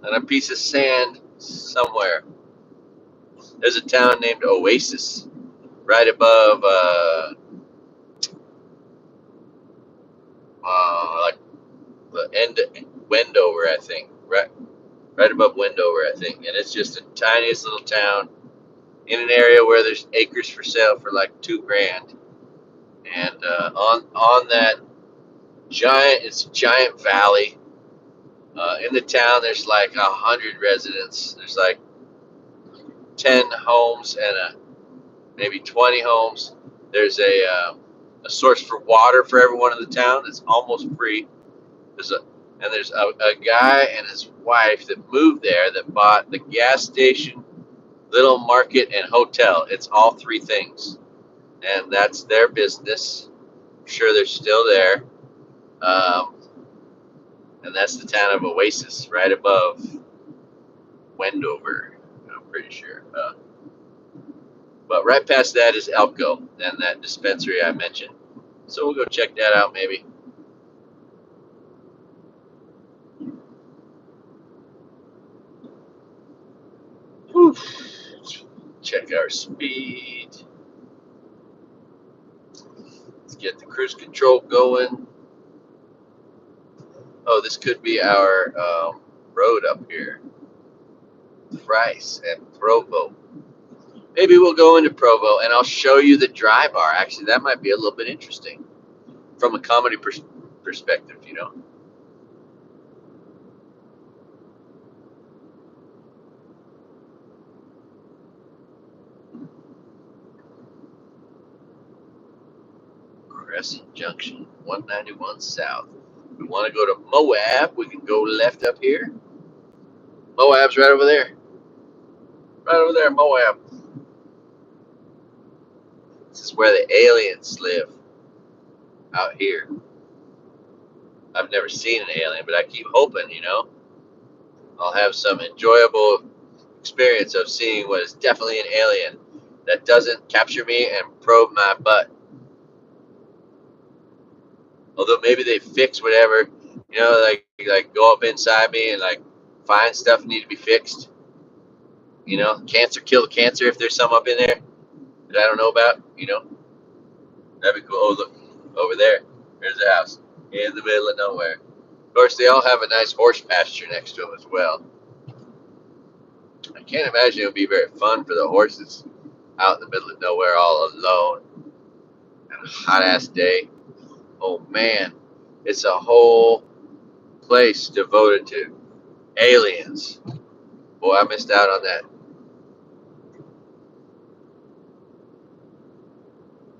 on a piece of sand somewhere. There's a town named Oasis right above, like the end of Wendover, I think, right above Wendover, I think, and it's just the tiniest little town in an area where there's acres for sale for like $2,000, and on that it's a giant valley. In the town, there's like 100 residents. There's like 10 homes and maybe 20 homes. There's a source for water for everyone in the town that's almost free. There's And there's a guy and his wife that moved there that bought the gas station, little market, and hotel. It's all three things, and that's their business. I'm sure they're still there, um, and that's the town of Oasis, right above Wendover. I'm pretty sure. But right past that is Elko, and that dispensary I mentioned. So we'll go check that out maybe. Whew. Check our speed. Let's get the cruise control going. Oh, this could be our road up here. Price and Provo. Maybe we'll go into Provo and I'll show you the dry bar. Actually, that might be a little bit interesting from a comedy perspective, you know. Crescent Junction, 191 South. If we want to go to Moab, we can go left up here. Moab's right over there. Right over there, Moab. This is where the aliens live, out here. I've never seen an alien, but I keep hoping, you know, I'll have some enjoyable experience of seeing what is definitely an alien that doesn't capture me and probe my butt. Although maybe they fix whatever, you know, like go up inside me and like find stuff need to be fixed. You know, cancer, kill the cancer if there's some up in there that I don't know about. You know, that'd be cool. Oh, look over there. There's the house in the middle of nowhere. Of course, they all have a nice horse pasture next to them as well. I can't imagine it would be very fun for the horses out in the middle of nowhere all alone on a hot ass day. Oh man, it's a whole place devoted to aliens. Boy, I missed out on that.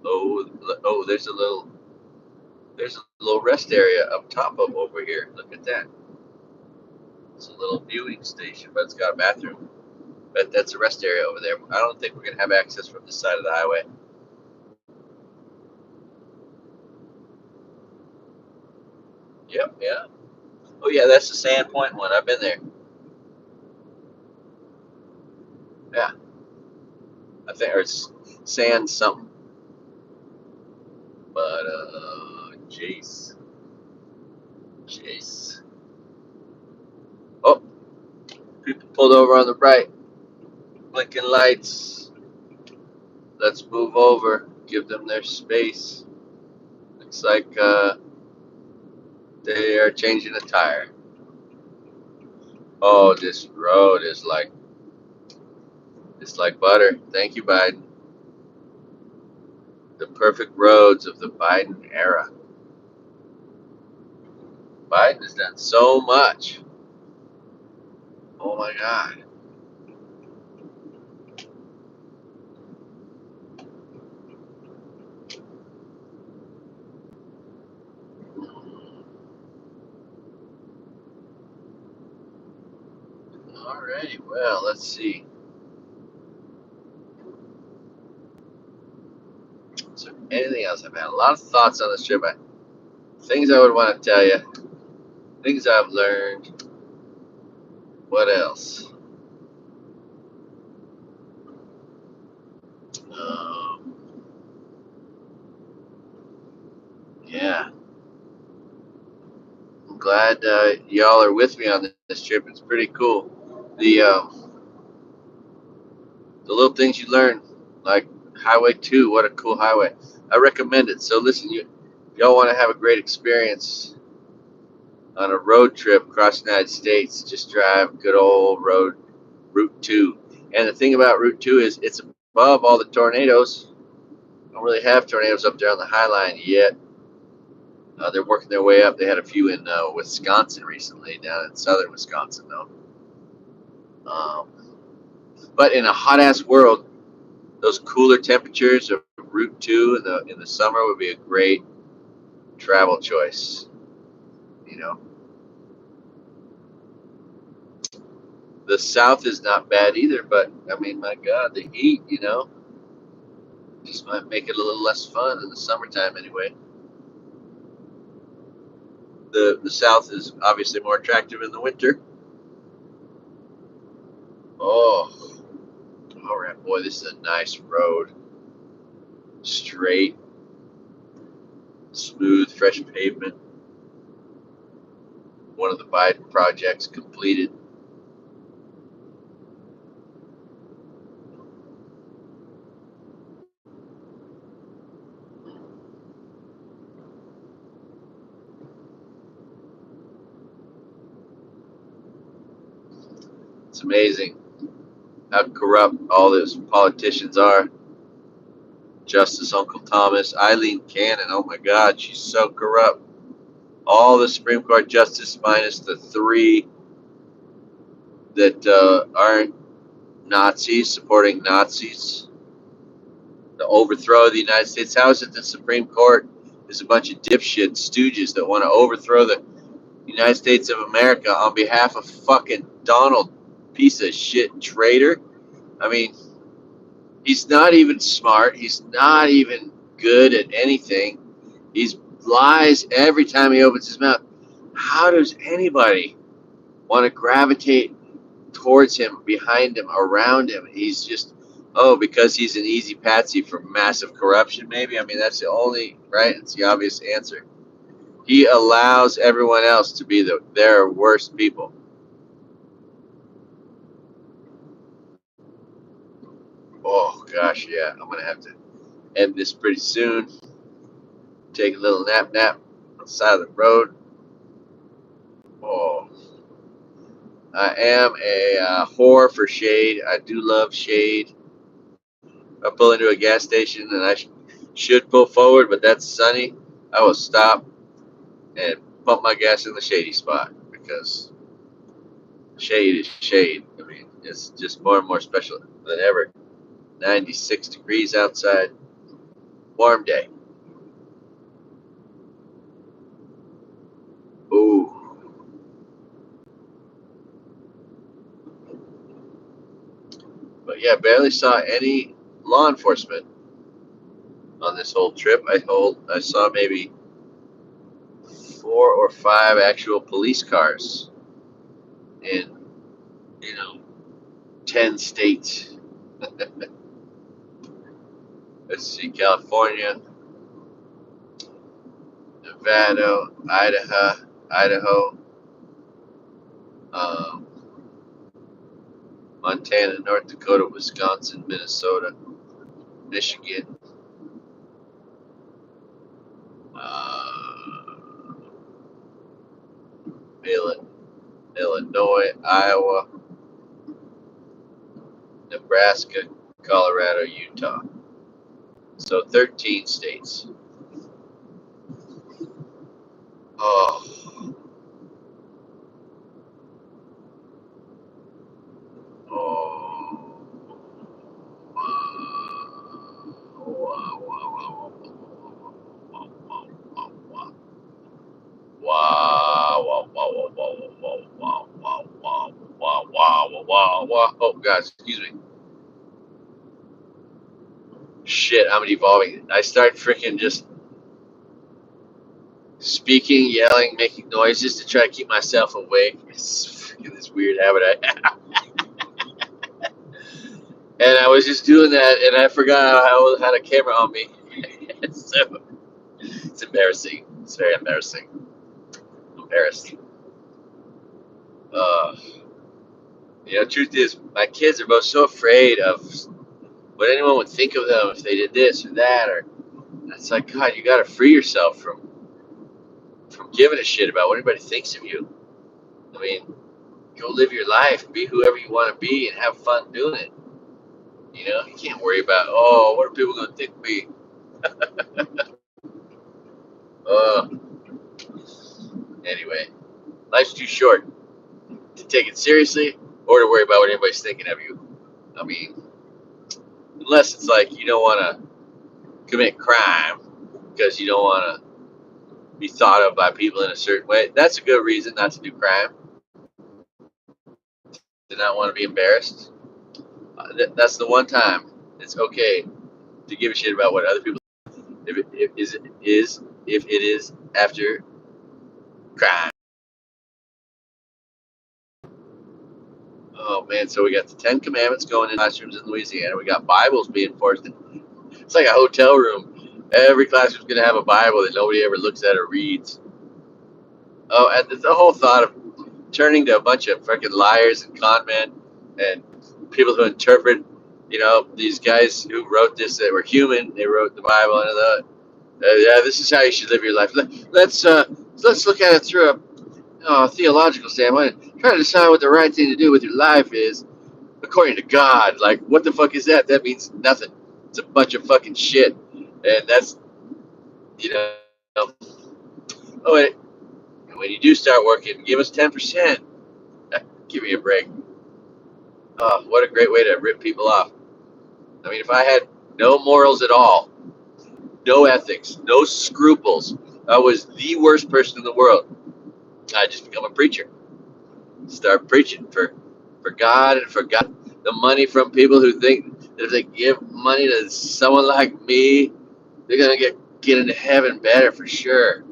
Oh, oh, there's a little rest area up top of over here. Look at that. It's a little viewing station, but it's got a bathroom. But that's a rest area over there. I don't think we're gonna have access from this side of the highway. Yep, yeah. Oh yeah, that's the Sand Point one. I've been there. Yeah, I think or it's Sand something. But Jace, Jace. Oh, people pulled over on the right, blinking lights. Let's move over. Give them their space. Looks like they are changing a tire. Oh, this road is like it's like butter. Thank you, Biden. The perfect roads of the Biden era. Biden has done so much. Oh my God. Alrighty, well, let's see. Is there anything else? I've had a lot of thoughts on this trip. Things I would want to tell you. Things I've learned. What else? Um, yeah, I'm glad y'all are with me on this trip. It's pretty cool. The little things you learn, like Highway 2, what a cool highway. I recommend it. So listen, if y'all want to have a great experience on a road trip across the United States, just drive good old Route 2. And the thing about Route 2 is it's above all the tornadoes. Don't really have tornadoes up there on the High Line yet. They're working their way up. They had a few in Wisconsin recently, down in southern Wisconsin, though. Um, but in a hot ass world, those cooler temperatures of Route 2 in the summer would be a great travel choice. You know, The South is not bad either, but I mean, my God, the heat, just might make it a little less fun in the summertime anyway. The South is obviously more attractive in the winter. Oh, all right, boy, this is a nice road. Straight, smooth, fresh pavement. One of the Biden projects completed. It's amazing how corrupt all those politicians are. Justice Uncle Thomas, Eileen Cannon, oh my God, she's so corrupt. All the Supreme Court justices minus the three that aren't Nazis, supporting Nazis, the overthrow of the United States. How is it the Supreme Court is a bunch of dipshit stooges that want to overthrow the United States of America on behalf of fucking Donald, piece of shit traitor? I mean, he's not even smart. He's not even good at anything. He lies every time he opens his mouth. How does anybody want to gravitate towards him, behind him, around him? He's just, because he's an easy patsy for massive corruption, maybe? I mean, that's the only, right? It's the obvious answer. He allows everyone else to be their worst people. Oh, gosh, yeah. I'm going to have to end this pretty soon. Take a little nap on the side of the road. Oh, I am a whore for shade. I do love shade. I pull into a gas station and I should pull forward, but that's sunny. I will stop and pump my gas in the shady spot because shade is shade. I mean, it's just more and more special than ever. 96 degrees outside, warm day. Ooh. But yeah, barely saw any law enforcement on this whole trip. I saw maybe 4 or 5 actual police cars in, 10 states. Let's see, California, Nevada, Idaho, um, Montana, North Dakota, Wisconsin, Minnesota, Michigan, uh, Illinois, Iowa, Nebraska, Colorado, Utah. So 13 states. Oh, oh, wow, wow, wow, wow, wow, wow. Wow, wow, wow, wow, wow, wow, wow, wow, wow, wow, wow, wow, wow. Oh, guys, excuse me. Shit, I'm devolving. I start freaking just speaking, yelling, making noises to try to keep myself awake. It's freaking this weird habit I have. And I was just doing that, and I forgot I had a camera on me. So it's embarrassing. It's very embarrassing. Embarrassing. Uh, truth is, my kids are both so afraid of what anyone would think of them if they did this or that, or it's like, God, you got to free yourself from giving a shit about what anybody thinks of you. I mean, go live your life, be whoever you want to be, and have fun doing it. You can't worry about, what are people going to think of me? Uh, anyway, life's too short to take it seriously or to worry about what anybody's thinking of you. I mean, unless it's like you don't want to commit crime because you don't want to be thought of by people in a certain way. That's a good reason not to do crime. To not want to be embarrassed. That's the one time it's okay to give a shit about what other people. If it is after crime. Oh man, so we got the Ten Commandments going in classrooms in Louisiana. We got Bibles being forced. It's like a hotel room. Every classroom's gonna have a Bible that nobody ever looks at or reads. Oh, and the whole thought of turning to a bunch of freaking liars and con men and people who interpret, these guys who wrote this that were human. They wrote the Bible, and yeah, this is how you should live your life. Let's look at it through a theological standpoint. Try to decide what the right thing to do with your life is according to God. Like, what the fuck is that? That means nothing. It's a bunch of fucking shit, and that's you know. Oh, wait. When you do start working, give us 10%. Give me a break. Oh, what a great way to rip people off. I mean, if I had no morals at all, no ethics, no scruples, I was the worst person in the world. I'd just become a preacher. Start preaching for God and for God. The money from people who think that if they give money to someone like me, they're gonna get into heaven better for sure.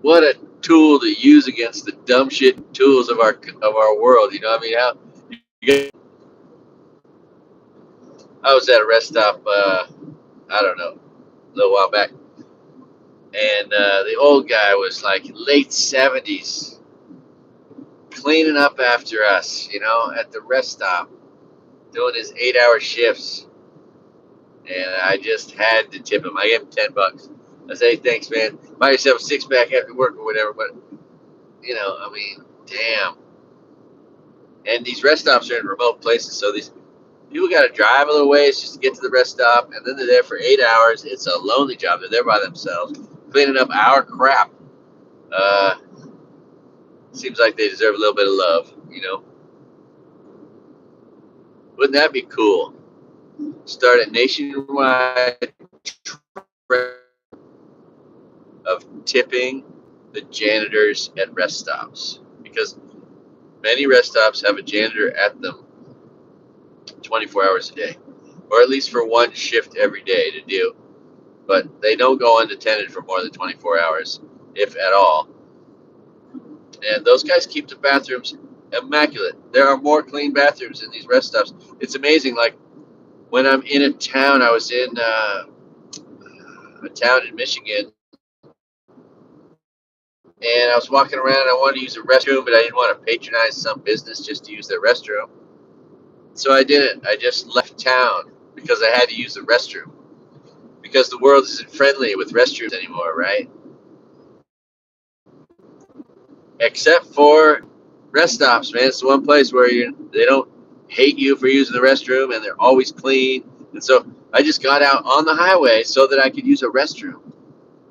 What a tool to use against the dumb shit tools of our world. You know what I mean? I was at a rest stop. I don't know, a little while back, and the old guy was like late 70s, cleaning up after us. At the rest stop, doing his 8-hour shifts, and I just had to tip him. I gave him $10. I say, hey, thanks, man. Buy yourself a six pack after work or whatever. But I mean, damn. And these rest stops are in remote places, so these people got to drive a little ways just to get to the rest stop, and then they're there for 8 hours. It's a lonely job. They're there by themselves, cleaning up our crap. Uh, Seems like they deserve a little bit of love. Wouldn't that be cool? Start a nationwide trend of tipping the janitors at rest stops, because many rest stops have a janitor at them 24 hours a day, or at least for one shift every day to do. But they don't go unattended for more than 24 hours, if at all. And those guys keep the bathrooms immaculate. There are more clean bathrooms in these rest stops. It's amazing. Like when I'm in a town, I was in a town in Michigan, and I was walking around. I wanted to use a restroom, but I didn't want to patronize some business just to use their restroom. So I didn't. I just left town because I had to use the restroom. Because the world isn't friendly with restrooms anymore, right? Except for rest stops, man. It's the one place where they don't hate you for using the restroom, and they're always clean. And so I just got out on the highway so that I could use a restroom.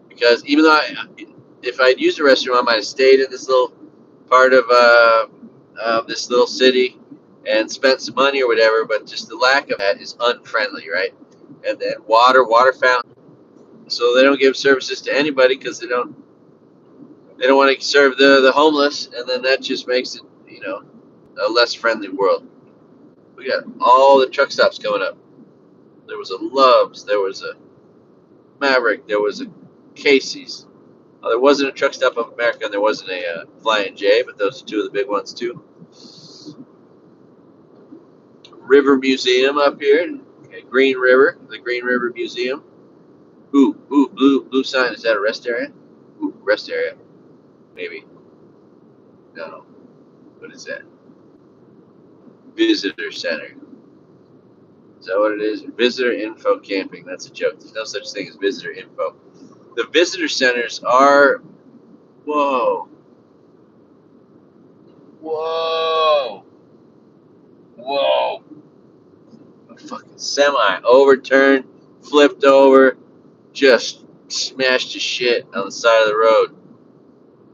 Because even though if I'd used a restroom, I might have stayed in this little part of this little city and spent some money or whatever. But just the lack of that is unfriendly, right? And then water fountain. So they don't give services to anybody because they don't want to serve the homeless, and then that just makes it a less friendly world. We got all the truck stops coming up. There was a Love's, there was a Maverick, there was a Casey's. There wasn't a Truck Stop of America, and there wasn't a Flying J, but those are two of the big ones too. River Museum up here, Green River, the Green River Museum. Ooh, blue sign. Is that a rest area? Ooh, rest area. Maybe. No. What is that? Visitor Center. Is that what it is? Visitor info camping. That's a joke. There's no such thing as visitor info. The visitor centers are, whoa, whoa, whoa. A fucking semi overturned, flipped over, just smashed to shit on the side of the road.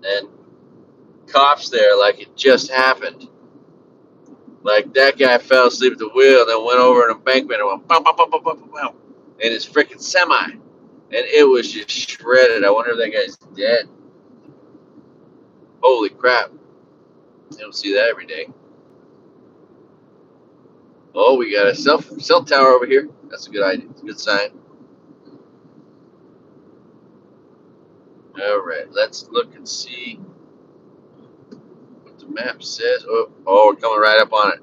And cops there like it just happened. Like that guy fell asleep at the wheel and then went over an embankment and went bum, bum, bum, bum, bum, bum, in his freaking semi. And it was just shredded. I wonder if that guy's dead. Holy crap. You don't see that every day. Oh, we got a cell tower over here. That's a good idea. It's a good sign. All right, let's look and see what the map says. Oh, we're coming right up on it.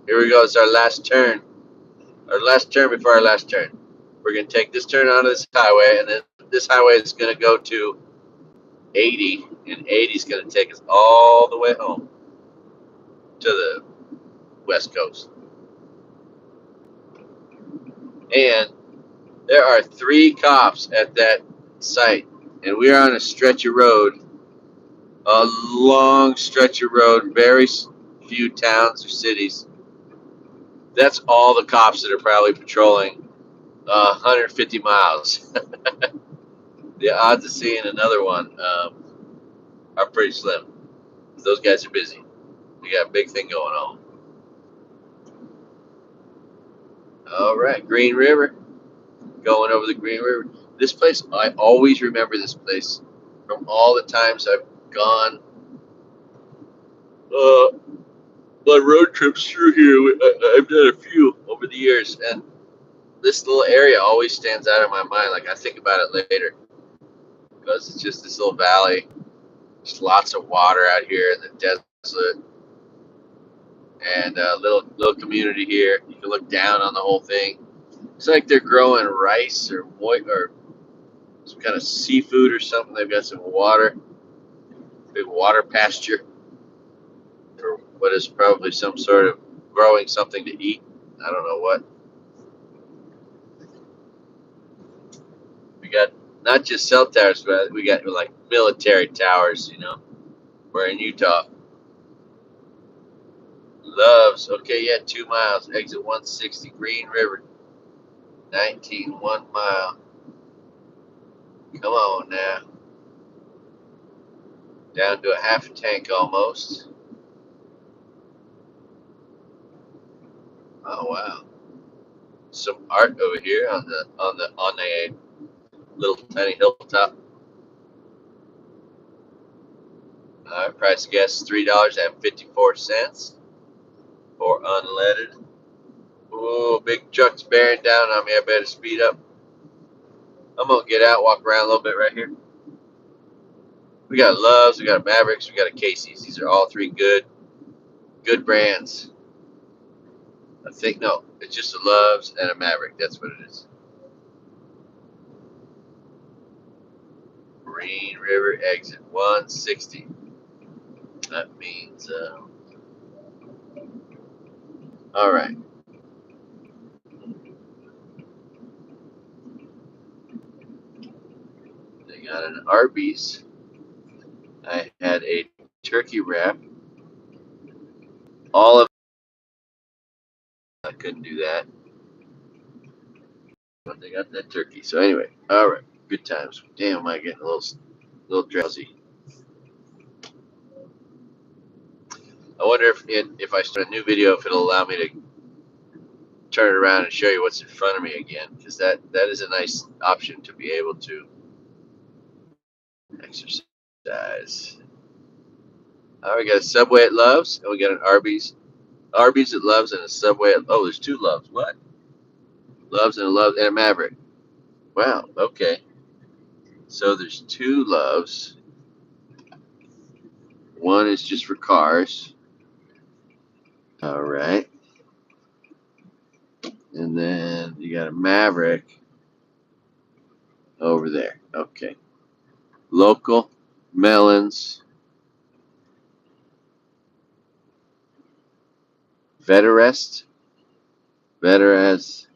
Here we go. It's our last turn. Our last turn before our last turn. We're going to take this turn onto this highway, and then this highway is going to go to 80, and 80 is going to take us all the way home to the West Coast. And there are 3 cops at that site, and we are on a stretch of road, a long stretch of road, very few towns or cities. That's all the cops that are probably patrolling 150 miles. The odds of seeing another one are pretty slim. Those guys are busy. We got a big thing going on. All right, Green River. Going over the Green River. This place, I always remember this place from all the times I've gone on road trips through here. I've done a few over the years, and this little area always stands out in my mind. Like I think about it later because it's just this little valley. Just lots of water out here in the desert, and a little community here. You can look down on the whole thing. It's like they're growing rice or some kind of seafood or something. They've got some water, big water pasture, or what is probably some sort of growing something to eat. I don't know what. We got not just cell towers, but we got like military towers. We're in Utah. Loves. Okay, yeah, 2 miles. Exit 160, Green River. 19, 1 mile. Come on now. Down to a half a tank almost. Oh wow. Some art over here on a little tiny hilltop. All right, price of gas is $3.54 for unleaded. Oh, big truck's bearing down on me. I better speed up. I'm gonna get out, walk around a little bit right here. We got Loves, we got Mavericks, we got a Casey's. These are all 3 good brands. I think no, it's just a Loves and a Maverick. That's what it is. Green River exit 160. That means all right. They got an Arby's. I had a turkey wrap. All of I couldn't do that, but they got that turkey. So anyway, all right, good times. Damn, am I getting a little drowsy? I wonder if I start a new video, if it'll allow me to turn it around and show you what's in front of me again, because that is a nice option to be able to exercise. All right, we got a Subway at Loves, and we got an Arby's at Loves, and a Subway at, oh, there's 2 Loves. What? Loves and a Maverick. Wow. Okay. So there's 2 Loves. One is just for cars. All right. And then you got a Maverick over there. Okay. Local melons. Veterest. Veterans.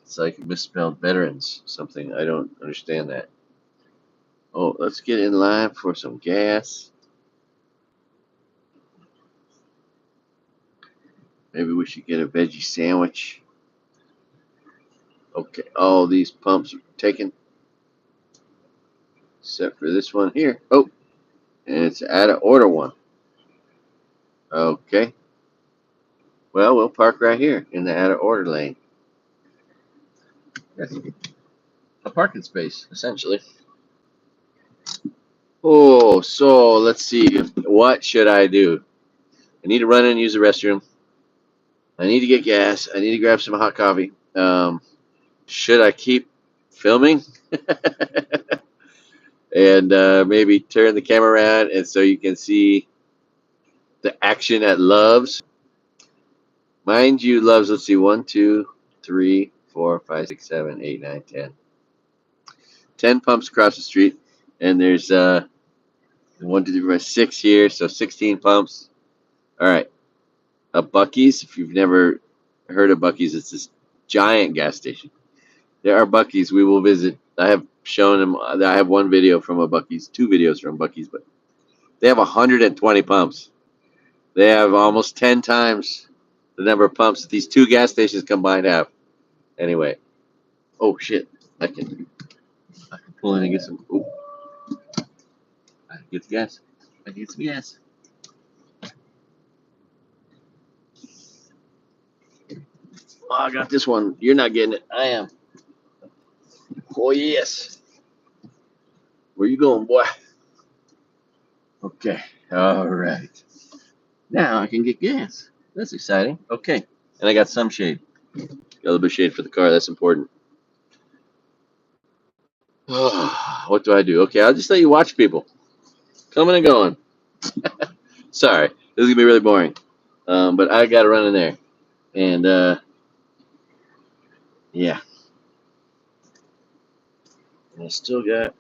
It's like misspelled veterans. Something. I don't understand that. Oh, let's get in line for some gas. Maybe we should get a veggie sandwich. Okay. All these pumps are taken. Except for this one here. Oh, and it's out of order one. Okay. Well, we'll park right here in the out of order lane. That's a parking space, essentially. Oh, so let's see. What should I do? I need to run in and use the restroom. I need to get gas. I need to grab some hot coffee. Should I keep filming and maybe turn the camera around and so you can see the action at Love's? Mind you, Love's, let's see, 1, 2, 3, 4, 5, 6, 7, 8, 9, 10. 10 pumps across the street, and there's 1, 2, 3, 4, 6 here, so 16 pumps. All right, a Bucky's. If you've never heard of Bucky's, it's this giant gas station. There are Bucky's we will visit. I have shown them. I have one video from a Bucky's, two videos from Bucky's, but they have 120 pumps. They have almost 10 times the number of pumps that these two gas stations combined have. Anyway, oh shit, I can pull in and get some. Ooh, I can get the gas. I can get some gas. Oh, I got this one. You're not getting it. I am. Oh yes. Where you going, boy? Okay. All right. Now I can get gas. That's exciting. Okay. And I got some shade. Got a little bit of shade for the car. That's important. What do I do? Okay, I'll just let you watch people coming and going. Sorry, this is gonna be really boring. But I gotta run in there, and yeah, and I still got.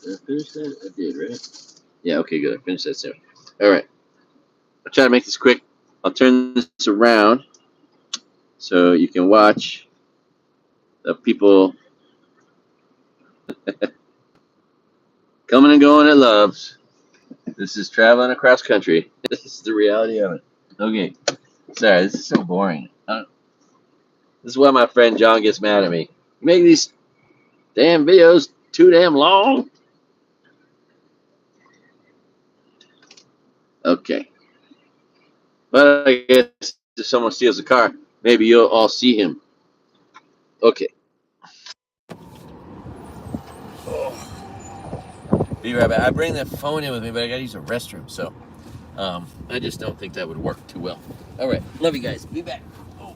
Did I finish that? I did, right? Yeah. Okay, good. I finished that soon. All right. I'll try to make this quick. I'll turn this around so you can watch the people coming and going at Love's. This is traveling across country. This is the reality of it. Okay. Sorry, this is so boring. This is why my friend John gets mad at me. You make these damn videos too damn long. Okay. But I guess if someone steals a car, maybe you'll all see him. Okay. Be right back. I bring the phone in with me, but I gotta use the restroom, so I just don't think that would work too well. All right. Love you guys. Be back. Oh,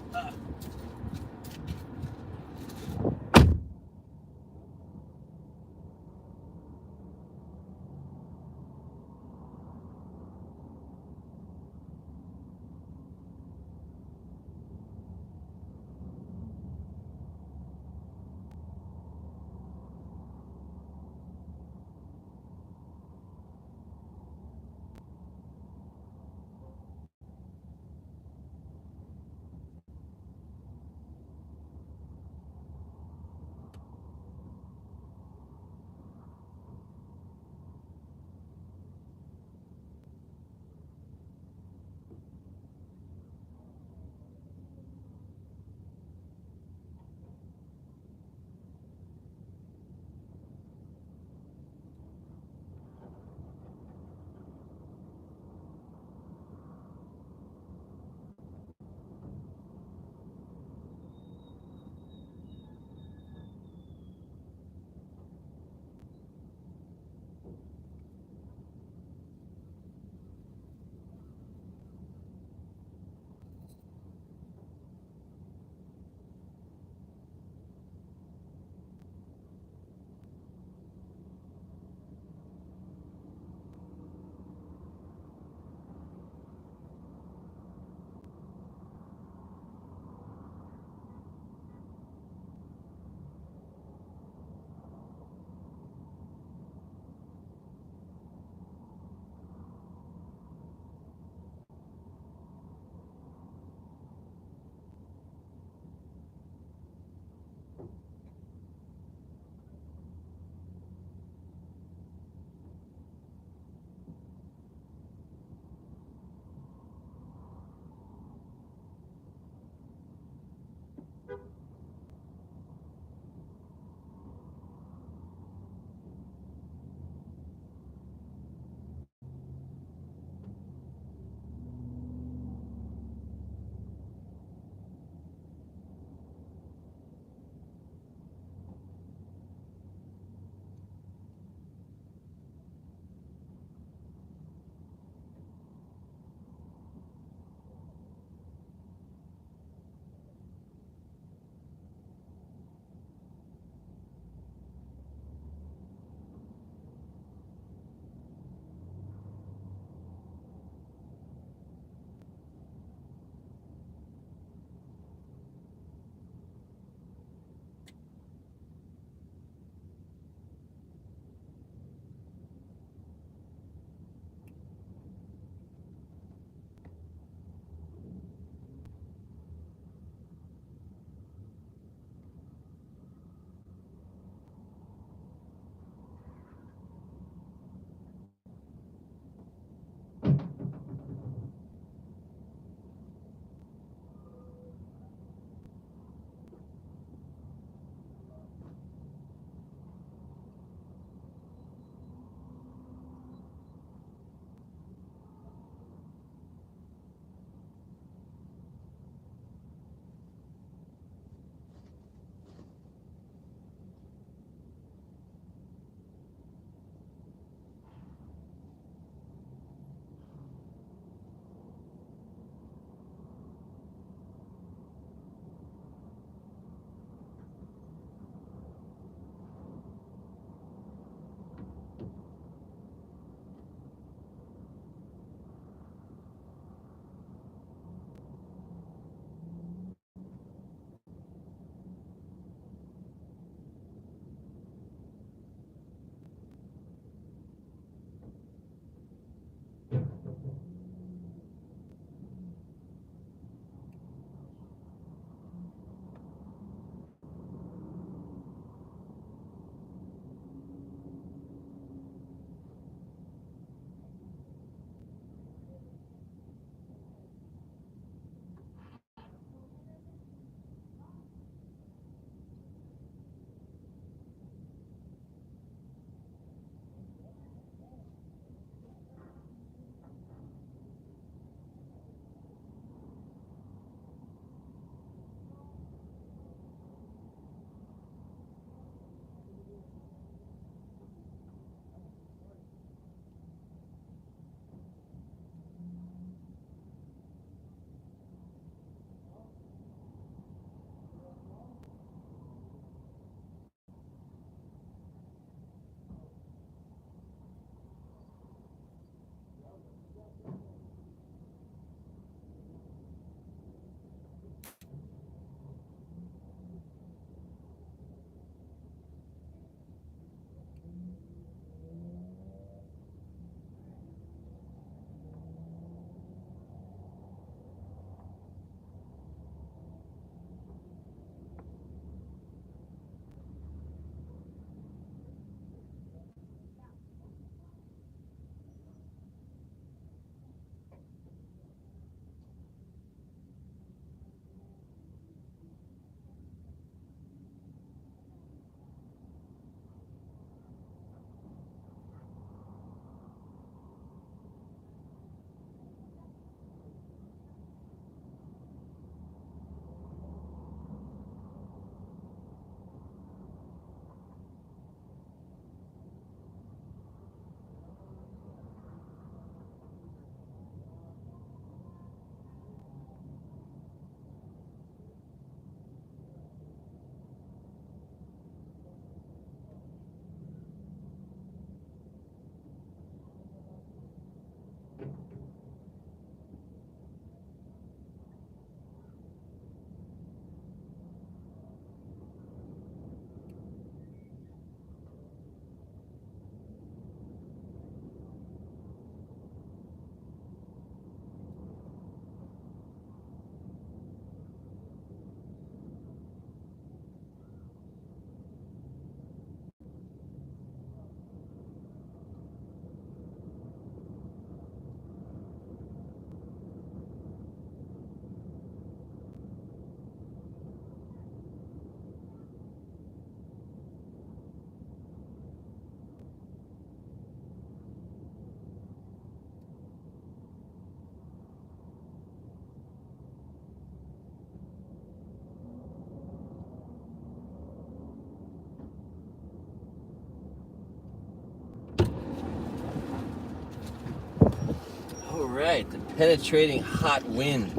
penetrating hot wind.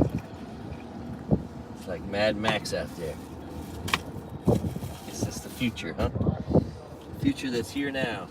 It's like Mad Max out there. Guess that's the future, huh? Future that's here now.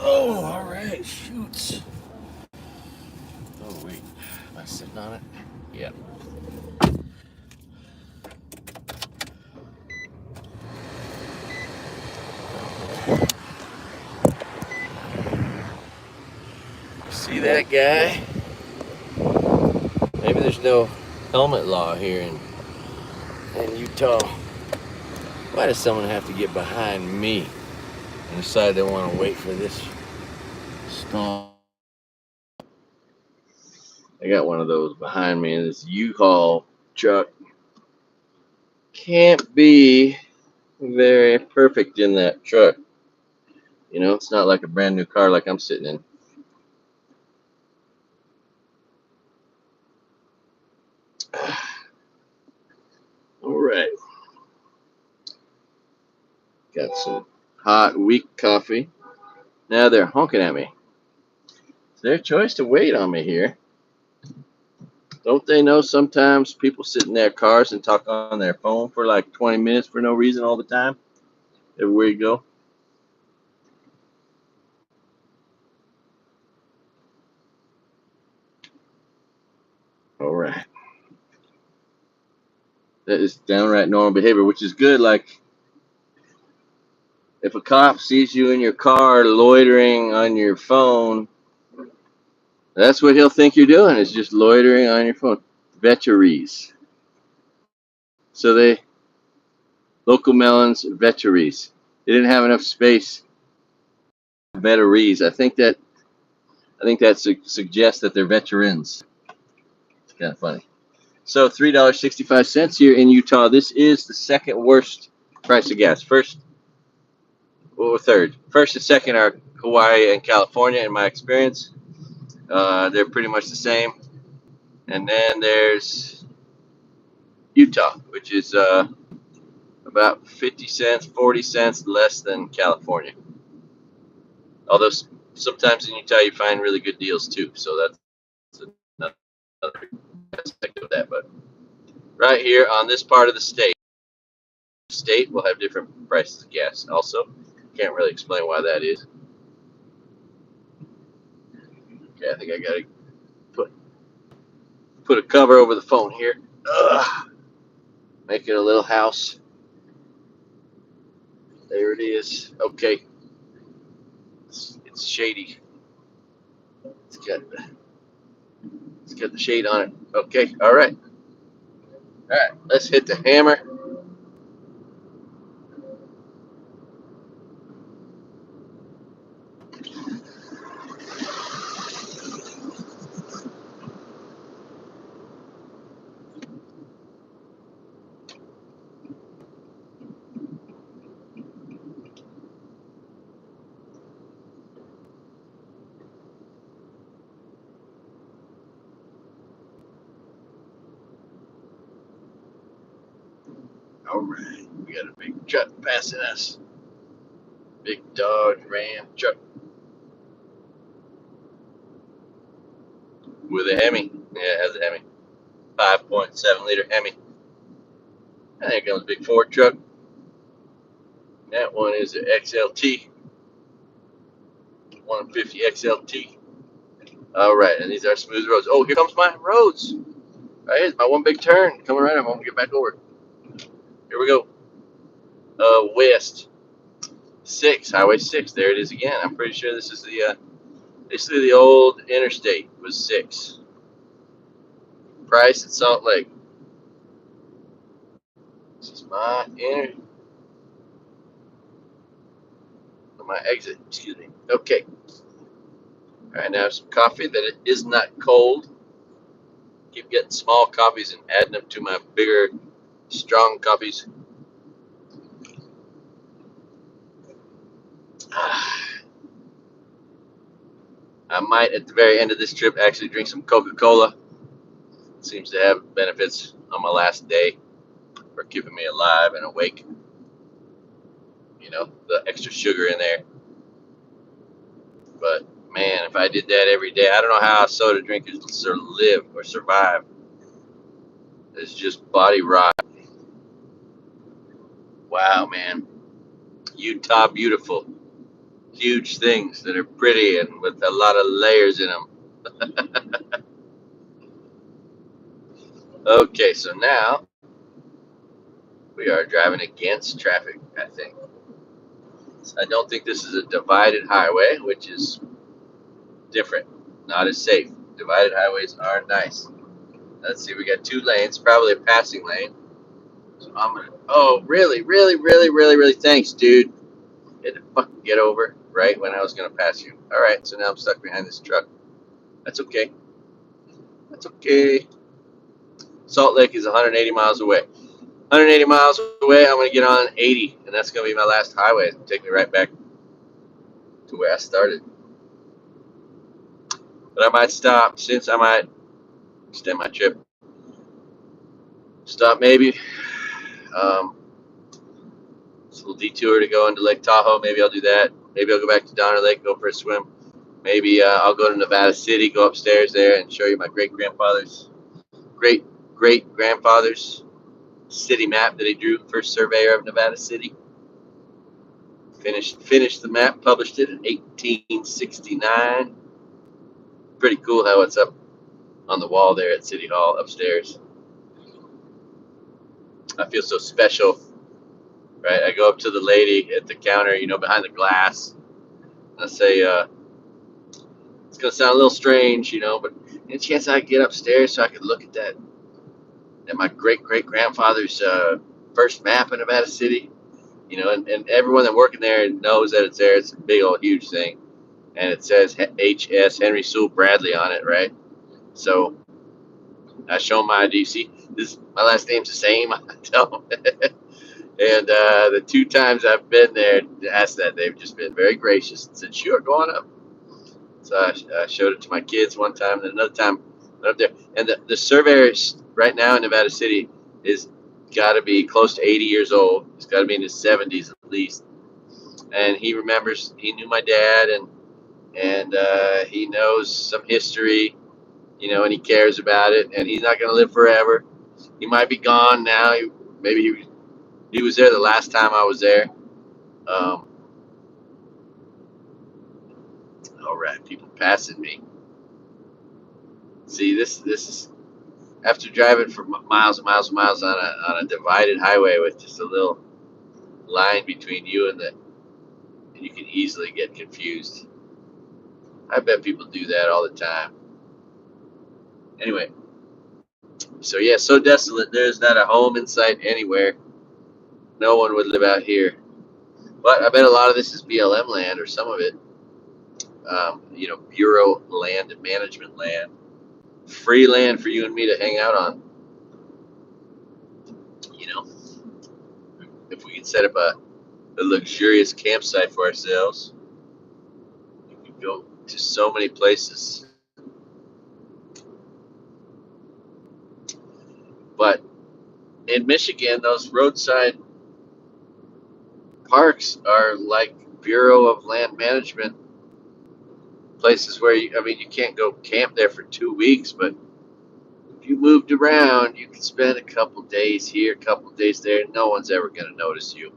Oh, all right, shoots. Oh, wait. Am I sitting on it? Yep. See that guy? Maybe there's no helmet law here in Utah. Why does someone have to get behind me and decide they want to wait for this stall? I got one of those behind me, and this U-Haul truck can't be very perfect in that truck. You know, it's not like a brand new car like I'm sitting in. All right. Got some hot, weak coffee. Now they're honking at me. It's their choice to wait on me here. Don't they know sometimes people sit in their cars and talk on their phone for like 20 minutes for no reason all the time? Everywhere you go. All right. That is downright normal behavior, which is good. Like, if a cop sees you in your car loitering on your phone, that's what he'll think you're doing, is just loitering on your phone. Vetcheries. So local melons, vetcheries. They didn't have enough space. Vetteries. I think that suggests that they're veterans. It's kind of funny. So $3.65 here in Utah. This is the second worst price of gas. First or third. First and second are Hawaii and California, in my experience. They're pretty much the same. And then there's Utah, which is about 50 cents, 40 cents less than California. Although sometimes in Utah you find really good deals too. So that's another aspect of that. But right here on this part of the state will have different prices of gas. Also, can't really explain why that is. Okay, I think I gotta put a cover over the phone here. Ugh. Make it a little house. There it is. Okay, it's shady. It's got it's got the shade on it. Okay, all right. All right, let's hit the hammer. All right, we got a big truck passing us. Big Dodge Ram truck with a Hemi. Yeah, it has a Hemi. 5.7 liter Hemi. I think that was a big Ford truck. That one is an XLT, 150 XLT. All right, and these are smooth roads. Oh, here comes my roads. Right, it's my one big turn coming right up. I'm gonna get back over. Here we go. West 6, Highway 6. There it is again. I'm pretty sure this is the old interstate was 6. Price at Salt Lake. This is my exit. Excuse me. Okay. All right, now some coffee that it is not cold. Keep getting small coffees and adding them to my bigger, strong coffees. I might, at the very end of this trip, actually drink some Coca-Cola. Seems to have benefits on my last day for keeping me alive and awake. You know, the extra sugar in there. But man, if I did that every day, I don't know how soda drinkers live or survive. It's just body rot. Wow, man. Utah, beautiful. Huge things that are pretty and with a lot of layers in them. Okay, so now we are driving against traffic, I think. I don't think this is a divided highway, which is different, not as safe. Divided highways are nice. Let's see, we got 2 lanes, probably a passing lane. So I'm gonna. Oh, really, really, really, really, really? Thanks, dude. Had to fucking get over right when I was gonna pass you. All right, so now I'm stuck behind this truck. That's okay. That's okay. Salt Lake is 180 miles away. 180 miles away, I'm gonna get on 80, and that's gonna be my last highway. It's gonna take me right back to where I started. But I might stop, since I might extend my trip. Stop maybe. It's a little detour to go into Lake Tahoe. Maybe I'll do that. Maybe I'll go back to Donner Lake, go for a swim. Maybe I'll go to Nevada City, go upstairs there, and show you my great grandfather's city map that he drew, first surveyor of Nevada City. Finished the map, published it in 1869. Pretty cool how it's up on the wall there at City Hall upstairs. I feel so special, right? I go up to the lady at the counter, behind the glass. I say, it's gonna sound a little strange, but any chance I could get upstairs so I could look at my great grandfather's first map of Nevada City, and everyone that working there knows that it's there. It's a big old huge thing, and it says H.S. Henry Sewell Bradley on it, right? So I show them my ID. See, my last name's the same. I tell them. And the 2 times I've been there to ask that, they've just been very gracious and said, "Sure, go on up." So I showed it to my kids one time, and another time went up there. And the surveyor right now in Nevada City is got to be close to 80 years old. He's got to be in his 70s at least. And he remembers, he knew my dad, and he knows some history, and he cares about it. And he's not going to live forever. He might be gone now. Maybe he was there the last time I was there. All right, people passing me. See, this is after driving for miles and miles and miles on a divided highway with just a little line between you and you can easily get confused. I bet people do that all the time. Anyway, so yeah, so desolate. There's not a home in sight anywhere. No one would live out here. But I bet a lot of this is BLM land, or some of it. Bureau land, management land, free land for you and me to hang out on. If we could set up a luxurious campsite for ourselves, we could go to so many places. But in Michigan, those roadside parks are like Bureau of Land Management places where you can't go camp there for 2 weeks, but if you moved around, you could spend a couple days here, a couple days there. No one's ever going to notice you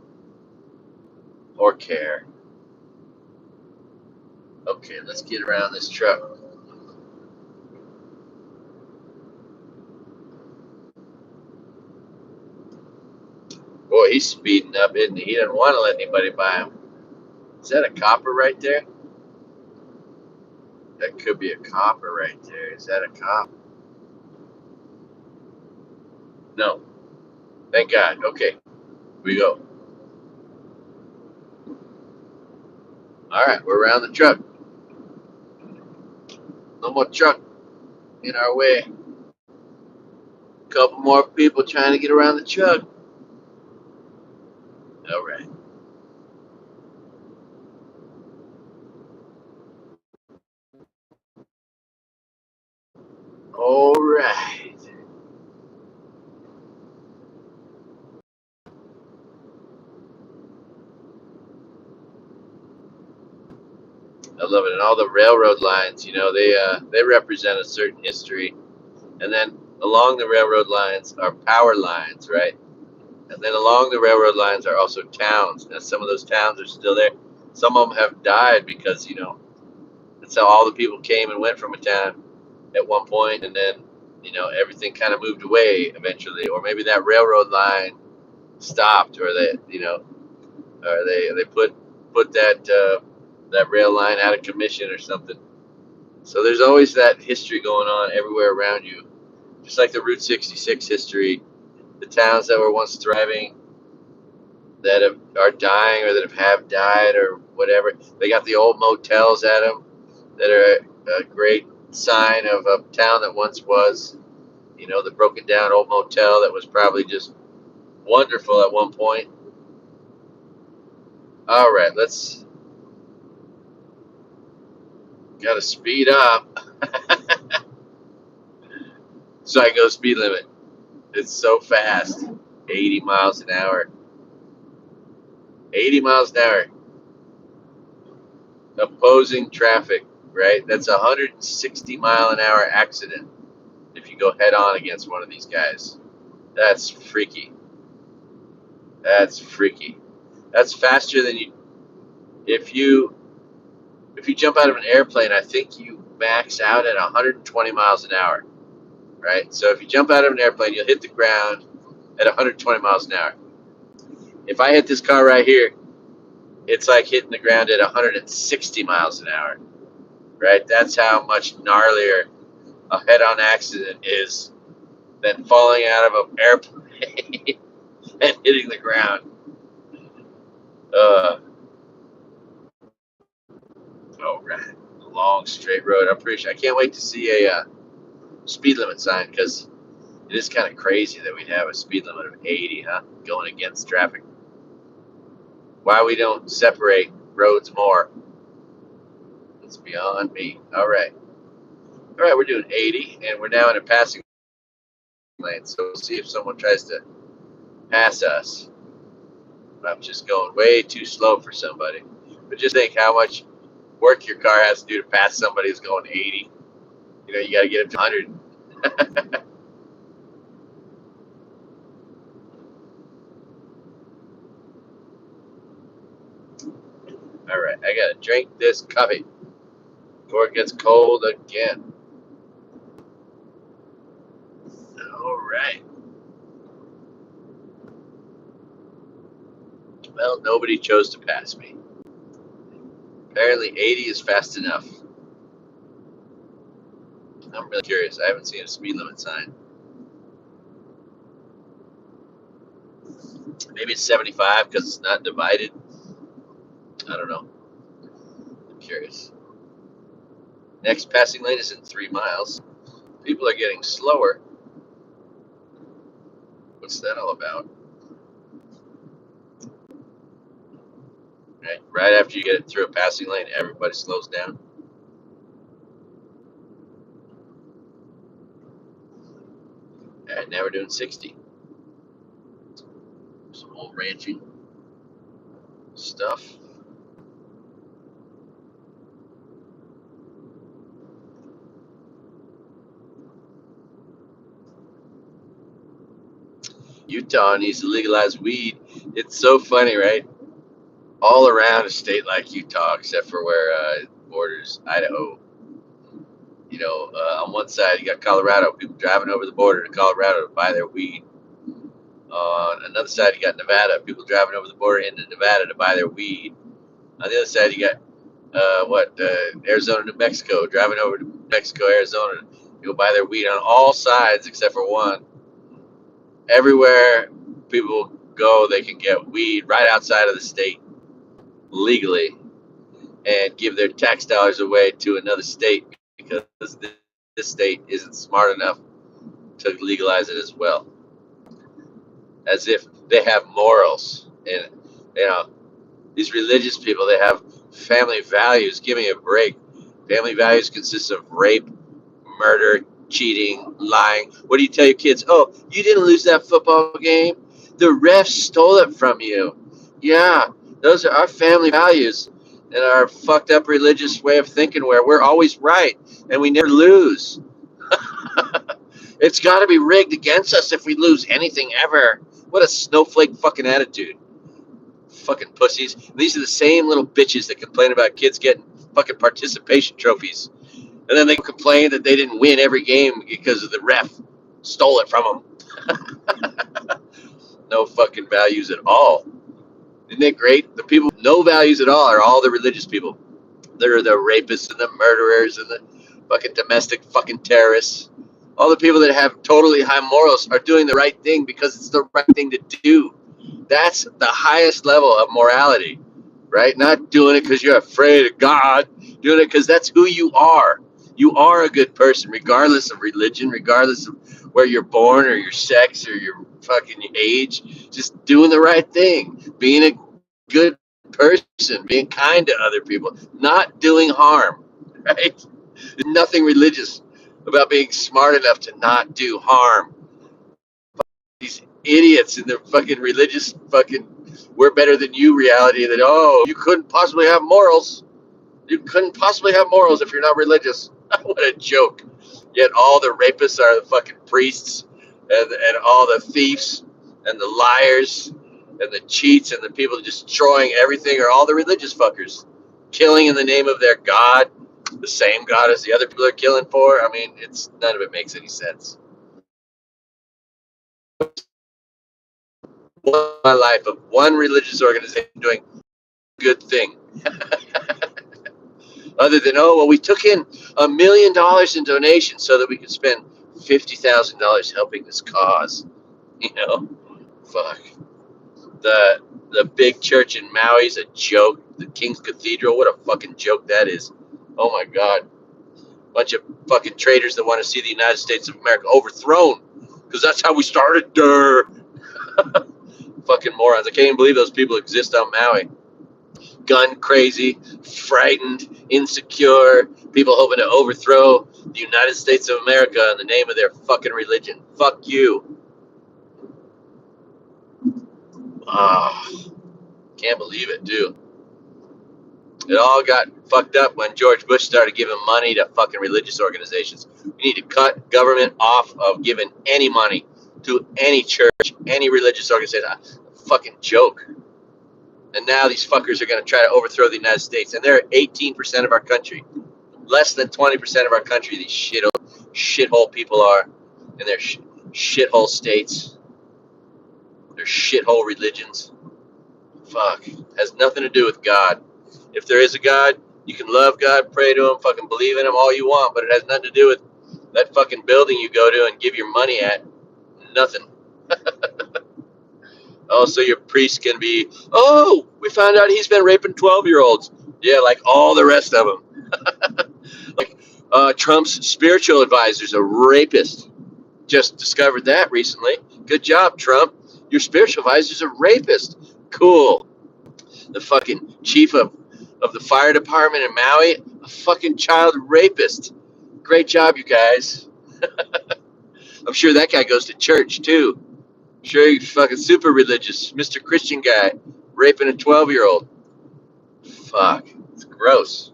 or care. Okay, let's get around this truck. Boy, he's speeding up, isn't he? He doesn't want to let anybody by him. Is that a copper right there? That could be a copper right there. Is that a cop? No. Thank God. Okay, here we go. All right, we're around the truck. No more truck in our way. Couple more people trying to get around the truck. All right. All right. I love it. And all the railroad lines, they represent a certain history. And then along the railroad lines are power lines, right? And then along the railroad lines are also towns. And some of those towns are still there. Some of them have died because, that's how all the people came and went from a town at one point, and then, everything kind of moved away eventually. Or maybe that railroad line stopped, or they put that rail line out of commission or something. So there's always that history going on everywhere around you, just like the Route 66 history. The towns that were once thriving that are dying or that have died or whatever. They got the old motels at them that are a great sign of a town that once was. The broken down old motel that was probably just wonderful at one point. All right, let's got to speed up. So I go speed limit. It's so fast. 80 miles an hour. 80 miles an hour. Opposing traffic, right? That's a 160-mile-an-hour accident if you go head on against one of these guys. That's freaky. That's freaky. That's faster than you. If you jump out of an airplane, I think you max out at 120 miles an hour, right? So if you jump out of an airplane, you'll hit the ground at 120 miles an hour. If I hit this car right here, it's like hitting the ground at 160 miles an hour, right? That's how much gnarlier a head-on accident is than falling out of an airplane and hitting the ground. Uh, oh, right. A long straight road. I'm pretty sure. I can't wait to see a speed limit sign because it is kind of crazy that we'd have a speed limit of 80, huh? Going against traffic. Why we don't separate roads more? It's beyond me. All right. All right, we're doing 80, and we're now in a passing lane. So we'll see if someone tries to pass us. I'm just going way too slow for somebody. But just think how much work your car has to do to pass somebody who's going 80. You got to get up to 100. All right, I got to drink this coffee before it gets cold again. All right. Well, nobody chose to pass me. Apparently 80 is fast enough. I'm really curious. I haven't seen a speed limit sign. Maybe it's 75 because it's not divided. I don't know. I'm curious. Next passing lane is in 3 miles. People are getting slower. What's that all about? Right after you get it through a passing lane, everybody slows down. And now we're doing 60. Some old ranching stuff. Utah needs to legalize weed. It's so funny, right? All around a state like Utah, except for where it borders Idaho. On one side you got Colorado, people driving over the border to Colorado to buy their weed. On another side you got Nevada, people driving over the border into Nevada to buy their weed. On the other side you got Arizona, New Mexico, driving over to Mexico, Arizona to go buy their weed on all sides except for one. Everywhere people go, they can get weed right outside of the state legally and give their tax dollars away to another state because this state isn't smart enough to legalize it as well. As if they have morals. And, these religious people, they have family values. Give me a break. Family values consist of rape, murder, cheating, lying. What do you tell your kids? Oh, you didn't lose that football game. The refs stole it from you. Yeah, those are our family values and our fucked up religious way of thinking where we're always right and we never lose. It's got to be rigged against us if we lose anything ever. What a snowflake fucking attitude. Fucking pussies. These are the same little bitches that complain about kids getting fucking participation trophies. And then they complain that they didn't win every game because of the ref stole it from them. No fucking values at all. Isn't it great? The people with no values at all are all the religious people. They're the rapists and the murderers and the fucking domestic fucking terrorists. All the people that have totally high morals are doing the right thing because it's the right thing to do. That's the highest level of morality, right? Not doing it because you're afraid of God, doing it because that's who you are. You are a good person, regardless of religion, regardless of where you're born or your sex or your fucking age. Just doing the right thing, being a good person, being kind to other people, not doing harm, right? There's nothing religious about being smart enough to not do harm. These idiots in their fucking religious fucking we're better than you reality that, oh, you couldn't possibly have morals. You couldn't possibly have morals if you're not religious. What a joke. Yet all the rapists are the fucking priests and all the thieves and the liars and the cheats and the people destroying everything are all the religious fuckers. Killing in the name of their God, the same God as the other people are killing for. I mean, none of it makes any sense. My life of one religious organization doing a good thing. Other than, oh, well, we took in $1 million in donations so that we could spend $50,000 helping this cause. Fuck. The big church in Maui is a joke. The King's Cathedral, what a fucking joke that is. Oh my God. Bunch of fucking traitors that want to see the United States of America overthrown. Because that's how we started. Durr. Fucking morons. I can't even believe those people exist on Maui. Gun crazy, frightened, insecure, people hoping to overthrow the United States of America in the name of their fucking religion. Fuck you. Ah, can't believe it, too. It all got fucked up when George Bush started giving money to fucking religious organizations. We need to cut government off of giving any money to any church, any religious organization. A fucking joke. And now these fuckers are going to try to overthrow the United States. And they're 18% of our country. Less than 20% of our country, these shithole people are in their shithole states, their shithole religions. Fuck. Has nothing to do with God. If there is a God, you can love God, pray to him, fucking believe in him all you want, but it has nothing to do with that fucking building you go to and give your money at. Nothing. Oh, so your priest can be, oh, we found out he's been raping 12-year-olds. Yeah, like all the rest of them. Like Trump's spiritual advisor's a rapist. Just discovered that recently. Good job, Trump. Your spiritual advisor's a rapist. Cool. The fucking chief of the fire department in Maui, a fucking child rapist. Great job, you guys. I'm sure that guy goes to church, too. Sure, he's fucking super religious. Mr. Christian guy raping a 12-year-old. Fuck. It's gross.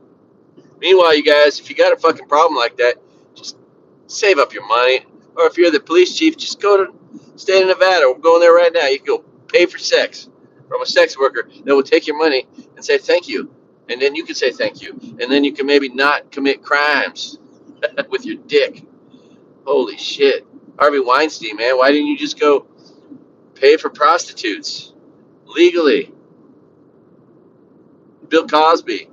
Meanwhile, you guys, if you got a fucking problem like that, just save up your money. Or if you're the police chief, just go to State of Nevada, we're going there right now. You can go pay for sex from a sex worker that will take your money and say thank you. And then you can say thank you. And then you can maybe not commit crimes with your dick. Holy shit. Harvey Weinstein, man, why didn't you just go pay for prostitutes legally? Bill Cosby.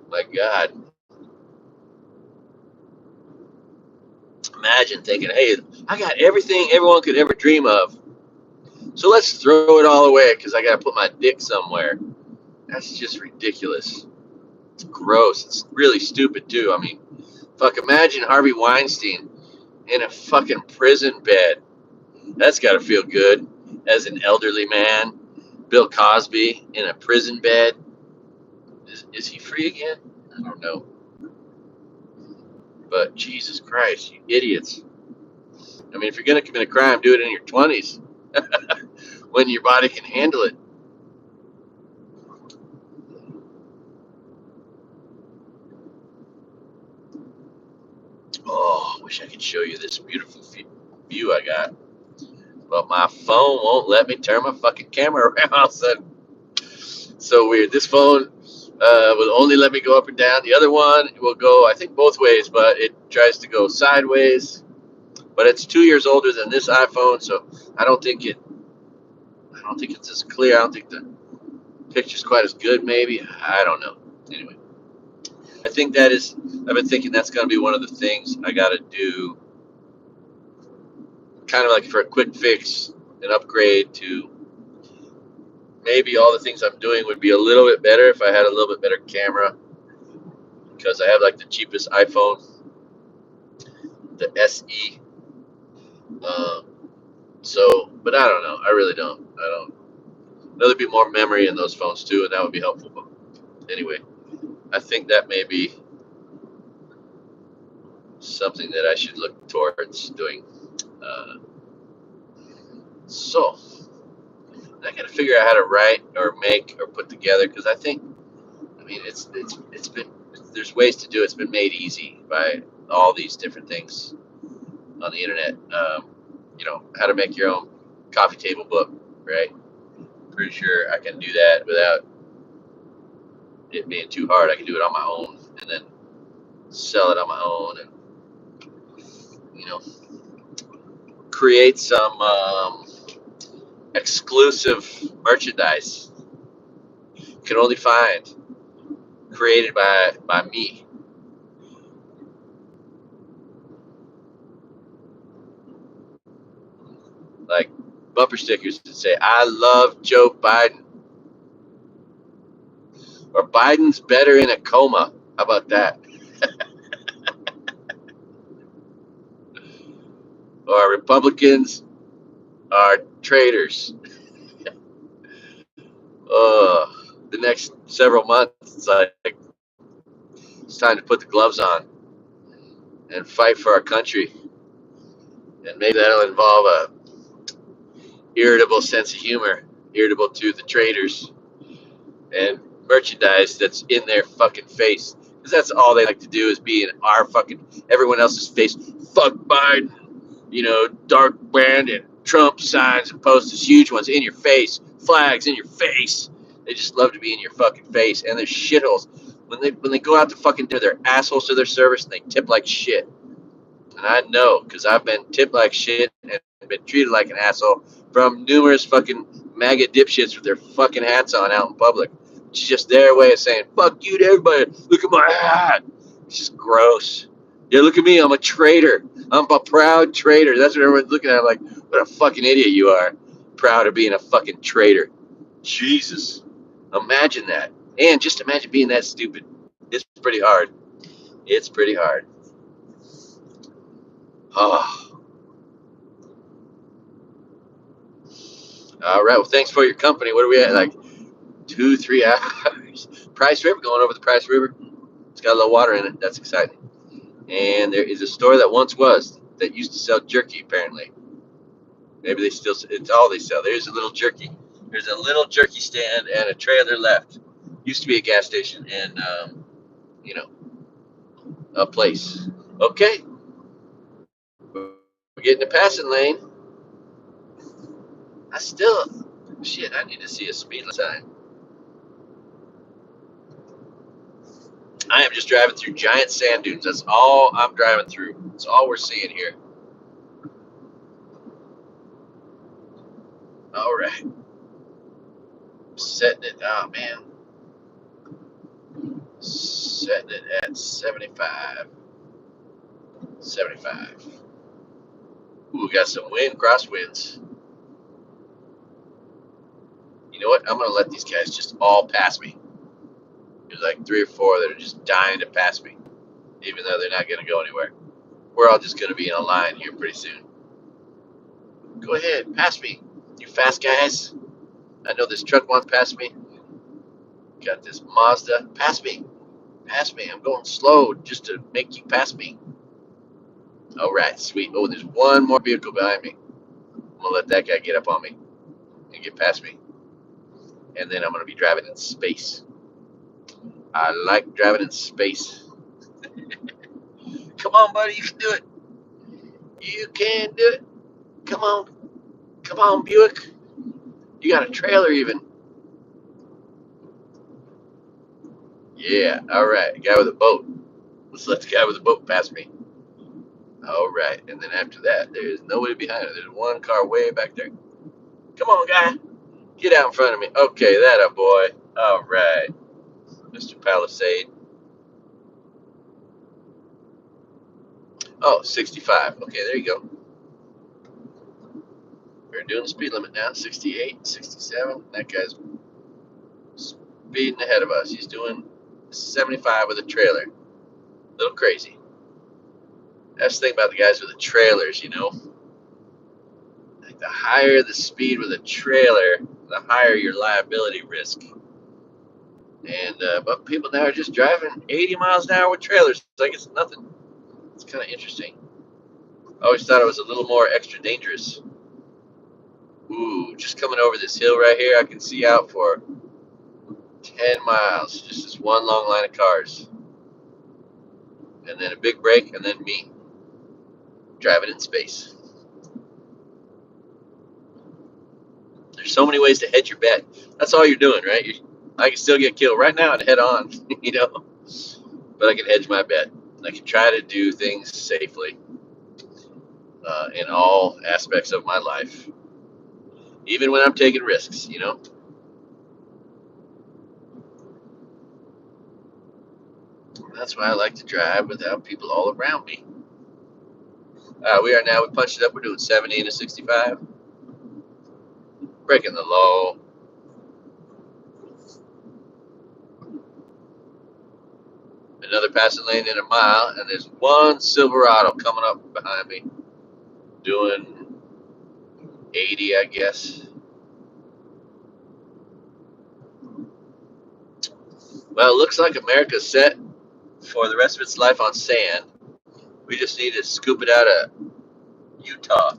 My God. Imagine thinking, hey, I got everything everyone could ever dream of. So let's throw it all away because I got to put my dick somewhere. That's just ridiculous. It's gross. It's really stupid, too. I mean, fuck, imagine Harvey Weinstein in a fucking prison bed. That's got to feel good as an elderly man. Bill Cosby in a prison bed. Is he free again? I don't know. But Jesus Christ, you idiots. I mean, if you're going to commit a crime, do it in your 20s when your body can handle it. Oh, wish I could show you this beautiful view I got. But my phone won't let me turn my fucking camera around all of a sudden. So weird. This phone will only let me go up and down. The other one will go, I think, both ways, but it tries to go sideways. But it's 2 years older than this iPhone, so I don't think it's as clear. I don't think the picture's quite as good. Maybe I don't know. Anyway, I think that is. I've been thinking that's going to be one of the things I got to do, kind of like for a quick fix, an upgrade to. Maybe all the things I'm doing would be a little bit better if I had a little bit better camera, because I have like the cheapest iPhone, the SE. Um, but I don't know. I really don't. I don't. There'll be more memory in those phones too, and that would be helpful. But anyway, I think that may be something that I should look towards doing. Uh, so I got to figure out how to write or make or put together, because I think, I mean, it's been, there's ways to do it. It's been made easy by all these different things on the internet. How to make your own coffee table book, right? Pretty sure I can do that without it being too hard. I can do it on my own and then sell it on my own, and you know create some exclusive merchandise you can only find created by me. Like bumper stickers that say "I love Joe Biden" or "Biden's better in a coma." How about that? Or "Republicans are traitors." The next several months, it's like it's time to put the gloves on and fight for our country. And maybe that'll involve a irritable sense of humor, irritable to the traitors, and merchandise that's in their fucking face. Because that's all they like to do is be in our fucking, everyone else's face. Fuck Biden, dark brand and Trump signs and posters, huge ones in your face, flags in your face. They just love to be in your fucking face, and they're shitholes. When they go out to fucking dinner, they're assholes to their service, and they tip like shit. And I know, because I've been tipped like shit and been treated like an asshole from numerous fucking MAGA dipshits with their fucking hats on out in public. It's just their way of saying, fuck you to everybody. Look at my hat. It's just gross. Yeah, look at me. I'm a traitor. I'm a proud traitor. That's what everyone's looking at. Like, what a fucking idiot you are. Proud of being a fucking traitor. Jesus. Imagine that. And just imagine being that stupid. It's pretty hard. It's pretty hard. Oh. All right. Well, thanks for your company. What are we at? Like 2, 3 hours. Price River, going over the Price River. It's got a little water in it. That's exciting. And there is a store that once was that used to sell jerky, apparently. Maybe they still, it's all they sell. There's a little jerky. There's a little jerky stand and a trailer left. Used to be a gas station and, a place. Okay. We get in the passing lane. I need to see a speed sign. I am just driving through giant sand dunes. That's all I'm driving through. That's all we're seeing here. All right. Setting it, oh man. Setting it at 75. 75. Ooh, we got some crosswinds. You know what? I'm going to let these guys just all pass me. There's like 3 or 4 that are just dying to pass me, even though they're not going to go anywhere. We're all just going to be in a line here pretty soon. Go ahead, pass me, you fast guys. I know this truck wants past me. Got this Mazda. Pass me. Pass me. I'm going slow just to make you pass me. All right, sweet. Oh, there's one more vehicle behind me. I'm going to let that guy get up on me and get past me. And then I'm going to be driving in space. I like driving in space. Come on, buddy. You can do it. You can do it. Come on. Come on, Buick. You got a trailer even. Yeah. All right. Guy with a boat. Let's let the guy with the boat pass me. All right. And then after that, there's nobody behind it. There's one car way back there. Come on, guy. Get out in front of me. Okay, that a boy. All right. Mr. Palisade. Oh, 65. Okay, there you go. We're doing the speed limit now. 68, 67. That guy's speeding ahead of us. He's doing 75 with a trailer. A little crazy. That's the thing about the guys with the trailers, you know. Like the higher the speed with a trailer, the higher your liability risk. And but people now are just driving 80 miles an hour with trailers. It's like it's nothing. It's kind of interesting. I always thought it was a little more extra dangerous. Ooh, just coming over this hill right here, I can see out for 10 miles. Just this one long line of cars. And then a big break, and then me driving in space. There's so many ways to hedge your bet. That's all you're doing, right? I can still get killed right now and head on, you know. But I can hedge my bet. I can try to do things safely in all aspects of my life, even when I'm taking risks, you know. That's why I like to drive without people all around me. We punched it up. We're doing 70 to 65. Breaking the law. Another passing lane in a mile, and there's one Silverado coming up behind me, doing 80, I guess. Well, it looks like America's set for the rest of its life on sand. We just need to scoop it out of Utah.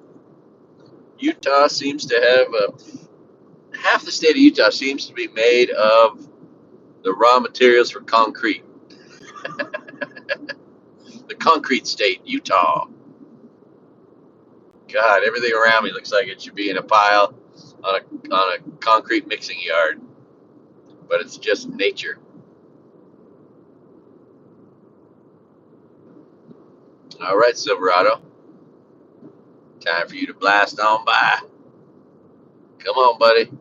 Utah seems to have half the state of Utah seems to be made of the raw materials for concrete. The concrete state, Utah. God, everything around me looks like it should be in a pile on a concrete mixing yard, but it's just nature. All right, Silverado, time for you to blast on by. Come on, buddy.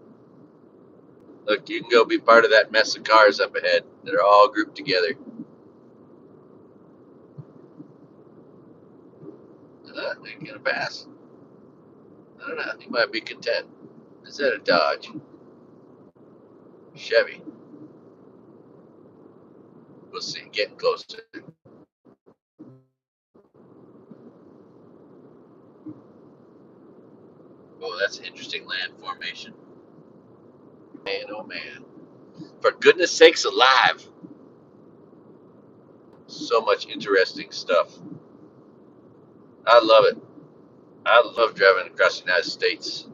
Look, you can go be part of that mess of cars up ahead that are all grouped together. Ain't gonna pass. I don't know. He might be content. Is that a Dodge? Chevy? We'll see. Getting closer. Oh, that's an interesting land formation. Man, oh man. For goodness sakes alive. So much interesting stuff. I love it. I love driving across the United States.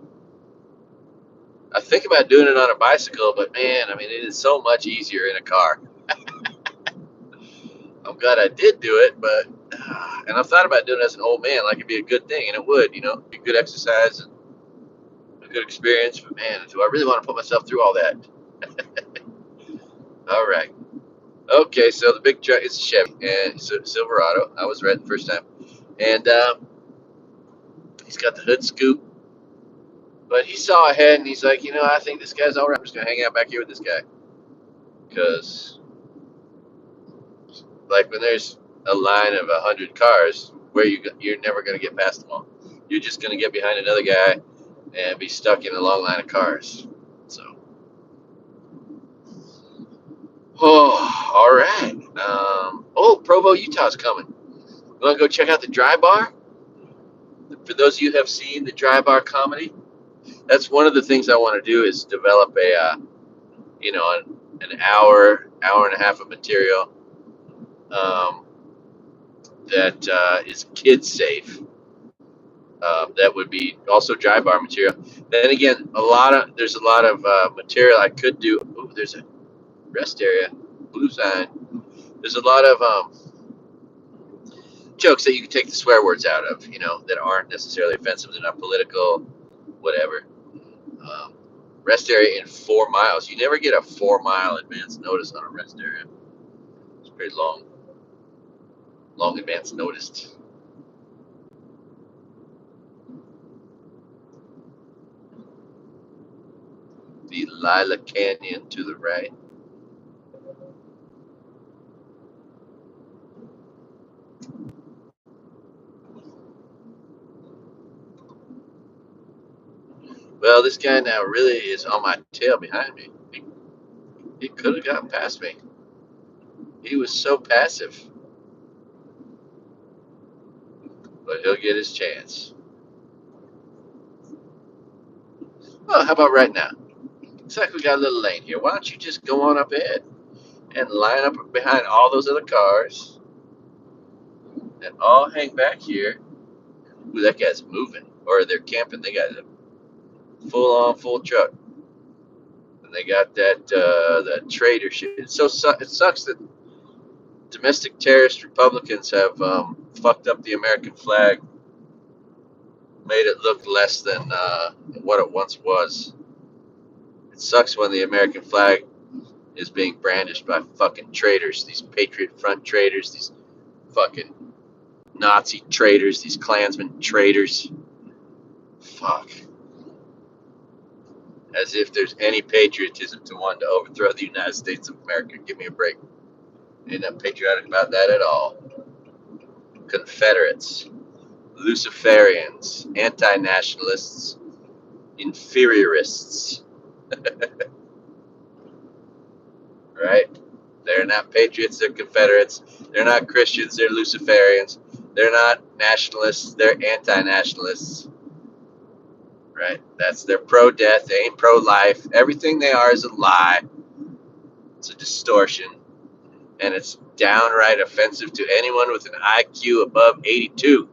I think about doing it on a bicycle, but man, I mean, it is so much easier in a car. I'm glad I did do it, but And I've thought about doing it as an old man, like it'd be a good thing, and it would, be good exercise and a good experience. But man, do I really want to put myself through all that? All right. Okay, so the big truck is a Chevy and it's a Silverado. I was right the first time, and he's got the hood scoop. But he saw ahead and he's like, I think this guy's all right. I'm just gonna hang out back here with this guy because, like, when there's a line of 100 cars, you're never gonna get past them all. You're just gonna get behind another guy and be stuck in a long line of cars. So, oh, all right. Provo, Utah's coming. You want to go check out the Dry Bar? For those of you who have seen the Dry Bar comedy, that's one of the things I want to do is develop an hour and a half of material that is kid safe. That would be also Dry Bar material. Then again, there's a lot of material I could do. Ooh, there's a rest area, blue sign. There's a lot of jokes that you can take the swear words out of, that aren't necessarily offensive. They're not political, whatever. Um, Rest area in 4 miles. You never get a 4 mile advance notice on a rest area. It's pretty long advance notice. The Lila Canyon to the right. Well, this guy now really is on my tail behind me. He could have gotten past me. He was so passive, but he'll get his chance. Well, how about right now? Looks like we got a little lane here. Why don't you just go on up ahead and line up behind all those other cars and all hang back here? Ooh, that guy's moving, or they're camping. They got a full truck, and they got that traitor shit. It sucks that domestic terrorist Republicans have fucked up the American flag, made it look less than what it once was. It sucks when the American flag is being brandished by fucking traitors, these Patriot Front traitors, these fucking Nazi traitors, these Klansmen traitors. Fuck. As if there's any patriotism to want to overthrow the United States of America. Give me a break. Ain't not patriotic about that at all. Confederates, Luciferians, anti-nationalists, inferiorists. Right? They're not patriots, they're Confederates. They're not Christians, they're Luciferians. They're not nationalists, they're anti-nationalists. Right? They're pro-death, they ain't pro-life. Everything they are is a lie. It's a distortion. And it's downright offensive to anyone with an IQ above 82.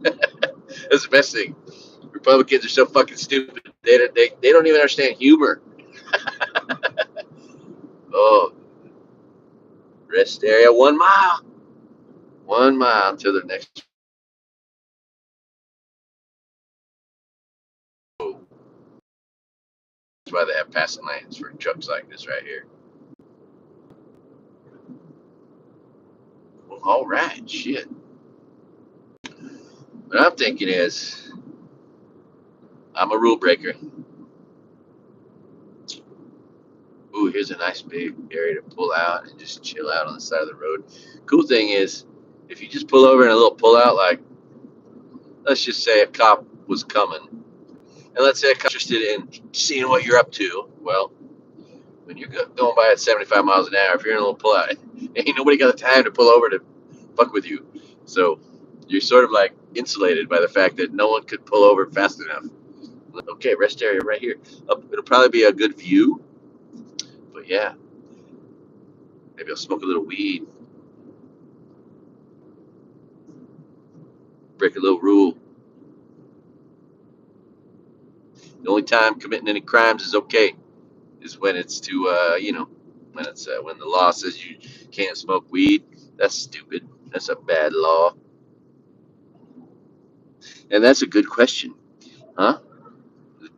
That's the best thing. Republicans are so fucking stupid. They don't even understand humor. Oh, rest area 1 mile. 1 mile to the next. That's why they have passing lanes for trucks like this right here. Well, all right, shit. What I'm thinking is, I'm a rule breaker. Ooh, here's a nice big area to pull out and just chill out on the side of the road. Cool thing is, if you just pull over in a little pull out, like, let's just say a cop was coming, and let's say a cop's interested in seeing what you're up to. Well, when you're going by at 75 miles an hour, if you're in a little pull out, ain't nobody got the time to pull over to fuck with you. So you're sort of like insulated by the fact that no one could pull over fast enough. Okay, rest area right here. It'll probably be a good view, but yeah, maybe I'll smoke a little weed, break a little rule. The only time committing any crimes is okay is when it's when the law says you can't smoke weed. That's stupid. That's a bad law. And that's a good question, huh?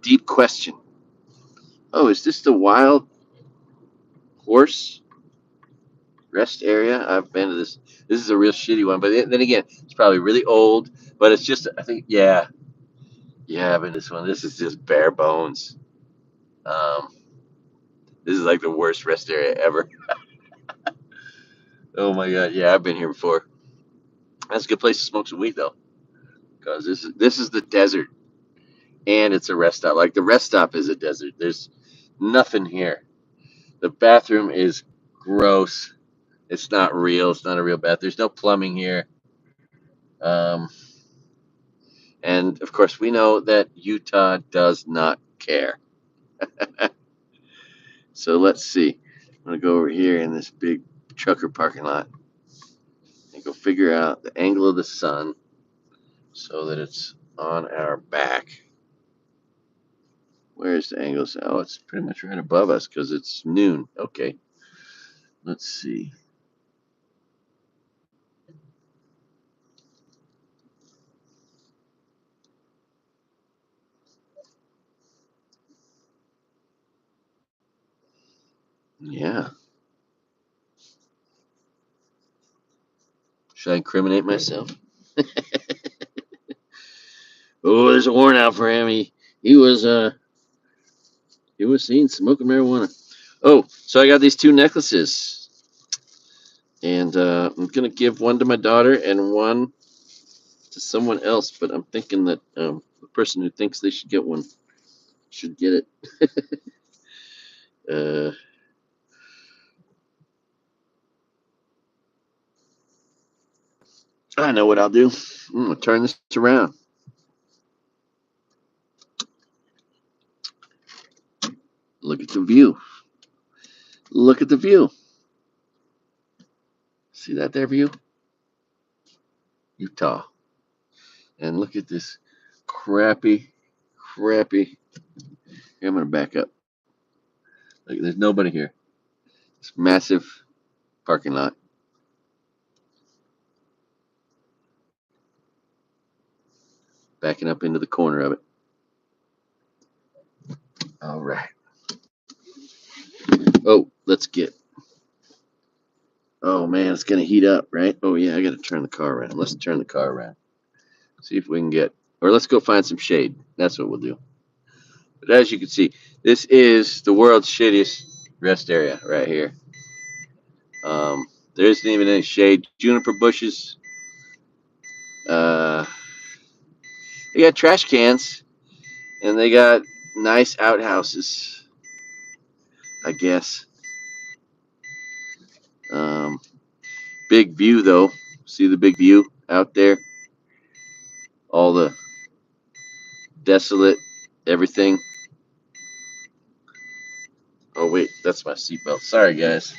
Deep question. Oh, is this the wild horse rest area? I've been to this. This is a real shitty one, but then again, it's probably really old. But it's just, I think, yeah, I've been to this one. This is just bare bones. Um, this is like the worst rest area ever. Oh my god, yeah, I've been here before. That's a good place to smoke some weed though, because this is the desert, and it's a rest stop. Like the rest stop is a desert. There's nothing here. The bathroom is gross. It's not real. It's not a real bath. There's no plumbing here. Um, and of course, we know that Utah does not care. So let's see. I'm gonna go over here in this big trucker parking lot and go figure out the angle of the sun so that it's on our back. Where's the angle? Oh, it's pretty much right above us because it's noon. Okay, let's see. Yeah. Should I incriminate myself? Oh, there's a warrant out for him. He was seen smoking marijuana. Oh, so I got these two necklaces, and I'm gonna give one to my daughter and one to someone else. But I'm thinking that the person who thinks they should get one should get it. uh, I know what I'll do. I'm gonna turn this around. Look at the view. Look at the view. See that there view? Utah. And look at this crappy. Here, I'm gonna back up. Look, there's nobody here. It's massive parking lot. Backing up into the corner of it. All right. Oh, let's get. Oh man, it's gonna heat up, right? Oh yeah, I gotta turn the car around. Let's turn the car around. See if we can get, or let's go find some shade. That's what we'll do. But as you can see, this is the world's shittiest rest area right here. There isn't even any shade. Juniper bushes. Uh, they got trash cans, and they got nice outhouses, I guess. Um, Big view though. See the big view out there? All the desolate everything. Oh wait, that's my seatbelt. Sorry guys.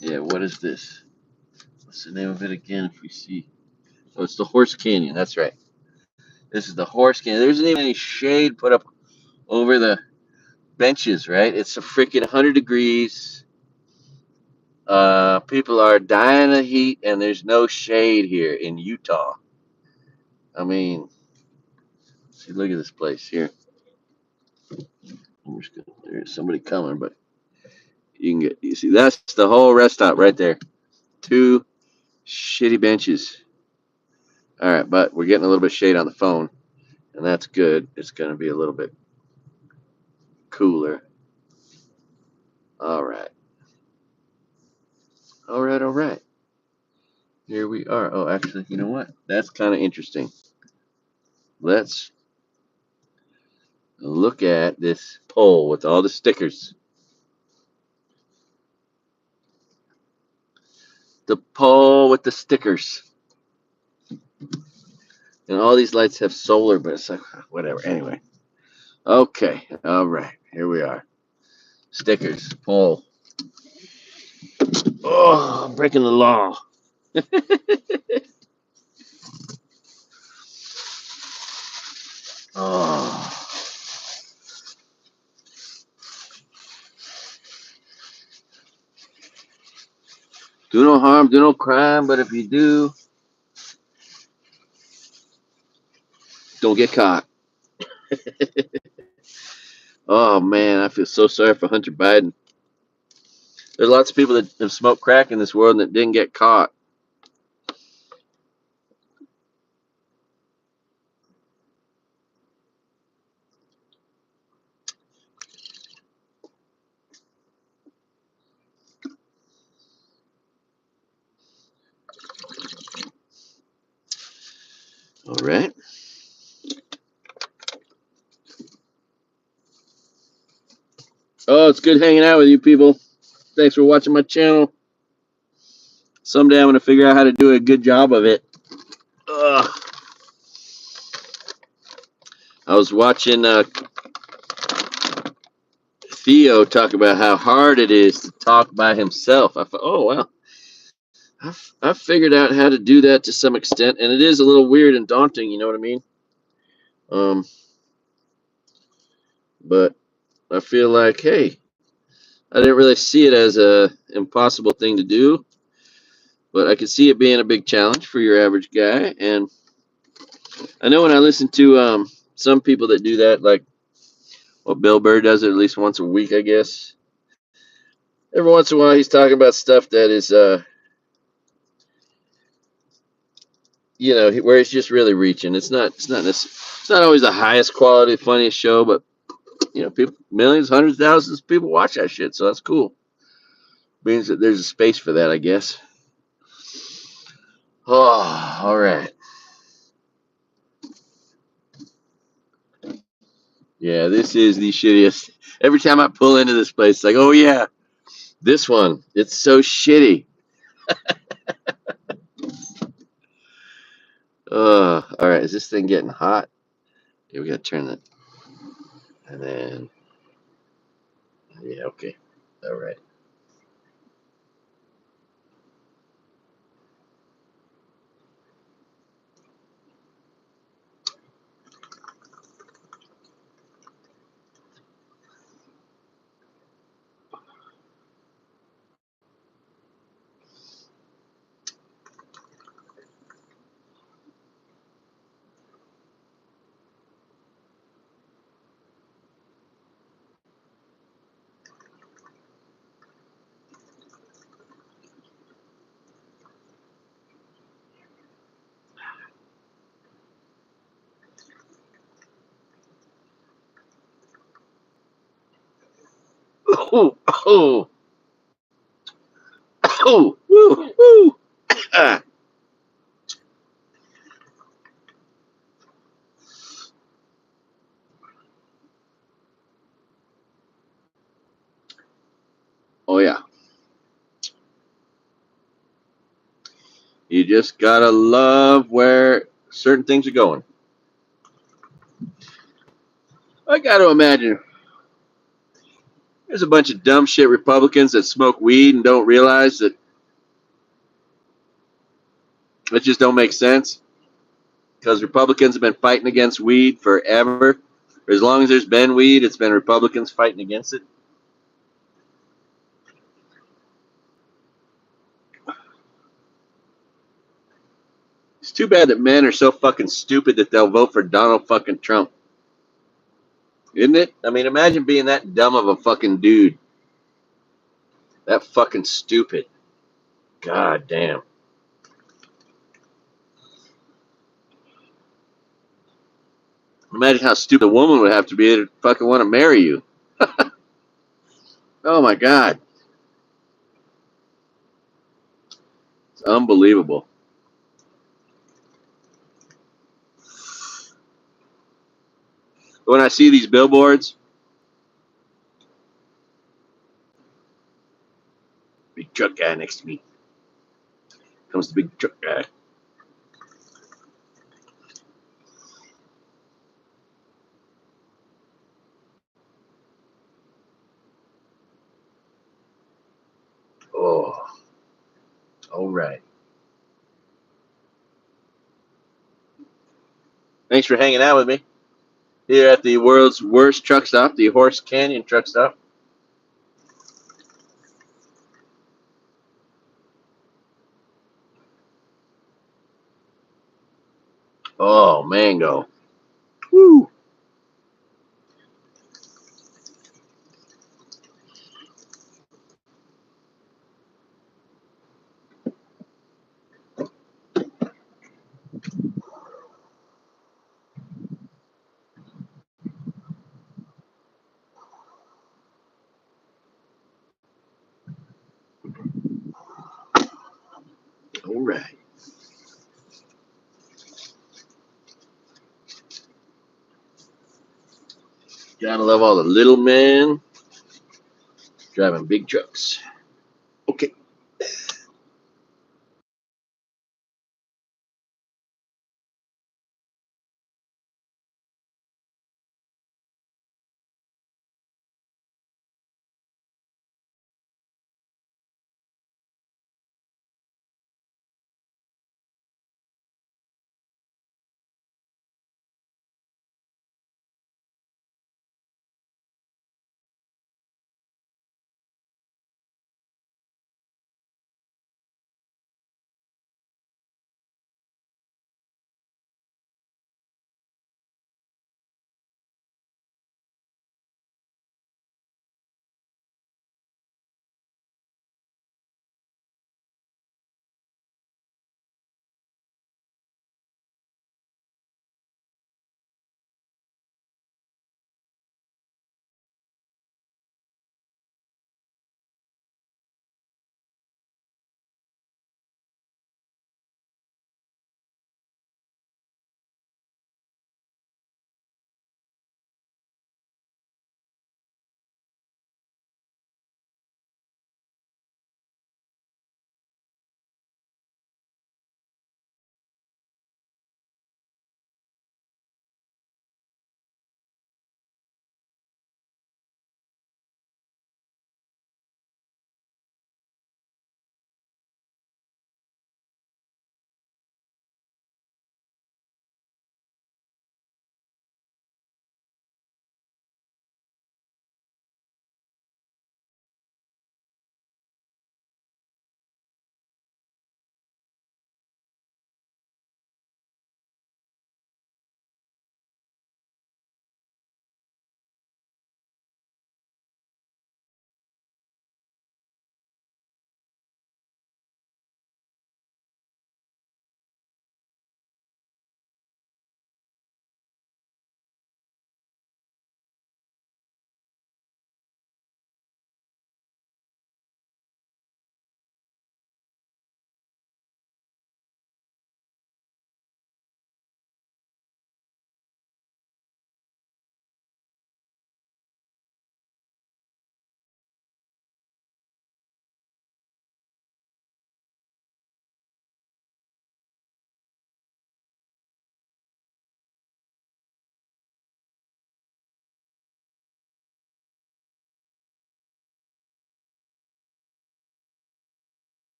Yeah, what is this? What's the name of it again? If we see, oh, it's the Horse Canyon. That's right. This is the Horse Canyon. There isn't even any shade put up over the benches, right? It's a freaking 100 degrees. People are dying of heat, and there's no shade here in Utah. I mean, see, look at this place here. There's somebody coming, but you see, that's the whole rest stop right there. Two shitty benches. All right, but we're getting a little bit of shade on the phone, and that's good. It's going to be a little bit cooler. All right. All right. Here we are. Oh, actually, you know what? That's kind of interesting. Let's look at this pole with all the stickers. The pole with the stickers. And all these lights have solar, but it's like, whatever. Anyway. Okay. All right. Here we are. Stickers. Pole. Oh, I'm breaking the law. Oh. Do no harm, do no crime, but if you do, Don't get caught. Oh man, I feel so sorry for Hunter Biden. There's lots of people that have smoked crack in this world that didn't get caught. All right. Oh, it's good hanging out with you people. Thanks for watching my channel. Someday I'm going to figure out how to do a good job of it. Ugh. I was watching Theo talk about how hard it is to talk by himself. I thought, oh, wow. I've figured out how to do that to some extent, and it is a little weird and daunting, you know what I mean? Um, but I feel like, hey, I didn't really see it as a impossible thing to do, but I could see it being a big challenge for your average guy. And I know when I listen to some people that do that, like well, Bill Burr does it at least once a week, I guess. Every once in a while, he's talking about stuff that is, where it's just really reaching. It's not always the highest quality, funniest show, but people, millions, hundreds, thousands of people watch that shit, so that's cool. Means that there's a space for that, I guess. Oh, all right. Yeah, this is the shittiest. Every time I pull into this place, it's like, oh yeah, this one. It's so shitty. All right. Is this thing getting hot? Yeah, we gotta turn it, and then yeah, okay, all right. Oh, oh, oh, woo, woo. Ah. Oh yeah. You just gotta love where certain things are going. I gotta imagine there's a bunch of dumb shit Republicans that smoke weed and don't realize that it just don't make sense. Because Republicans have been fighting against weed forever. As long as there's been weed, it's been Republicans fighting against it. It's too bad that men are so fucking stupid that they'll vote for Donald fucking Trump. Isn't it? I mean, imagine being that dumb of a fucking dude. That fucking stupid. God damn. Imagine how stupid a woman would have to be to fucking want to marry you. Oh my God. It's unbelievable. When I see these billboards, big truck guy next to me. Comes the big truck guy. Oh, all right. Thanks for hanging out with me here at the world's worst truck stop, the Horse Canyon truck stop. Oh, mango. right. Gotta love all the little men driving big trucks. Okay.